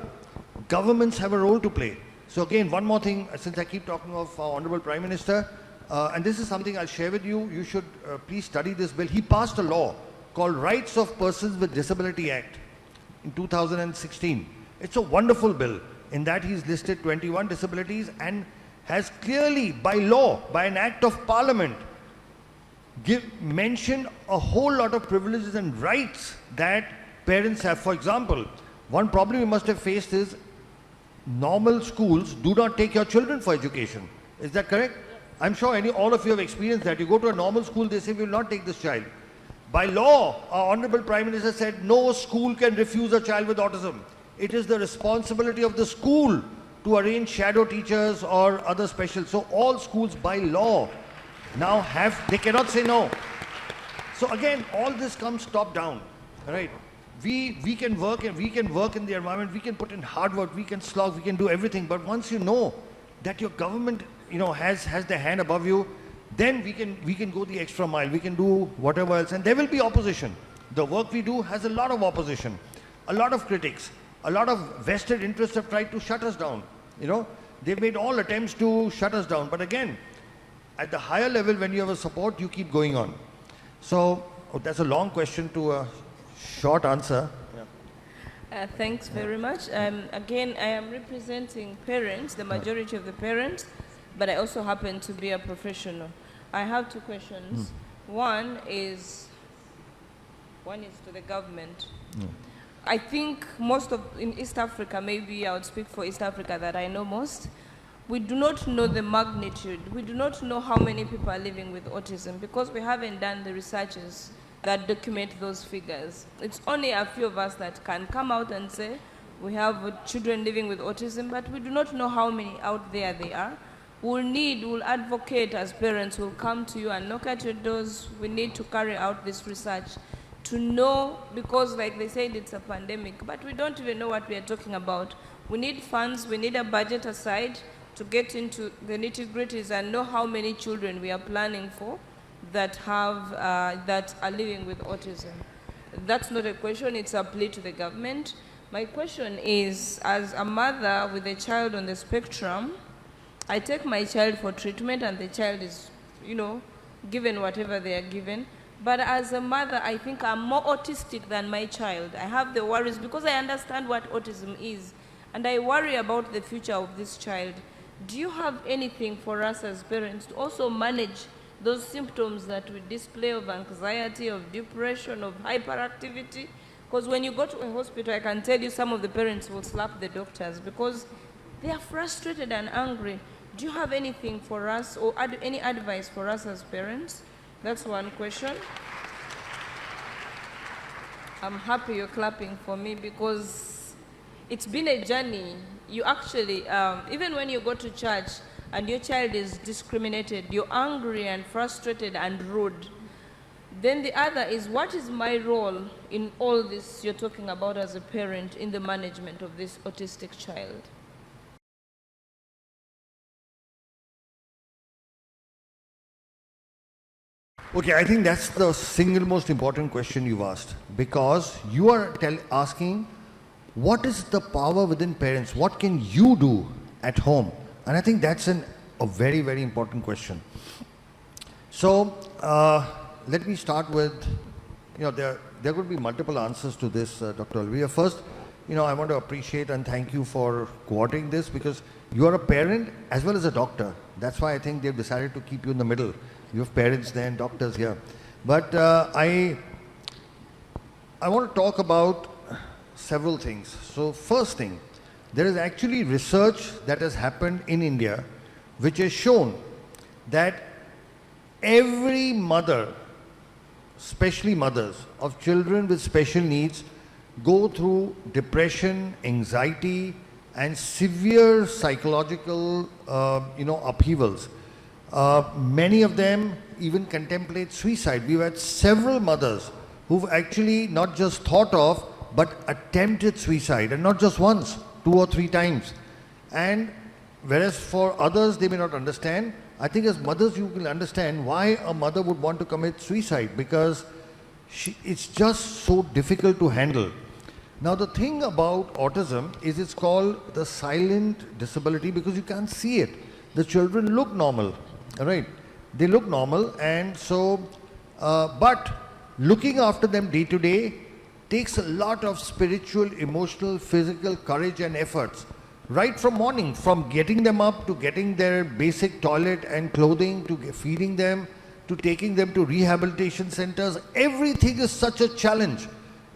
governments have a role to play. So again, one more thing, since I keep talking of our Honorable Prime Minister, and this is something I'll share with you, you should please study this bill. He passed a law called Rights of Persons with Disability Act in 2016. It's a wonderful bill. In that he's listed 21 disabilities and has clearly, by law, by an act of parliament, mentioned a whole lot of privileges and rights that parents have. For example, one problem you must have faced is normal schools do not take your children for education. Is that correct? Yes. I'm sure all of you have experienced that. You go to a normal school, they say, we will not take this child. By law, our Honorable Prime Minister said, no school can refuse a child with autism. It is the responsibility of the school to arrange shadow teachers or other special. So all schools by law now they cannot say no. So again, all this comes top down, right? We can work and we can work in the environment, we can put in hard work, we can slog, we can do everything. But once you know that your government, has their hand above you, then we can go the extra mile, we can do whatever else, and there will be opposition. The work we do has a lot of opposition, a lot of critics, a lot of vested interests have tried to shut us down. They've made all attempts to shut us down. But again, at the higher level, when you have a support, you keep going on. So that's a long question to a short answer. Yeah. Thanks very much. Again, I am representing parents, the majority of the parents, but I also happen to be a professional. I have two questions. One is to the government. I think in East Africa, maybe I would speak for East Africa that I know most, we do not know the magnitude. We do not know how many people are living with autism because we haven't done the researches that document those figures. It's only a few of us that can come out and say we have children living with autism, but we do not know how many out there they are. We'll advocate as parents, we'll come to you and knock at your doors. We need to carry out this research to know, because like they said, it's a pandemic, but we don't even know what we are talking about. We need funds, we need a budget aside to get into the nitty-gritties and know how many children we are planning for that are living with autism. That's not a question, it's a plea to the government. My question is, as a mother with a child on the spectrum, I take my child for treatment and the child is, given whatever they are given. But as a mother, I think I'm more autistic than my child. I have the worries because I understand what autism is. And I worry about the future of this child. Do you have anything for us as parents to also manage those symptoms that we display of anxiety, of depression, of hyperactivity? Because when you go to a hospital, I can tell you some of the parents will slap the doctors because they are frustrated and angry. Do you have anything for us or any advice for us as parents? That's one question. I'm happy you're clapping for me because it's been a journey. You actually, even when you go to church and your child is discriminated, you're angry and frustrated and rude. Then the other is, what is my role in all this you're talking about as a parent in the management of this autistic child? Okay, I think that's the single most important question you've asked, because you are asking what is the power within parents? What can you do at home? And I think that's a very, very important question. So let me start with, there could be multiple answers to this, Dr. Alvia. First, I want to appreciate and thank you for coordinating this because you are a parent as well as a doctor. That's why I think they've decided to keep you in the middle. You have parents there and doctors here. But I want to talk about several things. So first thing, there is actually research that has happened in India which has shown that every mother, especially mothers of children with special needs, go through depression, anxiety, and severe psychological, upheavals. Many of them even contemplate suicide. We've had several mothers who've actually not just thought of, but attempted suicide, and not just once, 2 or 3 times. And whereas for others, they may not understand, I think as mothers, you will understand why a mother would want to commit suicide, because it's just so difficult to handle. Now, the thing about autism is it's called the silent disability because you can't see it. The children look normal, right? They look normal, and so, but looking after them day to day takes a lot of spiritual, emotional, physical courage and efforts. Right from morning, from getting them up to getting their basic toilet and clothing, to feeding them, to taking them to rehabilitation centers, everything is such a challenge.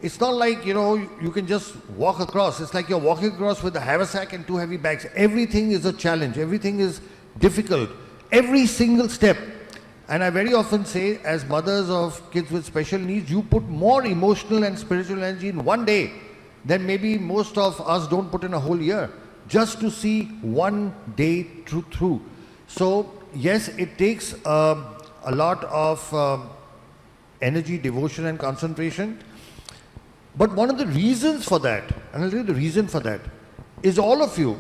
It's not like, you can just walk across. It's like you're walking across with a haversack and 2 heavy bags. Everything is a challenge. Everything is difficult. Every single step. And I very often say, as mothers of kids with special needs, you put more emotional and spiritual energy in one day than maybe most of us don't put in a whole year, just to see one day through. So, yes, it takes a lot of energy, devotion and concentration. But one of the reasons for that, and I'll tell you the reason for that, is all of you,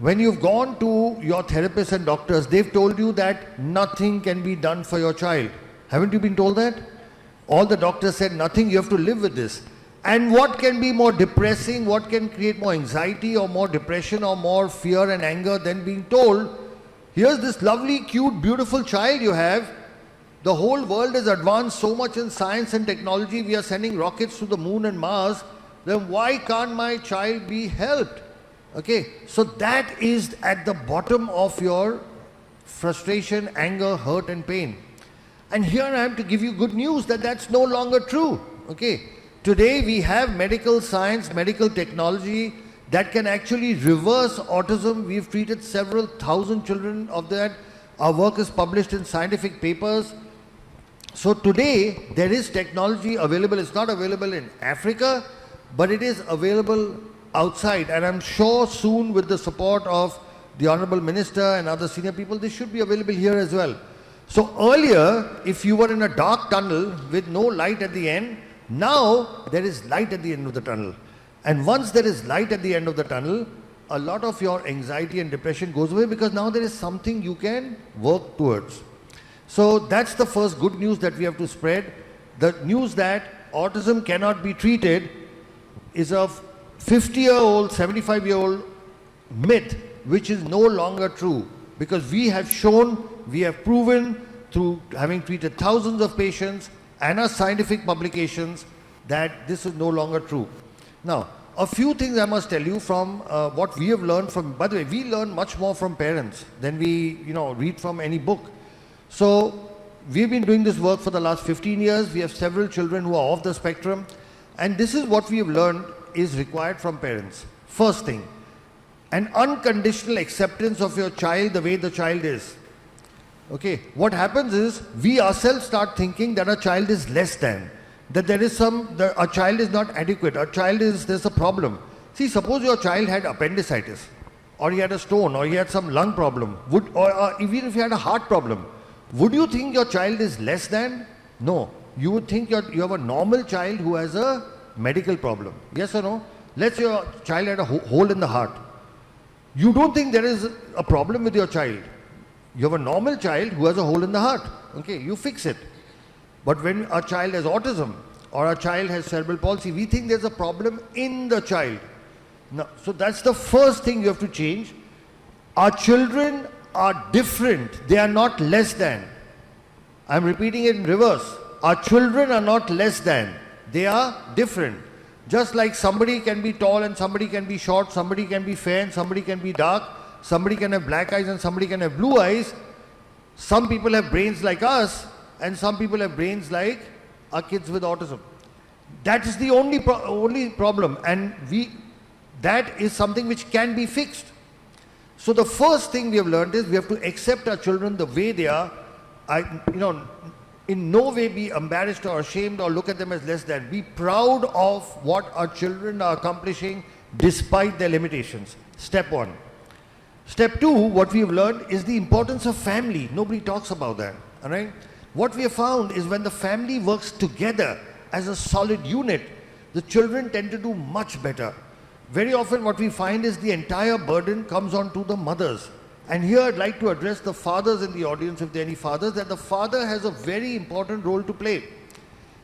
when you've gone to your therapists and doctors, they've told you that nothing can be done for your child. Haven't you been told that? All the doctors said nothing, you have to live with this. And what can be more depressing, what can create more anxiety or more depression or more fear and anger than being told, here's this lovely, cute, beautiful child you have. The whole world has advanced so much in science and technology. We are sending rockets to the moon and Mars. Then why can't my child be helped? Okay, so that is at the bottom of your frustration, anger, hurt and pain. And here I am to give you good news that that's no longer true. Okay, today we have medical science, medical technology that can actually reverse autism. We've treated several thousand children of that. Our work is published in scientific papers. So today there is technology available. It's not available in Africa, but it is available outside, and I'm sure soon with the support of the Honorable Minister and other senior people, this should be available here as well. So earlier, if you were in a dark tunnel with no light at the end, now there is light at the end of the tunnel. And once there is light at the end of the tunnel, a lot of your anxiety and depression goes away because now there is something you can work towards. So that's the first good news that we have to spread. The news that autism cannot be treated is a 50-year-old, 75-year-old myth, which is no longer true, because we have shown, we have proven through having treated thousands of patients and our scientific publications that this is no longer true. Now, a few things I must tell you from what we have learned from, by the way, we learn much more from parents than we, read from any book. So, we've been doing this work for the last 15 years. We have several children who are off the spectrum, and this is what we have learned is required from parents. First thing, an unconditional acceptance of your child the way the child is. Okay, what happens is we ourselves start thinking that a child is less than, that there is a child is not adequate, there's a problem. See, suppose your child had appendicitis, or he had a stone, or he had some lung problem, or even if he had a heart problem, would you think your child is less than? No, you would think you have a normal child who has a medical problem. Yes or no? Let's say your child had a hole in the heart. You don't think there is a problem with your child. You have a normal child who has a hole in the heart. Okay, you fix it. But when a child has autism or a child has cerebral palsy, we think there's a problem in the child. No, so that's the first thing you have to change. Our children are different. They are not less than. I'm repeating it in reverse. Our children are not less than. They are different. Just like somebody can be tall and somebody can be short, somebody can be fair and somebody can be dark, somebody can have black eyes and somebody can have blue eyes. Some people have brains like us and some people have brains like our kids with autism. That is the only problem, and that is something which can be fixed. So the first thing we have learned is we have to accept our children the way they are, in no way be embarrassed or ashamed or look at them as less than. Be proud of what our children are accomplishing despite their limitations. Step one. Step two, what we have learned is the importance of family. Nobody talks about that. All right? What we have found is when the family works together as a solid unit, the children tend to do much better. Very often what we find is the entire burden comes on to the mothers. And here I'd like to address the fathers in the audience, if there are any fathers, that the father has a very important role to play.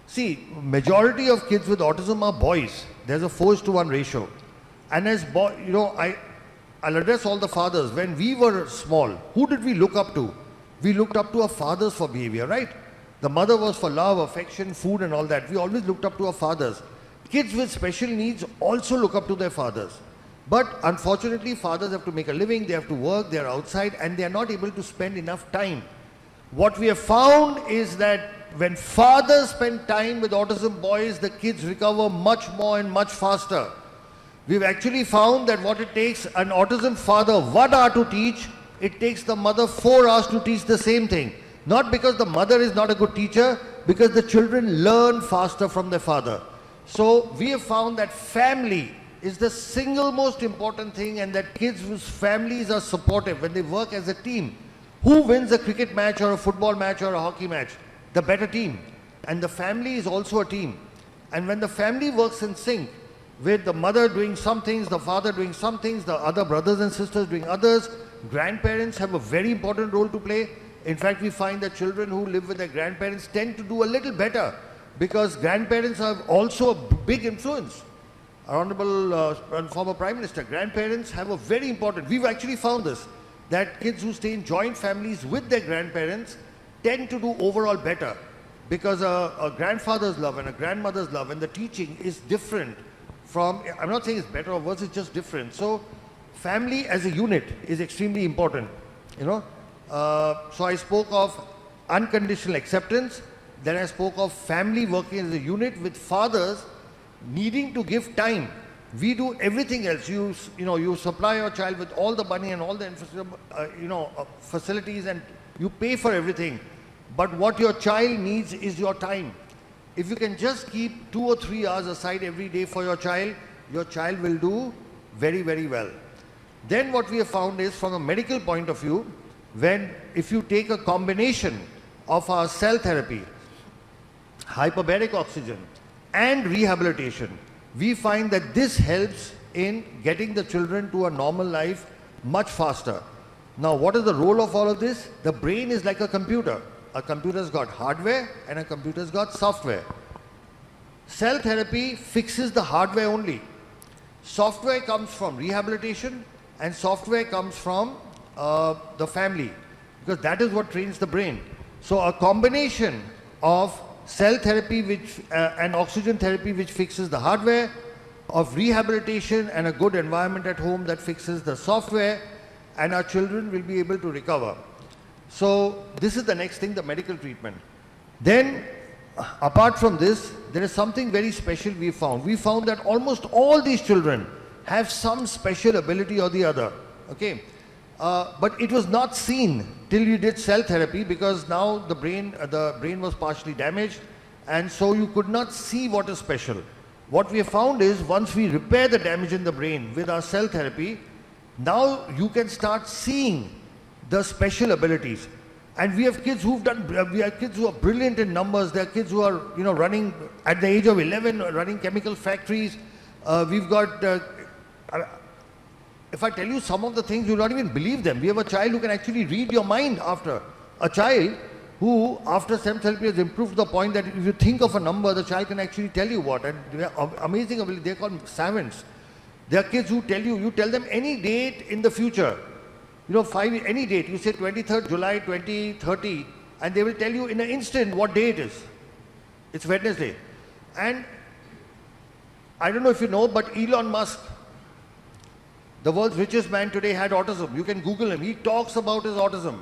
See, majority of kids with autism are boys. There's a 4:1 ratio. And as I'll address all the fathers. When we were small, who did we look up to? We looked up to our fathers for behavior, right? The mother was for love, affection, food and all that. We always looked up to our fathers. Kids with special needs also look up to their fathers. But unfortunately, fathers have to make a living, they have to work, they're outside, and they're not able to spend enough time. What we have found is that when fathers spend time with autism boys, the kids recover much more and much faster. We've actually found that what it takes an autism father 1 hour to teach, it takes the mother 4 hours to teach the same thing. Not because the mother is not a good teacher, because the children learn faster from their father. So we have found that family is the single most important thing, and that kids whose families are supportive when they work as a team. Who wins a cricket match or a football match or a hockey match? The better team. And the family is also a team. And when the family works in sync, with the mother doing some things, the father doing some things, the other brothers and sisters doing others, grandparents have a very important role to play. In fact, we find that children who live with their grandparents tend to do a little better, because grandparents have also a big influence. Honorable former Prime Minister, grandparents have a very important, we've actually found this, that kids who stay in joint families with their grandparents tend to do overall better, because a grandfather's love and a grandmother's love and the teaching is different from, I'm not saying it's better or worse, it's just different. So family as a unit is extremely important, So I spoke of unconditional acceptance, then I spoke of family working as a unit with fathers needing to give time. We do everything else. You supply your child with all the money and all the facilities, and you pay for everything. But what your child needs is your time. If you can just keep 2 or 3 hours aside every day for your child will do very, very well. Then what we have found is, from a medical point of view, if you take a combination of our cell therapy, hyperbaric oxygen, and rehabilitation, we find that this helps in getting the children to a normal life much faster. Now, what is the role of all of this? The brain is like a computer. A computer's got hardware and a computer's got software. Cell therapy fixes the hardware only. Software comes from rehabilitation, and software comes from the family, because that is what trains the brain. So a combination of cell therapy and oxygen therapy, which fixes the hardware, of rehabilitation and a good environment at home that fixes the software, and our children will be able to recover. So this is the next thing, the medical treatment. Then, apart from this, there is something very special we found. We found that almost all these children have some special ability or the other. Okay, but it was not seen till you did cell therapy, because now the brain was partially damaged, and so you could not see what is special. What we have found is, once we repair the damage in the brain with our cell therapy, now you can start seeing the special abilities. And we have kids who are brilliant in numbers. There are kids who are running at the age of 11, running chemical factories. We've got if I tell you some of the things, you'll not even believe them. We have a child who can actually read your mind after. A child who, after STEM therapy, has improved to the point that if you think of a number, the child can actually tell you what. And they are amazing ability. They're called savants. There are kids who you tell them any date in the future. Any date. You say 23rd July 2030, and they will tell you in an instant what day it is. It's Wednesday. And I don't know if you know, but Elon Musk, the world's richest man today, had autism. You can Google him. He talks about his autism.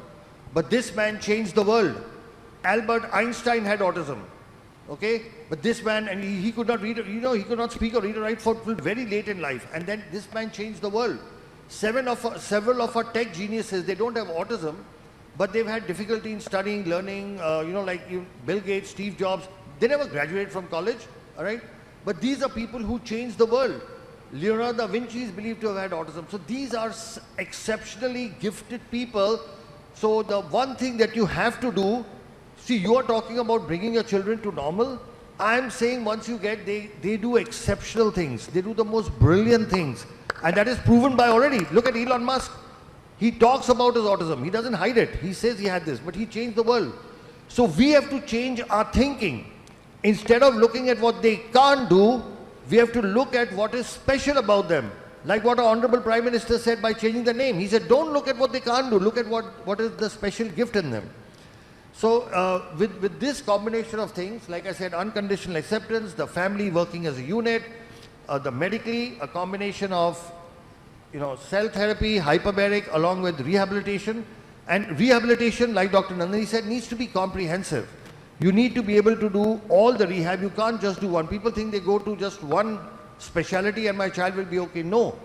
But this man changed the world. Albert Einstein had autism. Okay? But this man, and he could not read, he could not speak or read or write for very late in life. And then this man changed the world. Several of our tech geniuses, they don't have autism, but they've had difficulty in studying, learning, like Bill Gates, Steve Jobs, they never graduated from college, all right? But these are people who changed the world. Leonardo da Vinci is believed to have had autism. So these are exceptionally gifted people. So the one thing that you have to do, see, you are talking about bringing your children to normal. I'm saying once you get, they do exceptional things. They do the most brilliant things. And that is proven by already. Look at Elon Musk. He talks about his autism. He doesn't hide it. He says he had this, but he changed the world. So we have to change our thinking. Instead of looking at what they can't do, we have to look at what is special about them. Like what our Honorable Prime Minister said by changing the name. He said, don't look at what they can't do. Look at what is the special gift in them. So with this combination of things, like I said, unconditional acceptance, the family working as a unit, the medically, a combination of cell therapy, hyperbaric, along with rehabilitation. And rehabilitation, like Dr. Nandini said, needs to be comprehensive. You need to be able to do all the rehab. You can't just do one. People think they go to just one specialty and my child will be okay. No.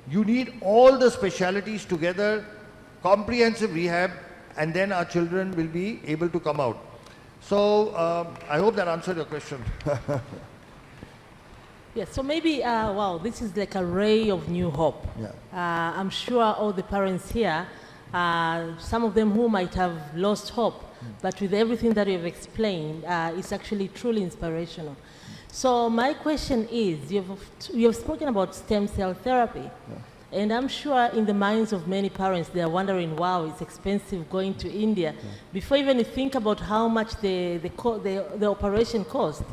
You need all the specialties together, comprehensive rehab, and then our children will be able to come out. So I hope that answered your question. Yes, so maybe, wow, this is like a ray of new hope. Yeah. I'm sure all the parents here, some of them who might have lost hope, but with everything that you've explained, it's actually truly inspirational. So my question is, you've spoken about stem cell therapy, and I'm sure in the minds of many parents, they are wondering, wow, it's expensive going to India. Before even you think about how much the operation cost,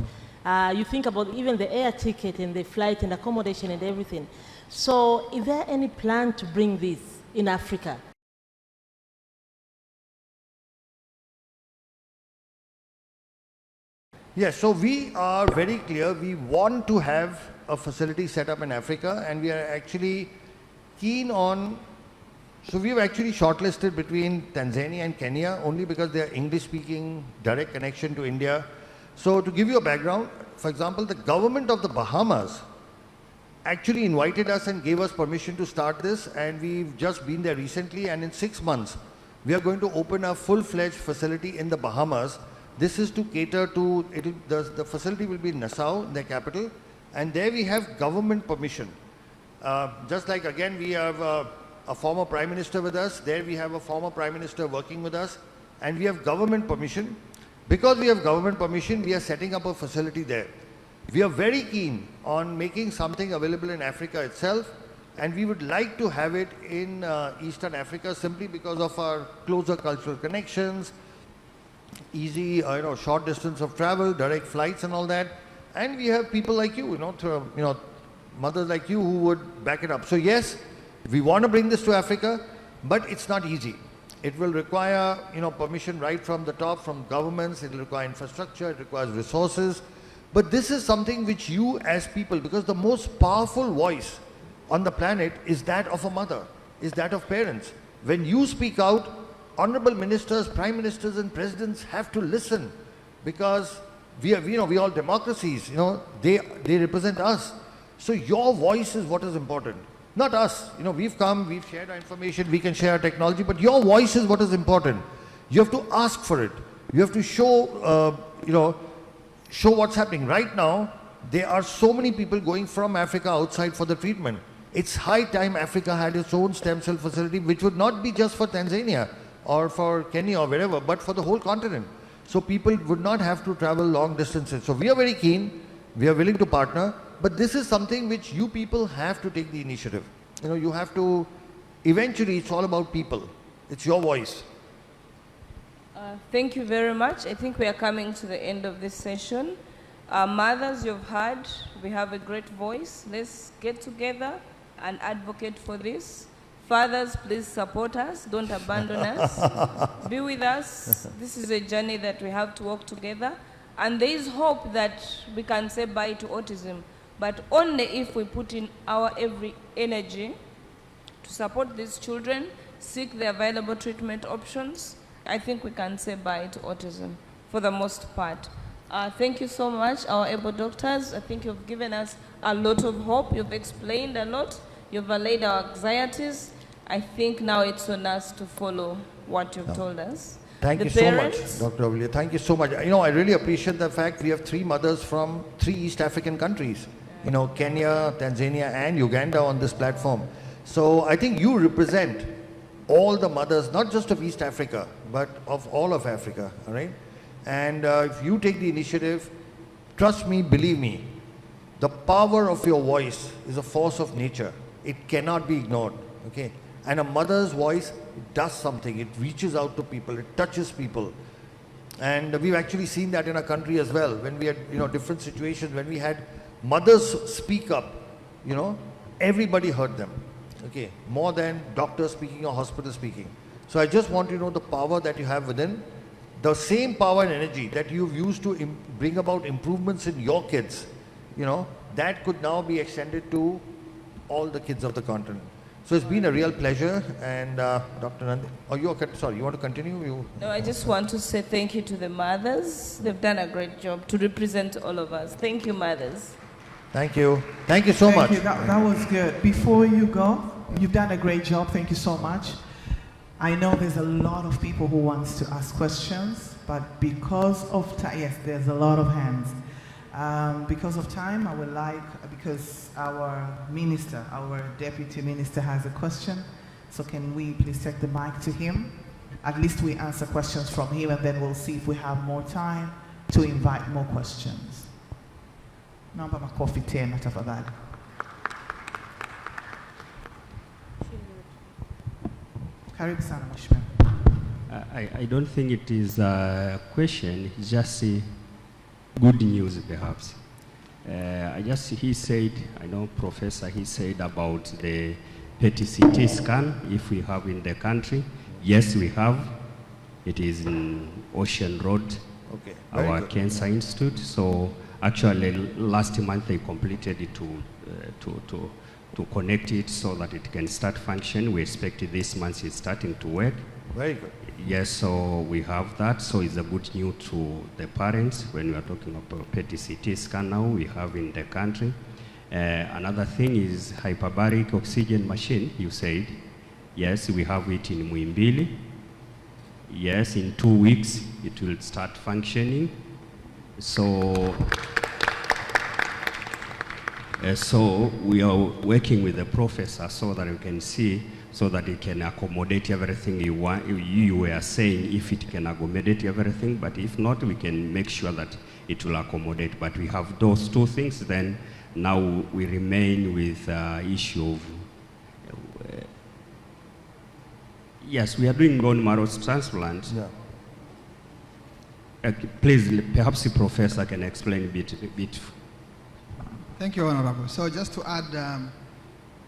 you think about even the air ticket and the flight and accommodation and everything. So is there any plan to bring this in Africa? Yes, so we are very clear. We want to have a facility set up in Africa, and we are actually keen on, so we've actually shortlisted between Tanzania and Kenya only because they are English-speaking, direct connection to India. So to give you a background, for example, the government of the Bahamas actually invited us and gave us permission to start this, and we've just been there recently, and in 6 months, we are going to open a full-fledged facility in the Bahamas. This is to cater to, the facility will be in Nassau, their capital, and there we have government permission. Just like again, we have a former Prime Minister with us, there we have a former Prime Minister working with us, and we have government permission. Because we have government permission, we are setting up a facility there. We are very keen on making something available in Africa itself, and we would like to have it in Eastern Africa simply because of our closer cultural connections, easy, short distance of travel, direct flights and all that. And we have people like you, mothers like you who would back it up. So yes, we want to bring this to Africa, but it's not easy. It will require, permission right from the top, from governments. It will require infrastructure. It requires resources. But this is something which you as people, because the most powerful voice on the planet is that of a mother, is that of parents. When you speak out, honorable ministers, prime ministers and presidents have to listen, because we all democracies, they represent us. So your voice is what is important, not us. We've come, we've shared our information, we can share our technology, but your voice is what is important. You have to ask for it. You have to show, show what's happening. Right now, there are so many people going from Africa outside for the treatment. It's high time Africa had its own stem cell facility, which would not be just for Tanzania or for Kenya or wherever, but for the whole continent. So people would not have to travel long distances. So we are very keen, we are willing to partner, but this is something which you people have to take the initiative. You have to, eventually it's all about people. It's your voice. Thank you very much. I think we are coming to the end of this session. Mothers, you've heard, we have a great voice. Let's get together and advocate for this. Fathers, please support us. Don't abandon us. Be with us. This is a journey that we have to walk together. And there is hope that we can say bye to autism, but only if we put in our every energy to support these children, seek the available treatment options. I think we can say bye to autism for the most part. Thank you so much, our able doctors. I think you've given us a lot of hope. You've explained a lot. You've allayed our anxieties. I think now it's on us to follow what you've told us. Thank The you so much, parents- Dr. Aurelia. Thank you so much. You know, I really appreciate the fact we have 3 mothers from 3 East African countries. You know, Kenya, Tanzania, and Uganda on this platform. So I think you represent all the mothers, not just of East Africa, but of all of Africa, all right? And if you take the initiative, trust me, believe me, the power of your voice is a force of nature. It cannot be ignored, okay? And a mother's voice does something. It reaches out to people. It touches people. And we've actually seen that in our country as well. When we had, you know, different situations, when we had mothers speak up, you know, everybody heard them, okay? More than doctors speaking or hospital speaking. So I just want you to know the power that you have within. The same power and energy that you've used to bring about improvements in your kids, you know, that could now be extended to all the kids of the continent. So it's been a real pleasure. And Dr. Nandi, sorry, you want to continue? No, I just want to say thank you to the mothers. They've done a great job to represent all of us. Thank you, mothers. Thank you. Thank you so much. Thank you. That was good. Before you go, you've done a great job. Thank you so much. I know there's a lot of people who wants to ask questions, but because of time, yes, there's a lot of hands. Because of time, I would like, because our minister, our deputy minister has a question, so can we please take the mic to him? At least we answer questions from him, and then we'll see if we have more time to invite more questions. Naomba makofi tena tafadhali. Karibu sana mheshimiwa. I don't think it is a question, it's just good news perhaps. He said, I know Professor, he said about the PET-CT scan, if we have in the country. Yes, we have. It is in Ocean Road, okay, our Cancer Institute. So actually last month they completed it to connect it so that it can start function. We expect this month it's starting to work. Very good. Yes, so we have that. So it's a good news to the parents when we are talking about PET-CT scan now we have in the country. Another thing is hyperbaric oxygen machine, you said. Yes, we have it in Muimbili. Yes, in 2 weeks it will start functioning. So we are working with the professor so that we can see, so that it can accommodate everything you want. You were saying if it can accommodate everything, but if not, we can make sure that it will accommodate. But we have those 2 things, then now we remain with issue of, yes, we are doing bone marrow transplant. Yeah. Please, perhaps the professor can explain a bit. Thank you, Honorable. So just to add,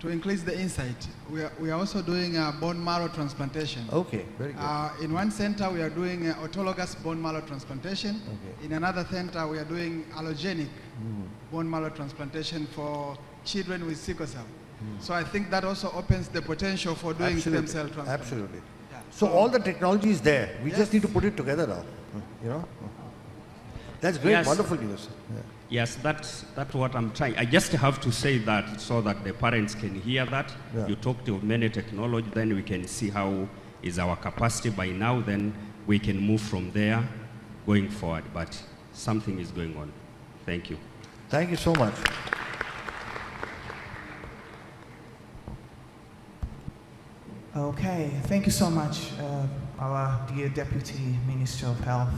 to increase the insight, we are also doing bone marrow transplantation. Okay, very good. In one center, we are doing autologous bone marrow transplantation. Okay. In another center, we are doing allogenic bone marrow transplantation for children with sickle cell. So I think that also opens the potential for doing stem cell transplant. Absolutely. Yeah. So all the technology is there. We just need to put it together now. You know? That's great. Yes. Wonderful news. Yeah. Yes, that's what I'm trying. I just have to say that so that the parents can hear that. Yeah. You talked of many technology, then we can see how is our capacity by now, then we can move from there going forward. But something is going on. Thank you. Thank you so much. Okay, thank you so much, our dear Deputy Minister of Health,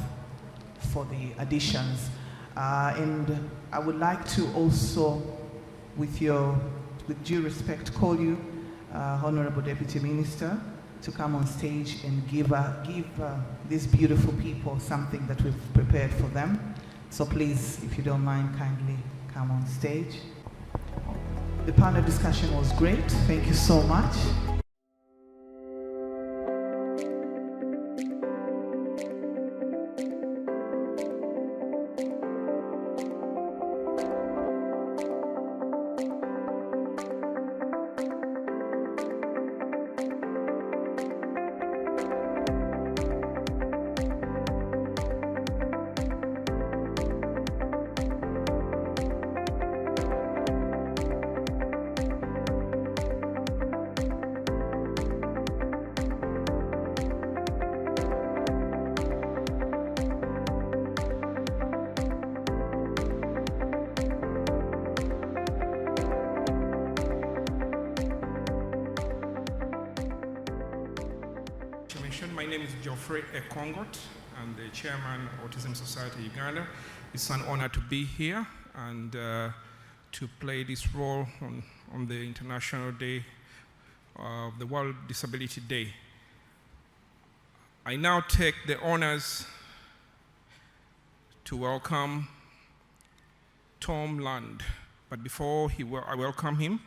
for the additions. And I would like to also, with due respect, call you, Honorable Deputy Minister, to come on stage and give these beautiful people something that we've prepared for them. So please, if you don't mind, kindly come on stage. The panel discussion was great. Thank you so much. Geoffrey Ekongot. I'm the chairman of Autism Society Uganda. It's an honor to be here and to play this role on the International Day of the World Disability Day. I now take the honors to welcome Tom Land. But before I welcome him,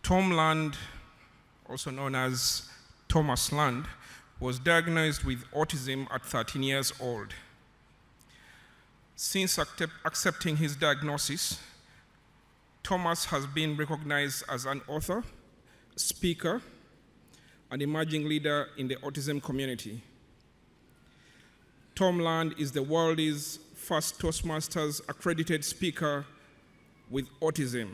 Tom Land, also known as Thomas Land, was diagnosed with autism at 13 years old. Since accepting his diagnosis, Thomas has been recognized as an author, speaker, and emerging leader in the autism community. Tom Land is the world's first Toastmasters accredited speaker with autism.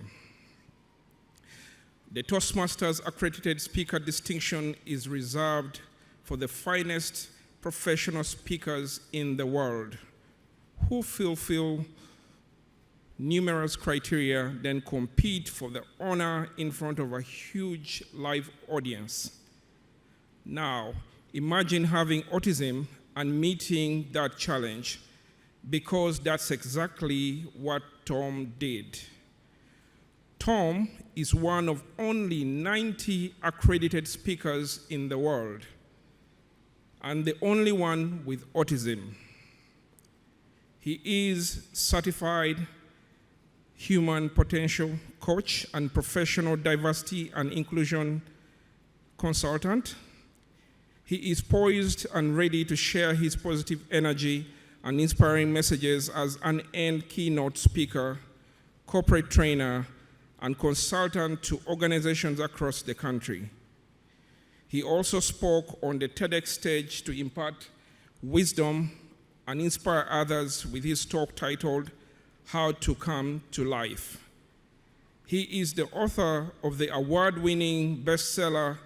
The Toastmasters accredited speaker distinction is reserved for the finest professional speakers in the world who fulfill numerous criteria, then compete for the honor in front of a huge live audience. Now, imagine having autism and meeting that challenge, because that's exactly what Tom did. Tom is one of only 90 accredited speakers in the world, and the only one with autism. He is certified human potential coach and professional diversity and inclusion consultant. He is poised and ready to share his positive energy and inspiring messages as an end keynote speaker, corporate trainer, and consultant to organizations across the country. He also spoke on the TEDx stage to impart wisdom and inspire others with his talk titled, How to Come to Life. He is the author of the award-winning bestseller,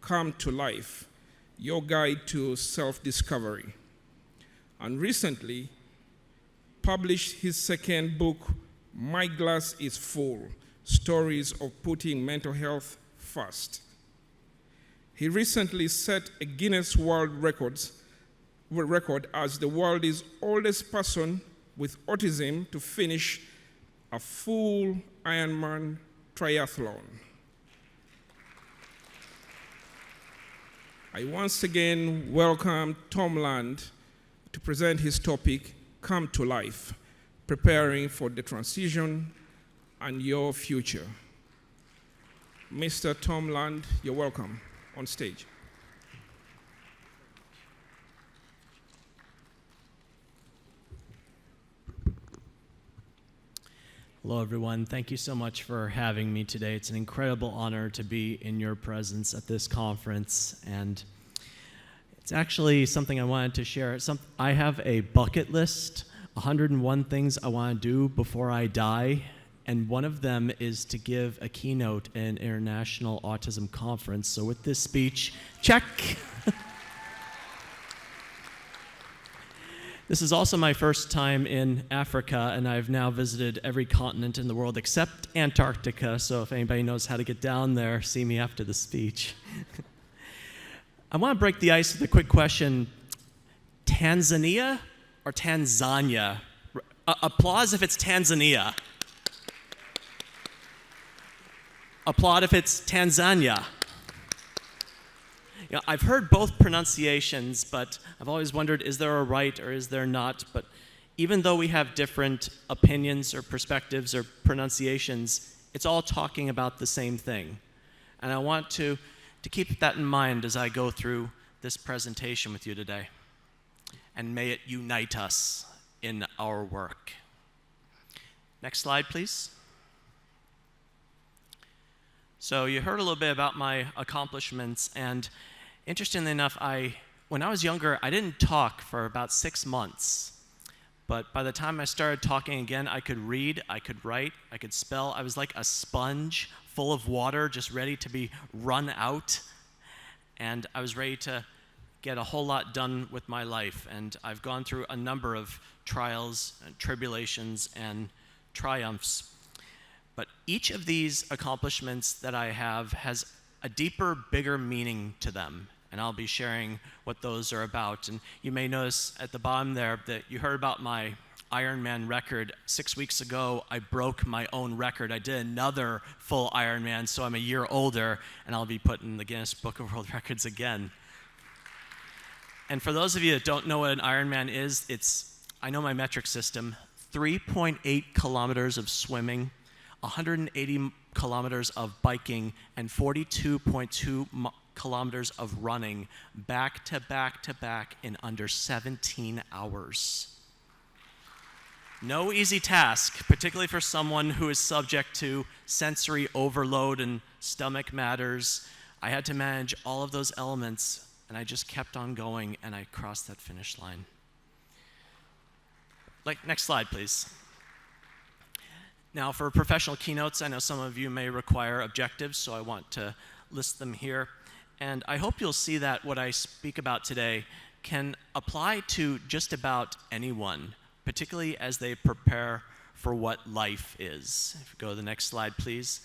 Come to Life, Your Guide to Self-Discovery, and recently published his second book, My Glass is Full, Stories of Putting Mental Health First. He recently set a Guinness World Record as the world's oldest person with autism to finish a full Ironman triathlon. I once again welcome Tom Land to present his topic, Come to Life, Preparing for the Transition and Your Future. Mr. Tom Land, you're welcome on stage. Hello, everyone. Thank you so much for having me today. It's an incredible honor to be in your presence at this conference, and it's actually something I wanted to share. I have a bucket list, 101 things I want to do before I die, and one of them is to give a keynote at an international autism conference. So with this speech, check. This is also my first time in Africa, and I've now visited every continent in the world except Antarctica, so if anybody knows how to get down there, see me after the speech. I want to break the ice with a quick question. Tanzania or Tanzania? Applause if it's Tanzania. Applaud if it's Tanzania. You know, I've heard both pronunciations, but I've always wondered, is there a right or is there not? But even though we have different opinions or perspectives or pronunciations, it's all talking about the same thing. And I want to keep that in mind as I go through this presentation with you today. And may it unite us in our work. Next slide, please. So you heard a little bit about my accomplishments, and interestingly enough, when I was younger, I didn't talk for about 6 months. But by the time I started talking again, I could read, I could write, I could spell. I was like a sponge full of water, just ready to be run out. And I was ready to get a whole lot done with my life. And I've gone through a number of trials and tribulations and triumphs. But each of these accomplishments that I have has a deeper, bigger meaning to them. and I'll be sharing what those are about. And you may notice at the bottom there that you heard about my Ironman record. 6 weeks ago, I broke my own record. I did another full Ironman, so I'm a year older, and I'll be put in the Guinness Book of World Records again. And for those of you that don't know what an Ironman is, I know my metric system, 3.8 kilometers of swimming, 180 kilometers of biking, and 42.2 kilometers of running back to back to back in under 17 hours. No easy task, particularly for someone who is subject to sensory overload and stomach matters. I had to manage all of those elements, and I just kept on going, and I crossed that finish line. Next slide, please. Now, for professional keynotes, I know some of you may require objectives, so I want to list them here. And I hope you'll see that what I speak about today can apply to just about anyone, particularly as they prepare for what life is. If you go to the next slide, please.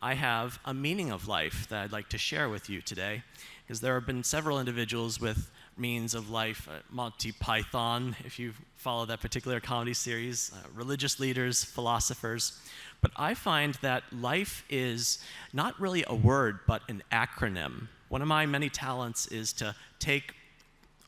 I have a meaning of life that I'd like to share with you today, because there have been several individuals with meanings of life, Monty Python, if you follow that particular comedy series, religious leaders, philosophers. But I find that life is not really a word, but an acronym. One of my many talents is to take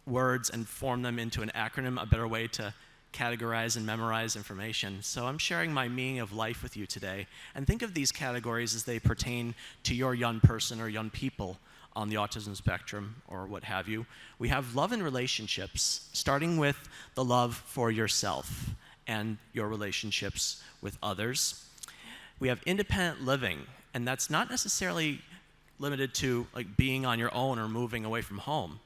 words and form them into an acronym, a better way to categorize and memorize information. So I'm sharing my meaning of life with you today. And think of these categories as they pertain to your young person or young people on the autism spectrum or what have you. We have love and relationships, starting with the love for yourself and your relationships with others. We have independent living, and that's not necessarily limited to being on your own or moving away from home,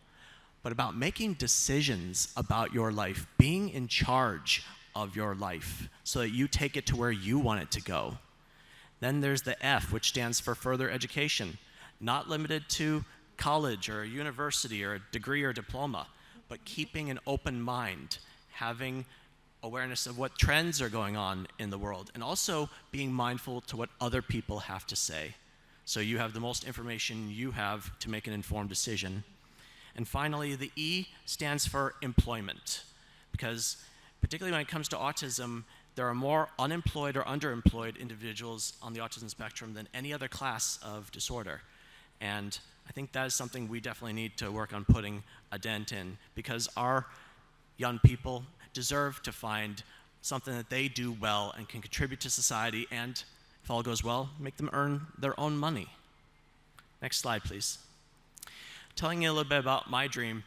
but about making decisions about your life, being in charge of your life so that you take it to where you want it to go. Then there's the F, which stands for further education, not limited to college or a university or a degree or diploma, but keeping an open mind, having awareness of what trends are going on in the world, and also being mindful to what other people have to say. So you have the most information you have to make an informed decision. And finally, the E stands for employment, because particularly when it comes to autism, there are more unemployed or underemployed individuals on the autism spectrum than any other class of disorder. And I think that is something we definitely need to work on putting a dent in, because our young people deserve to find something that they do well and can contribute to society, and if all goes well, make them earn their own money. Next slide, please. Telling you a little bit about my dream,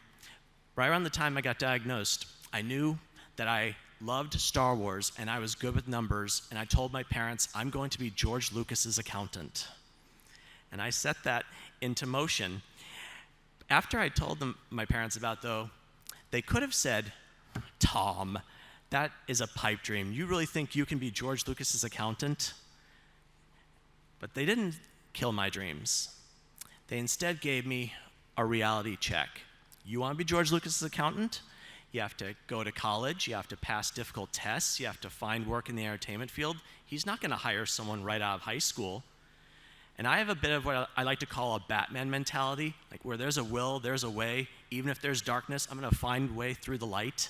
right around the time I got diagnosed, I knew that I loved Star Wars and I was good with numbers, and I told my parents, I'm going to be George Lucas's accountant. And I set that into motion. After I told them, my parents about though, they could have said, Tom, that is a pipe dream. You really think you can be George Lucas's accountant? But they didn't kill my dreams. They instead gave me a reality check. You want to be George Lucas's accountant? You have to go to college, you have to pass difficult tests, you have to find work in the entertainment field. He's not going to hire someone right out of high school. And I have a bit of what I like to call a Batman mentality, like where there's a will, there's a way. Even if there's darkness, I'm going to find a way through the light.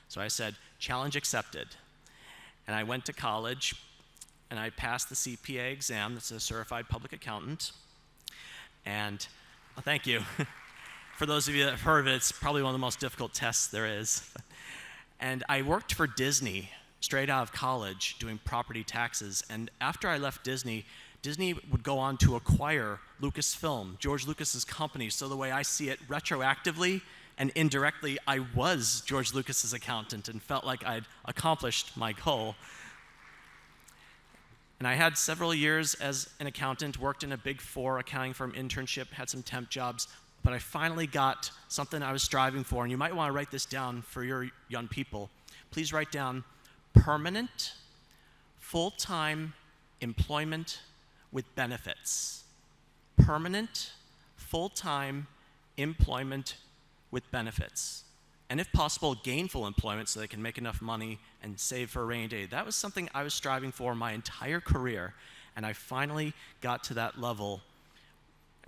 So I said, challenge accepted. And I went to college, and I passed the CPA exam. That's a certified public accountant. And thank you. For those of you that have heard of it, it's probably one of the most difficult tests there is. And I worked for Disney straight out of college doing property taxes. And after I left Disney, Disney would go on to acquire Lucasfilm, George Lucas's company. So the way I see it, retroactively and indirectly, I was George Lucas's accountant and felt like I'd accomplished my goal. And I had several years as an accountant, worked in a Big Four accounting firm internship, had some temp jobs, but I finally got something I was striving for, and you might want to write this down for your young people. Please write down permanent, full-time employment with benefits. Permanent, full-time employment with benefits. And if possible, gainful employment so they can make enough money and save for a rainy day. That was something I was striving for my entire career, and I finally got to that level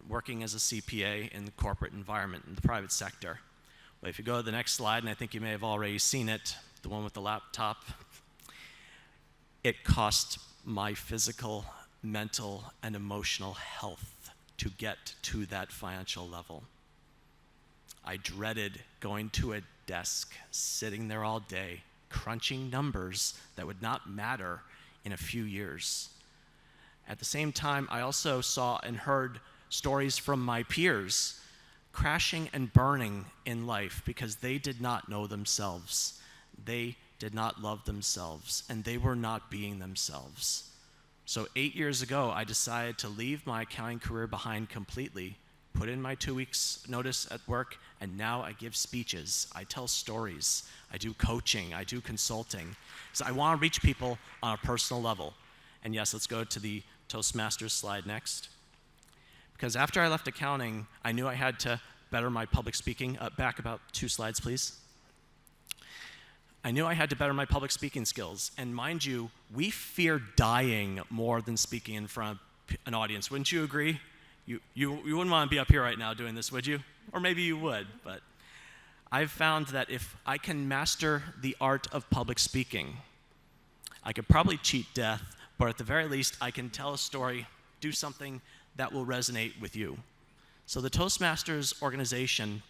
working as a CPA in the corporate environment in the private sector. But if you go to the next slide, and I think you may have already seen it, the one with the laptop, it cost my physical, mental, and emotional health to get to that financial level. I dreaded going to a desk, sitting there all day, crunching numbers that would not matter in a few years. At the same time, I also saw and heard stories from my peers crashing and burning in life because they did not know themselves. They did not love themselves, and they were not being themselves. So 8 years ago, I decided to leave my accounting career behind completely, put in my 2 weeks notice at work, and now I give speeches, I tell stories, I do coaching, I do consulting. So I want to reach people on a personal level. And yes, let's go to the Toastmasters slide next. Because after I left accounting, I knew I had to better my public speaking. Back about 2 slides, please. I knew I had to better my public speaking skills. And mind you, we fear dying more than speaking in front of an audience. Wouldn't you agree? You wouldn't want to be up here right now doing this, would you? Or maybe you would, but I've found that if I can master the art of public speaking, I could probably cheat death, but at the very least, I can tell a story, do something that will resonate with you. So the Toastmasters organization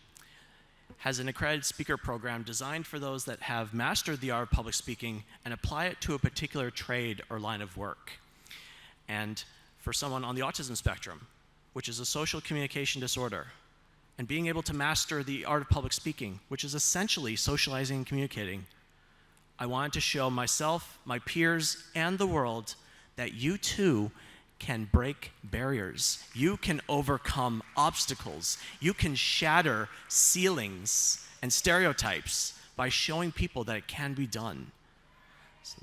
has an accredited speaker program designed for those that have mastered the art of public speaking and apply it to a particular trade or line of work. And for someone on the autism spectrum, which is a social communication disorder, and being able to master the art of public speaking, which is essentially socializing and communicating, I wanted to show myself, my peers, and the world that you too can break barriers. You can overcome obstacles. You can shatter ceilings and stereotypes by showing people that it can be done. So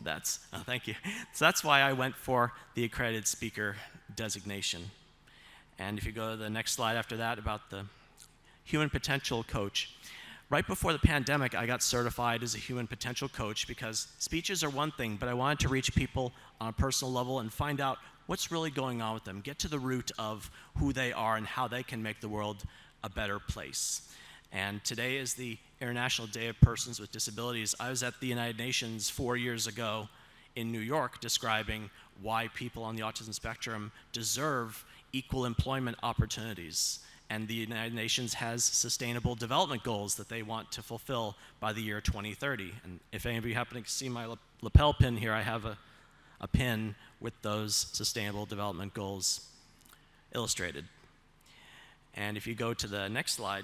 thank you. So that's why I went for the accredited speaker designation. And if you go to the next slide after that about the human potential coach. Right before the pandemic, I got certified as a human potential coach because speeches are one thing, but I wanted to reach people on a personal level and find out what's really going on with them, get to the root of who they are and how they can make the world a better place. And today is the International Day of Persons with Disabilities. I was at the United Nations 4 years ago in New York describing why people on the autism spectrum deserve equal employment opportunities. And the United Nations has sustainable development goals that they want to fulfill by the year 2030. And if any of you happen to see my lapel pin here, I have a pin with those sustainable development goals illustrated. And if you go to the next slide,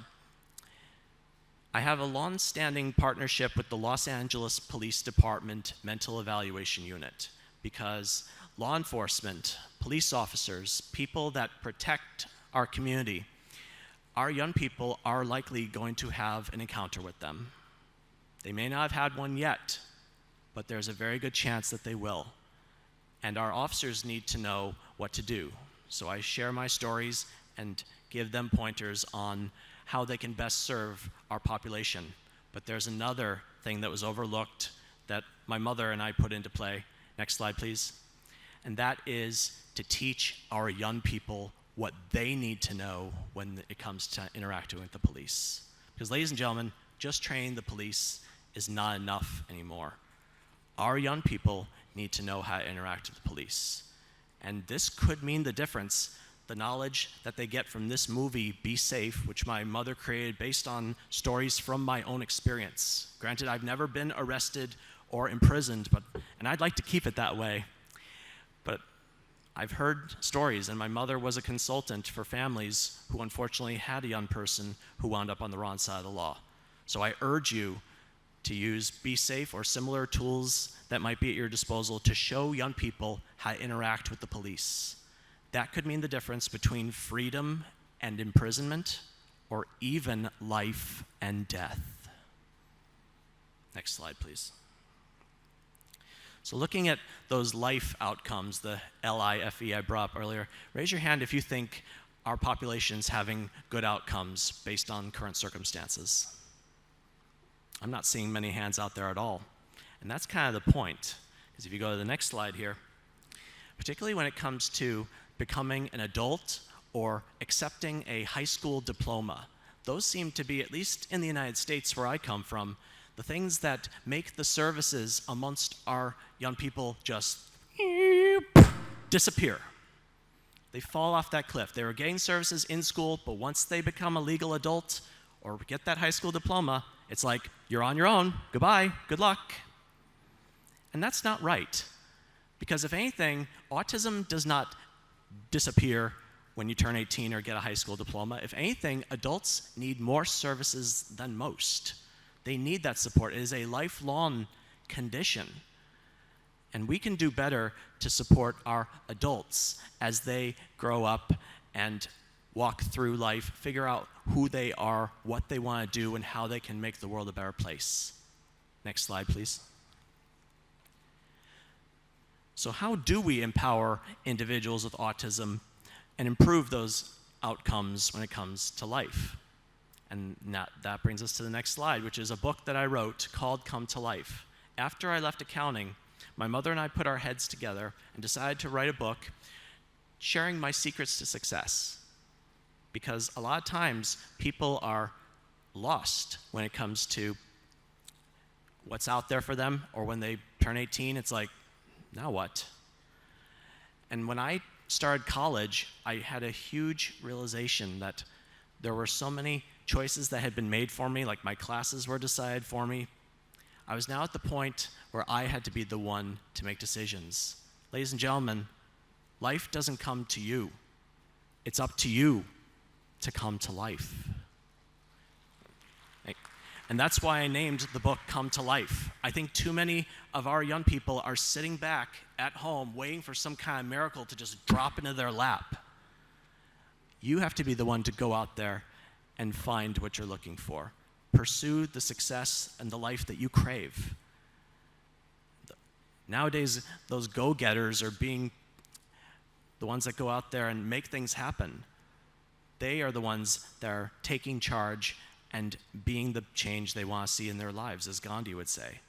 I have a long-standing partnership with the Los Angeles Police Department Mental Evaluation Unit because law enforcement, police officers, people that protect our community, our young people are likely going to have an encounter with them. They may not have had one yet, but there's a very good chance that they will. And our officers need to know what to do. So I share my stories and give them pointers on how they can best serve our population. But there's another thing that was overlooked that my mother and I put into play. Next slide, please. And that is to teach our young people what they need to know when it comes to interacting with the police. Because ladies and gentlemen, just training the police is not enough anymore. Our young people need to know how to interact with the police. And this could mean the difference, the knowledge that they get from this movie, Be Safe, which my mother created based on stories from my own experience. Granted, I've never been arrested or imprisoned, and I'd like to keep it that way. But I've heard stories, and my mother was a consultant for families who unfortunately had a young person who wound up on the wrong side of the law. So I urge you to use Be Safe or similar tools that might be at your disposal to show young people how to interact with the police. That could mean the difference between freedom and imprisonment, or even life and death. Next slide, please. So looking at those life outcomes, the LIFE I brought up earlier, raise your hand if you think our population's having good outcomes based on current circumstances. I'm not seeing many hands out there at all. And that's kind of the point, because if you go to the next slide here, particularly when it comes to becoming an adult or accepting a high school diploma. Those seem to be, at least in the United States where I come from, the things that make the services amongst our young people just disappear. They fall off that cliff. They were getting services in school, but once they become a legal adult or get that high school diploma, it's like, you're on your own, goodbye, good luck. And that's not right. Because if anything, autism does not disappear when you turn 18 or get a high school diploma. If anything, adults need more services than most. They need that support. It is a lifelong condition. And we can do better to support our adults as they grow up and walk through life, figure out who they are, what they want to do, and how they can make the world a better place. Next slide, please. So how do we empower individuals with autism and improve those outcomes when it comes to life? And that brings us to the next slide, which is a book that I wrote called Come to Life. After I left accounting, my mother and I put our heads together and decided to write a book sharing my secrets to success. Because a lot of times people are lost when it comes to what's out there for them, or when they turn 18, it's like, now what? And when I started college, I had a huge realization that there were so many choices that had been made for me, like my classes were decided for me. I was now at the point where I had to be the one to make decisions. Ladies and gentlemen, life doesn't come to you. It's up to you to come to life. And that's why I named the book Come to Life. I think too many of our young people are sitting back at home waiting for some kind of miracle to just drop into their lap. You have to be the one to go out there and find what you're looking for. Pursue the success and the life that you crave. Nowadays, those go-getters are being the ones that go out there and make things happen. They are the ones that are taking charge and being the change they want to see in their lives, as Gandhi would say.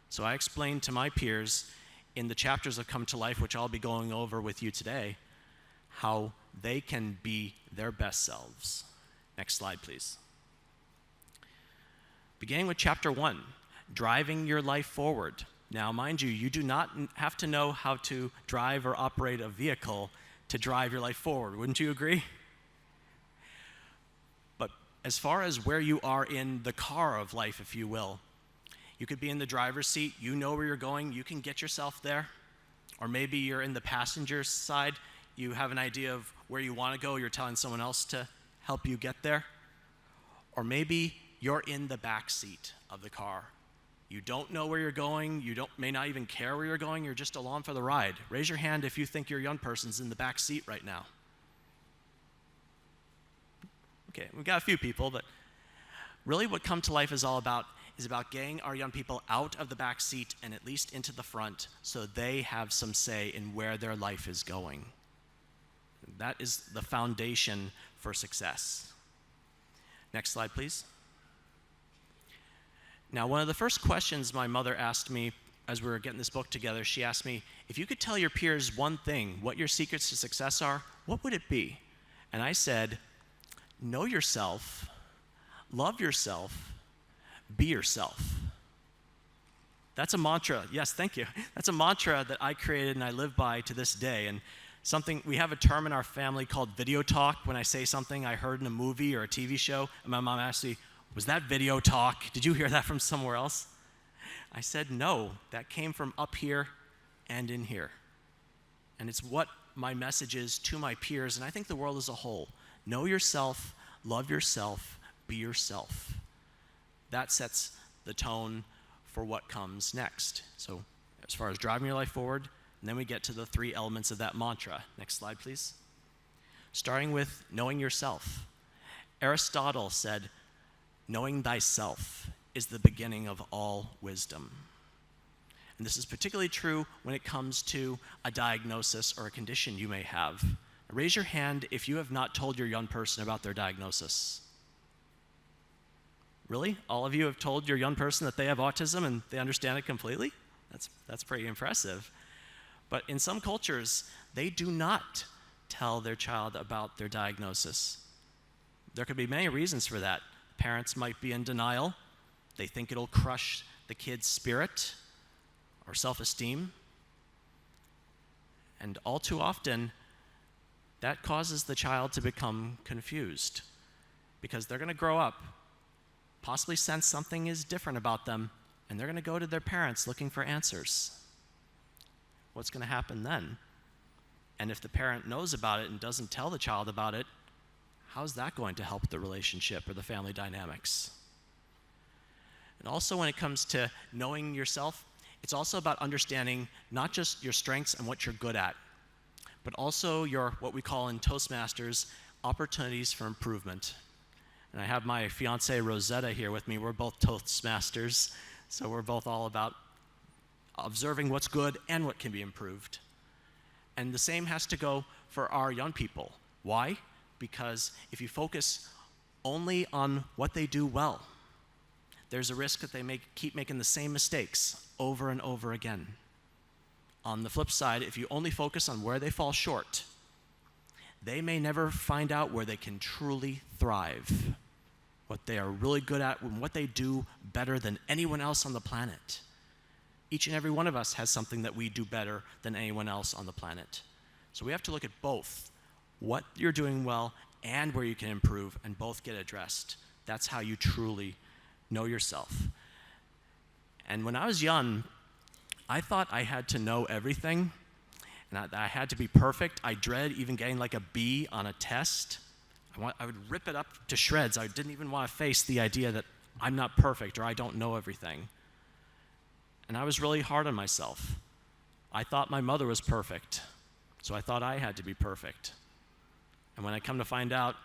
So I explained to my peers in the chapters of Come to Life, which I'll be going over with you today, how they can be their best selves. Next slide, please. Beginning with chapter 1, driving your life forward. Now, mind you, you do not have to know how to drive or operate a vehicle to drive your life forward. Wouldn't you agree? But as far as where you are in the car of life, if you will, you could be in the driver's seat, you know where you're going, you can get yourself there. Or maybe you're in the passenger side, you have an idea of where you want to go, you're telling someone else to help you get there. Or maybe you're in the back seat of the car. You don't know where you're going, may not even care where you're going, you're just along for the ride. Raise your hand if you think your young person's in the back seat right now. Okay, we've got a few people, but really what Come to Life is all about is about getting our young people out of the back seat and at least into the front so they have some say in where their life is going. That is the foundation for success. Next slide, please. Now, one of the first questions my mother asked me as we were getting this book together, she asked me, if you could tell your peers one thing, what your secrets to success are, what would it be? And I said, know yourself, love yourself, be yourself. That's a mantra. Yes, thank you. That's a mantra that I created and I live by to this day. And we have a term in our family called video talk. When I say something I heard in a movie or a TV show, and my mom asked me, was that video talk? Did you hear that from somewhere else? I said, no, that came from up here and in here. And it's what my message is to my peers, and I think the world as a whole. Know yourself, love yourself, be yourself. That sets the tone for what comes next. So as far as driving your life forward, and then we get to the 3 elements of that mantra. Next slide, please. Starting with knowing yourself. Aristotle said, knowing thyself is the beginning of all wisdom. And this is particularly true when it comes to a diagnosis or a condition you may have. Raise your hand if you have not told your young person about their diagnosis. Really? All of you have told your young person that they have autism and they understand it completely? That's pretty impressive. But in some cultures, they do not tell their child about their diagnosis. There could be many reasons for that. Parents might be in denial. They think it'll crush the kid's spirit or self-esteem. And all too often, that causes the child to become confused because they're going to grow up, possibly sense something is different about them, and they're going to go to their parents looking for answers. What's going to happen then? And if the parent knows about it and doesn't tell the child about it, how's that going to help the relationship or the family dynamics? And also when it comes to knowing yourself, it's also about understanding not just your strengths and what you're good at, but also your, what we call in Toastmasters, opportunities for improvement. And I have my fiancée Rosetta here with me. We're both Toastmasters, so we're both all about observing what's good and what can be improved. And the same has to go for our young people. Why? Because if you focus only on what they do well, there's a risk that they keep making the same mistakes over and over again. On the flip side, if you only focus on where they fall short, they may never find out where they can truly thrive, what they are really good at, and what they do better than anyone else on the planet. Each and every one of us has something that we do better than anyone else on the planet. So we have to look at both, what you're doing well and where you can improve, and both get addressed. That's how you truly know yourself. And when I was young, I thought I had to know everything, and I had to be perfect. I dread even getting like a B on a test. I would rip it up to shreds. I didn't even want to face the idea that I'm not perfect or I don't know everything. And I was really hard on myself. I thought my mother was perfect, so I thought I had to be perfect. And when I come to find out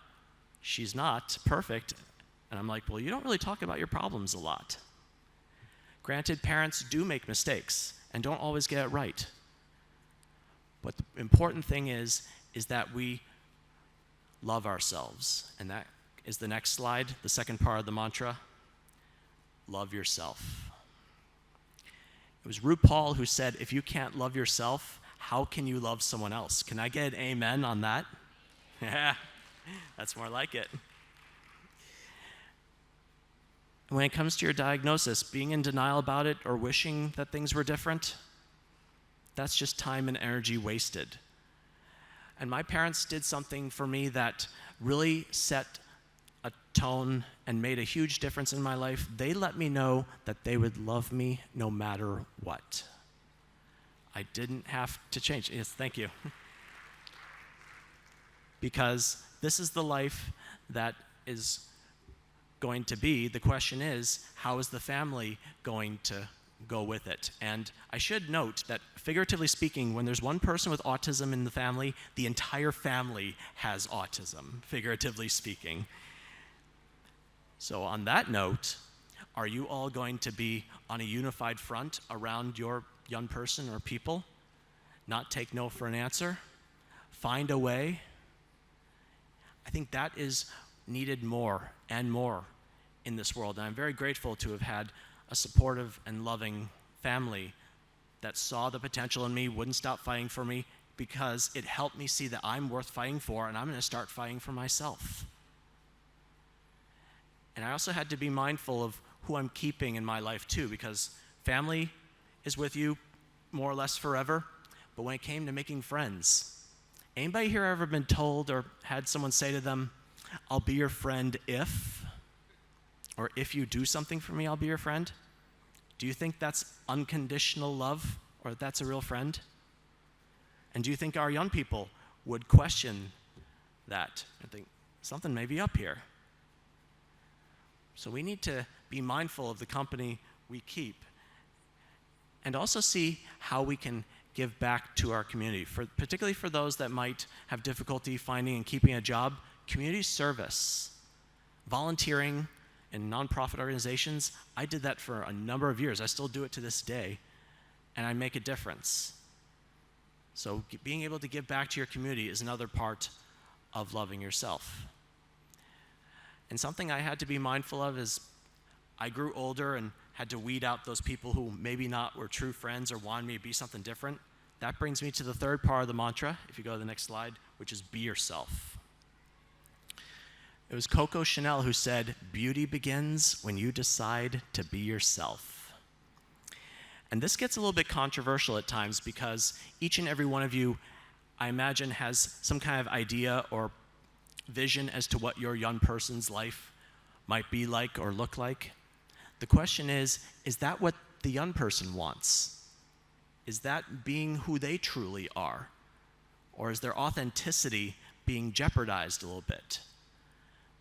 she's not perfect, and I'm like, well, you don't really talk about your problems a lot. Granted, parents do make mistakes and don't always get it right. But the important thing is that we love ourselves. And that is the next slide, the second part of the mantra. Love yourself. It was RuPaul who said, if you can't love yourself, how can you love someone else? Can I get an amen on that? Yeah, that's more like it. When it comes to your diagnosis, being in denial about it or wishing that things were different, that's just time and energy wasted. And my parents did something for me that really set a tone and made a huge difference in my life. They let me know that they would love me no matter what. I didn't have to change. Yes, thank you. Because this is the life that is going to be. The question is, how is the family going to go with it? And I should note that, figuratively speaking, when there's one person with autism in the family, the entire family has autism, figuratively speaking. So on that note, are you all going to be on a unified front around your young person or people? Not take no for an answer? Find a way? I think that is needed more and more in this world. And I'm very grateful to have had a supportive and loving family that saw the potential in me, wouldn't stop fighting for me, because it helped me see that I'm worth fighting for, and I'm going to start fighting for myself. And I also had to be mindful of who I'm keeping in my life too, because family is with you more or less forever. But when it came to making friends, anybody here ever been told or had someone say to them, I'll be your friend if, or if you do something for me, I'll be your friend? Do you think that's unconditional love, or that's a real friend? And do you think our young people would question that and think, something may be up here? So we need to be mindful of the company we keep, and also see how we can give back to our community, particularly for those that might have difficulty finding and keeping a job. Community service, volunteering in nonprofit organizations, I did that for a number of years. I still do it to this day, and I make a difference. So being able to give back to your community is another part of loving yourself. And something I had to be mindful of is I grew older and had to weed out those people who maybe not were true friends or wanted me to be something different. that brings me to the third part of the mantra, if you go to the next slide, which is be yourself. It was Coco Chanel who said, "Beauty begins when you decide to be yourself." And this gets a little bit controversial at times because each and every one of you, I imagine, has some kind of idea or vision as to what your young person's life might be like or look like. The question is that what the young person wants? Is that being who they truly are? Or is their authenticity being jeopardized a little bit?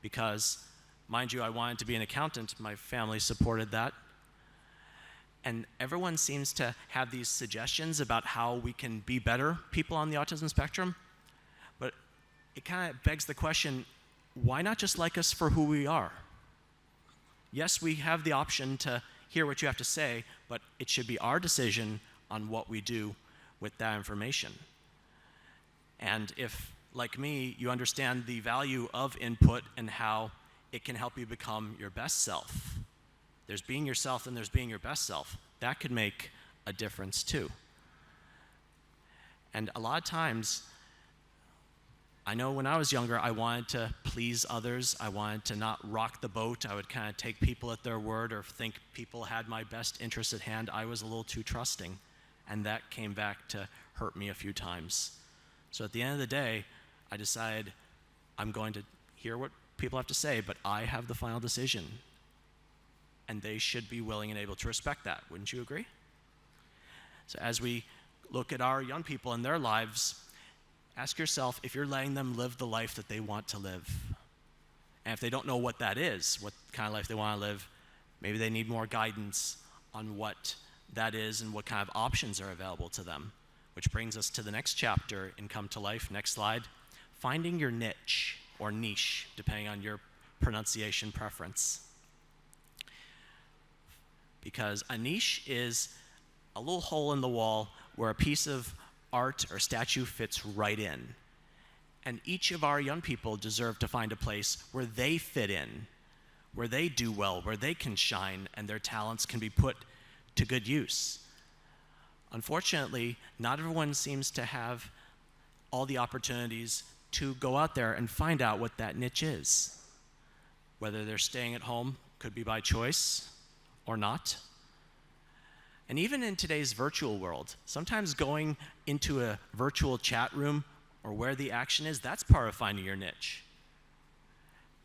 Because, mind you, I wanted to be an accountant. My family supported that. And everyone seems to have these suggestions about how we can be better people on the autism spectrum. But it kind of begs the question, why not just like us for who we are? Yes, we have the option to hear what you have to say, but it should be our decision on what we do with that information. And if, like me, you understand the value of input and how it can help you become your best self, there's being yourself and there's being your best self, that could make a difference too. And a lot of times, I know when I was younger, I wanted to please others. I wanted to not rock the boat. I would kind of take people at their word or think people had my best interest at hand. I was a little too trusting, and that came back to hurt me a few times. So at the end of the day, I decided I'm going to hear what people have to say, but I have the final decision. And they should be willing and able to respect that. Wouldn't you agree? So as we look at our young people and their lives, ask yourself if you're letting them live the life that they want to live. And if they don't know what that is, what kind of life they want to live, maybe they need more guidance on what that is and what kind of options are available to them. Which brings us to the next chapter in Come to Life. Next slide. Finding your niche, or niche, depending on your pronunciation preference. Because a niche is a little hole in the wall where a piece of art or statue fits right in. And each of our young people deserve to find a place where they fit in, where they do well, where they can shine, and their talents can be put to good use. Unfortunately, not everyone seems to have all the opportunities to go out there and find out what that niche is. Whether they're staying at home, could be by choice or not. And even in today's virtual world, sometimes going into a virtual chat room or where the action is, that's part of finding your niche.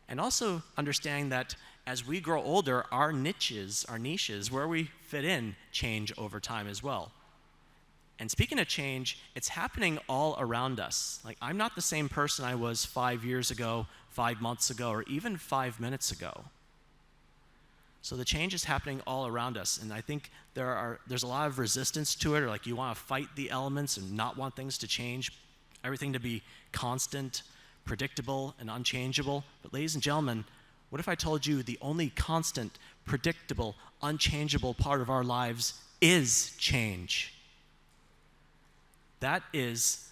And also understanding that as we grow older, our niches, where we fit in, change over time as well. And speaking of change, it's happening all around us. Like, I'm not the same person I was 5 years ago, 5 months ago, or even 5 minutes ago. So the change is happening all around us, and I think there's a lot of resistance to it, or like you want to fight the elements and not want things to change, everything to be constant, predictable, and unchangeable. But ladies and gentlemen, what if I told you the only constant, predictable, unchangeable part of our lives is change? That is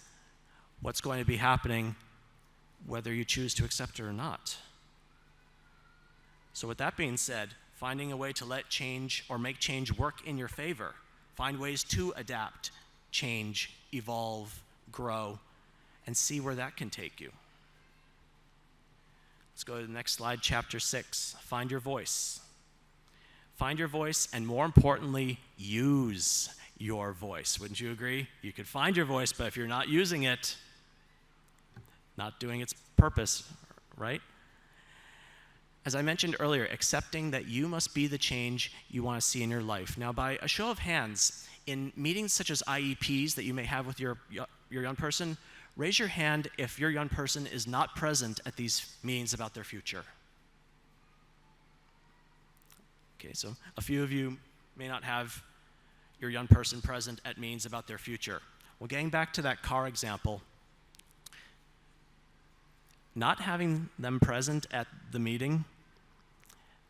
what's going to be happening whether you choose to accept it or not. So with that being said, finding a way to let change or make change work in your favor. Find ways to adapt, change, evolve, grow, and see where that can take you. Let's go to the next slide, chapter 6. Find your voice. Find your voice, and more importantly, use your voice. Wouldn't you agree? You could find your voice, but if you're not using it, not doing its purpose, right? As I mentioned earlier, accepting that you must be the change you want to see in your life. Now, by a show of hands, in meetings such as IEPs that you may have with your young person, raise your hand if your young person is not present at these meetings about their future. Okay, so a few of you may not have your young person present at meetings about their future. Well, getting back to that car example, not having them present at the meeting,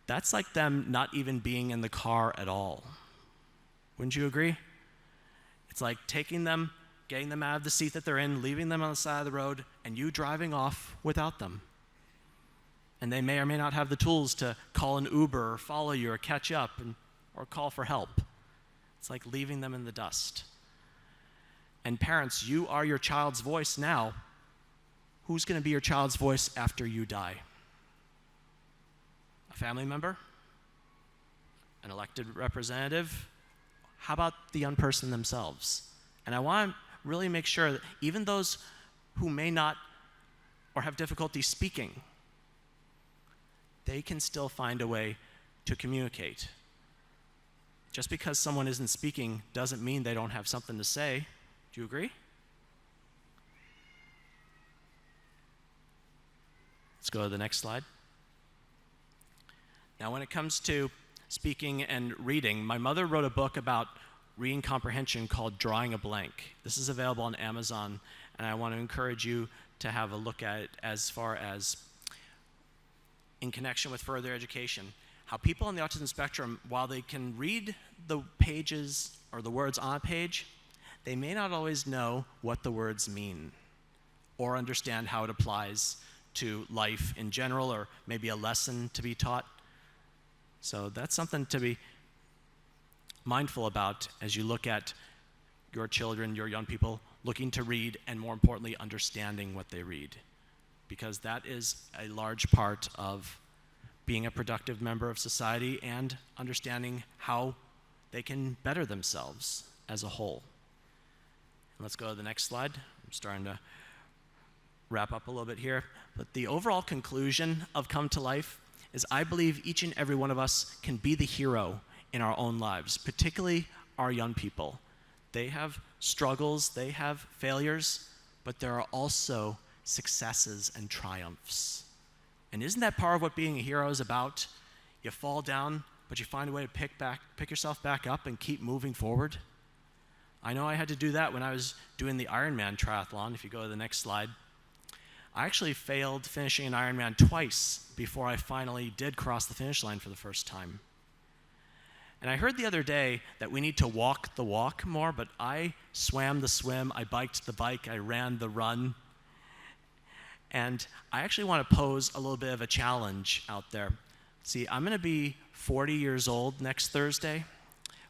that's like them not even being in the car at all. Wouldn't you agree? It's like taking them, getting them out of the seat that they're in, leaving them on the side of the road, and you driving off without them. And they may or may not have the tools to call an Uber or follow you or catch up or call for help. It's like leaving them in the dust. And parents, you are your child's voice now. Who's going to be your child's voice after you die? A family member? An elected representative? How about the young person themselves? And I want to really make sure that even those who may not or have difficulty speaking, they can still find a way to communicate. Just because someone isn't speaking doesn't mean they don't have something to say. Do you agree? Let's go to the next slide. Now, when it comes to speaking and reading, my mother wrote a book about reading comprehension called Drawing a Blank. This is available on Amazon, and I want to encourage you to have a look at it as far as in connection with further education. How people on the autism spectrum, while they can read the pages or the words on a page, they may not always know what the words mean or understand how it applies to life in general or maybe a lesson to be taught. So that's something to be mindful about as you look at your children, your young people, looking to read and, more importantly, understanding what they read. Because that is a large part of being a productive member of society and understanding how they can better themselves as a whole. And let's go to the next slide. I'm starting to wrap up a little bit here. But the overall conclusion of Come to Life is I believe each and every one of us can be the hero in our own lives, particularly our young people. They have struggles, they have failures, but there are also successes and triumphs. And isn't that part of what being a hero is about? You fall down, but you find a way to pick yourself back up and keep moving forward. I know I had to do that when I was doing the Ironman triathlon. If you go to the next slide. I actually failed finishing an Ironman twice before I finally did cross the finish line for the first time. And I heard the other day that we need to walk the walk more, but I swam the swim, I biked the bike, I ran the run. And I actually want to pose a little bit of a challenge out there. See, I'm going to be 40 years old next Thursday,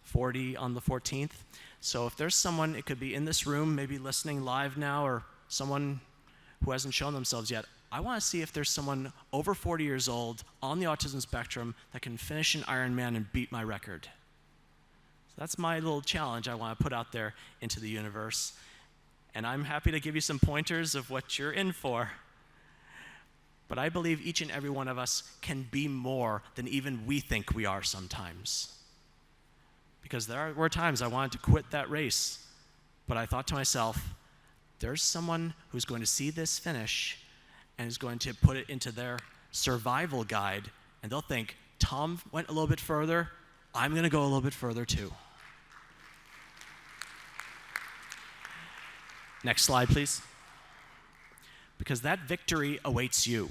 40 on the 14th. So if there's someone, it could be in this room, maybe listening live now, or someone who hasn't shown themselves yet, I want to see if there's someone over 40 years old on the autism spectrum that can finish an Ironman and beat my record. So that's my little challenge I want to put out there into the universe. And I'm happy to give you some pointers of what you're in for. But I believe each and every one of us can be more than even we think we are sometimes. Because there were times I wanted to quit that race, but I thought to myself, there's someone who's going to see this finish and is going to put it into their survival guide, and they'll think, Tom went a little bit further, I'm going to go a little bit further too. Next slide, please. Because that victory awaits you.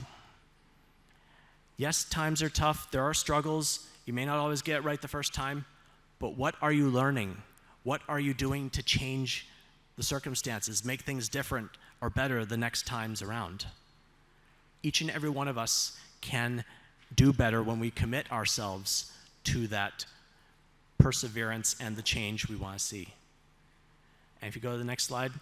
Yes, times are tough, there are struggles, you may not always get it right the first time, but what are you learning? What are you doing to change the circumstances, make things different or better the next times around? Each and every one of us can do better when we commit ourselves to that perseverance and the change we want to see. And if you go to the next slide,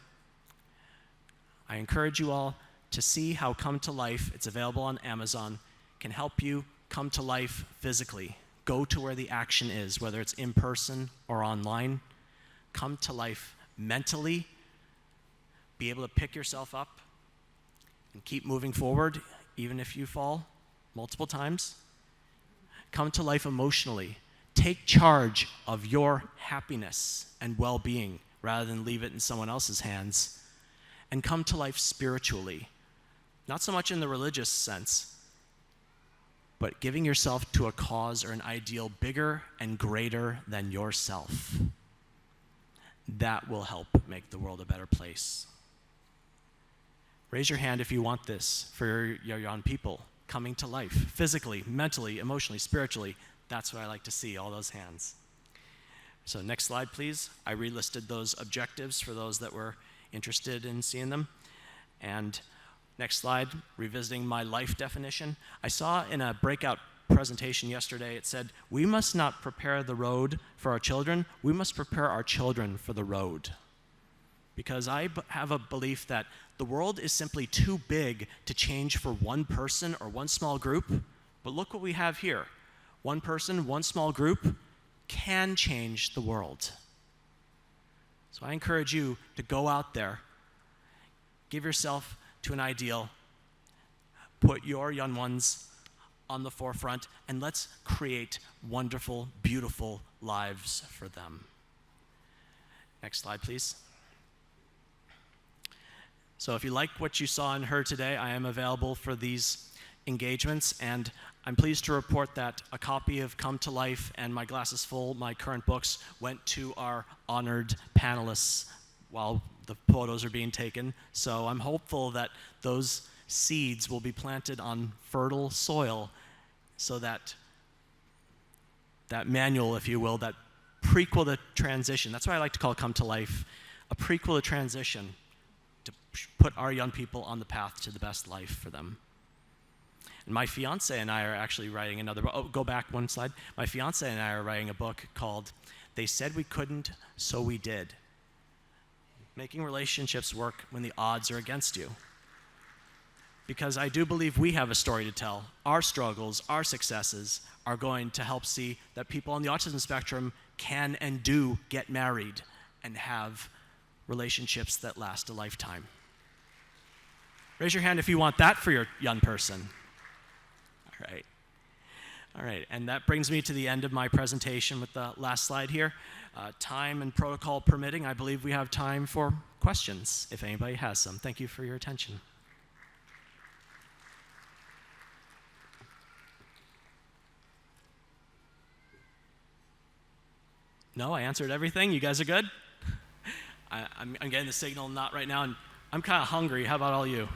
I encourage you all to see how Come to Life, it's available on Amazon, can help you come to life physically. Go to where the action is, whether it's in person or online. Come to life mentally, be able to pick yourself up and keep moving forward, even if you fall multiple times. Come to life emotionally. Take charge of your happiness and well-being rather than leave it in someone else's hands. And come to life spiritually. Not so much in the religious sense, but giving yourself to a cause or an ideal bigger and greater than yourself. That will help make the world a better place. Raise your hand if you want this for your young people coming to life, physically, mentally, emotionally, spiritually. That's what I like to see, all those hands. So next slide, please. I relisted those objectives for those that were interested in seeing them. And next slide, revisiting my life definition. I saw in a breakout presentation yesterday, it said, we must not prepare the road for our children, we must prepare our children for the road. because I have a belief that the world is simply too big to change for one person or one small group. But look what we have here. One person, one small group can change the world. So I encourage you to go out there, give yourself to an ideal, put your young ones on the forefront, and let's create wonderful, beautiful lives for them. Next slide, please. So if you like what you saw and heard today, I am available for these engagements, and I'm pleased to report that a copy of Come to Life and My Glass is Full, my current books, went to our honored panelists while the photos are being taken. So I'm hopeful that those seeds will be planted on fertile soil so that that manual, if you will, that prequel to transition, that's why I like to call Come to Life, a prequel to transition, to put our young people on the path to the best life for them. And my fiance and I are actually writing another book. Oh, go back one slide. My fiance and I are writing a book called They Said We Couldn't, So We Did. Making relationships work when the odds are against you. Because I do believe we have a story to tell. Our struggles, our successes are going to help see that people on the autism spectrum can and do get married and have relationships that last a lifetime. Raise your hand if you want that for your young person. All right, and that brings me to the end of my presentation with the last slide here. Time and protocol permitting, I believe we have time for questions, if anybody has some. Thank you for your attention. No, I answered everything. You guys are good? I'm getting the signal not right now, and I'm kind of hungry. How about all you?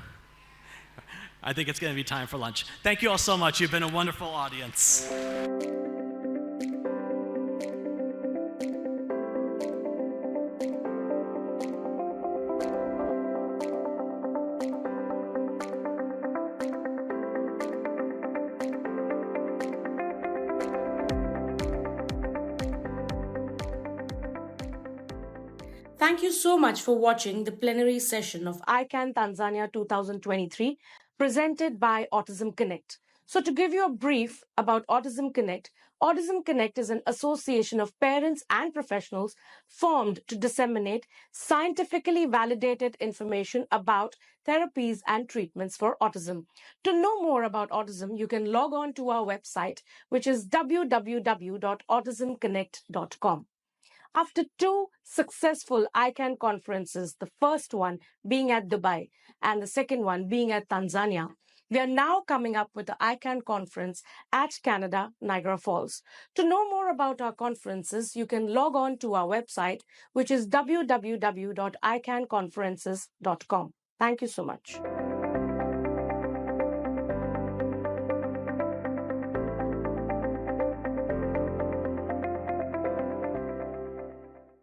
I think it's going to be time for lunch. Thank you all so much. You've been a wonderful audience. Thank you so much for watching the plenary session of ICANN Tanzania 2023 presented by Autism Connect. So to give you a brief about Autism Connect is an association of parents and professionals formed to disseminate scientifically validated information about therapies and treatments for autism. To know more about autism, you can log on to our website, which is www.autismconnect.com. After 2 successful ICANN conferences, the first one being at Dubai and the second one being at Tanzania, we are now coming up with the ICANN conference at Canada, Niagara Falls. To know more about our conferences, you can log on to our website, which is www.icannconferences.com. Thank you so much.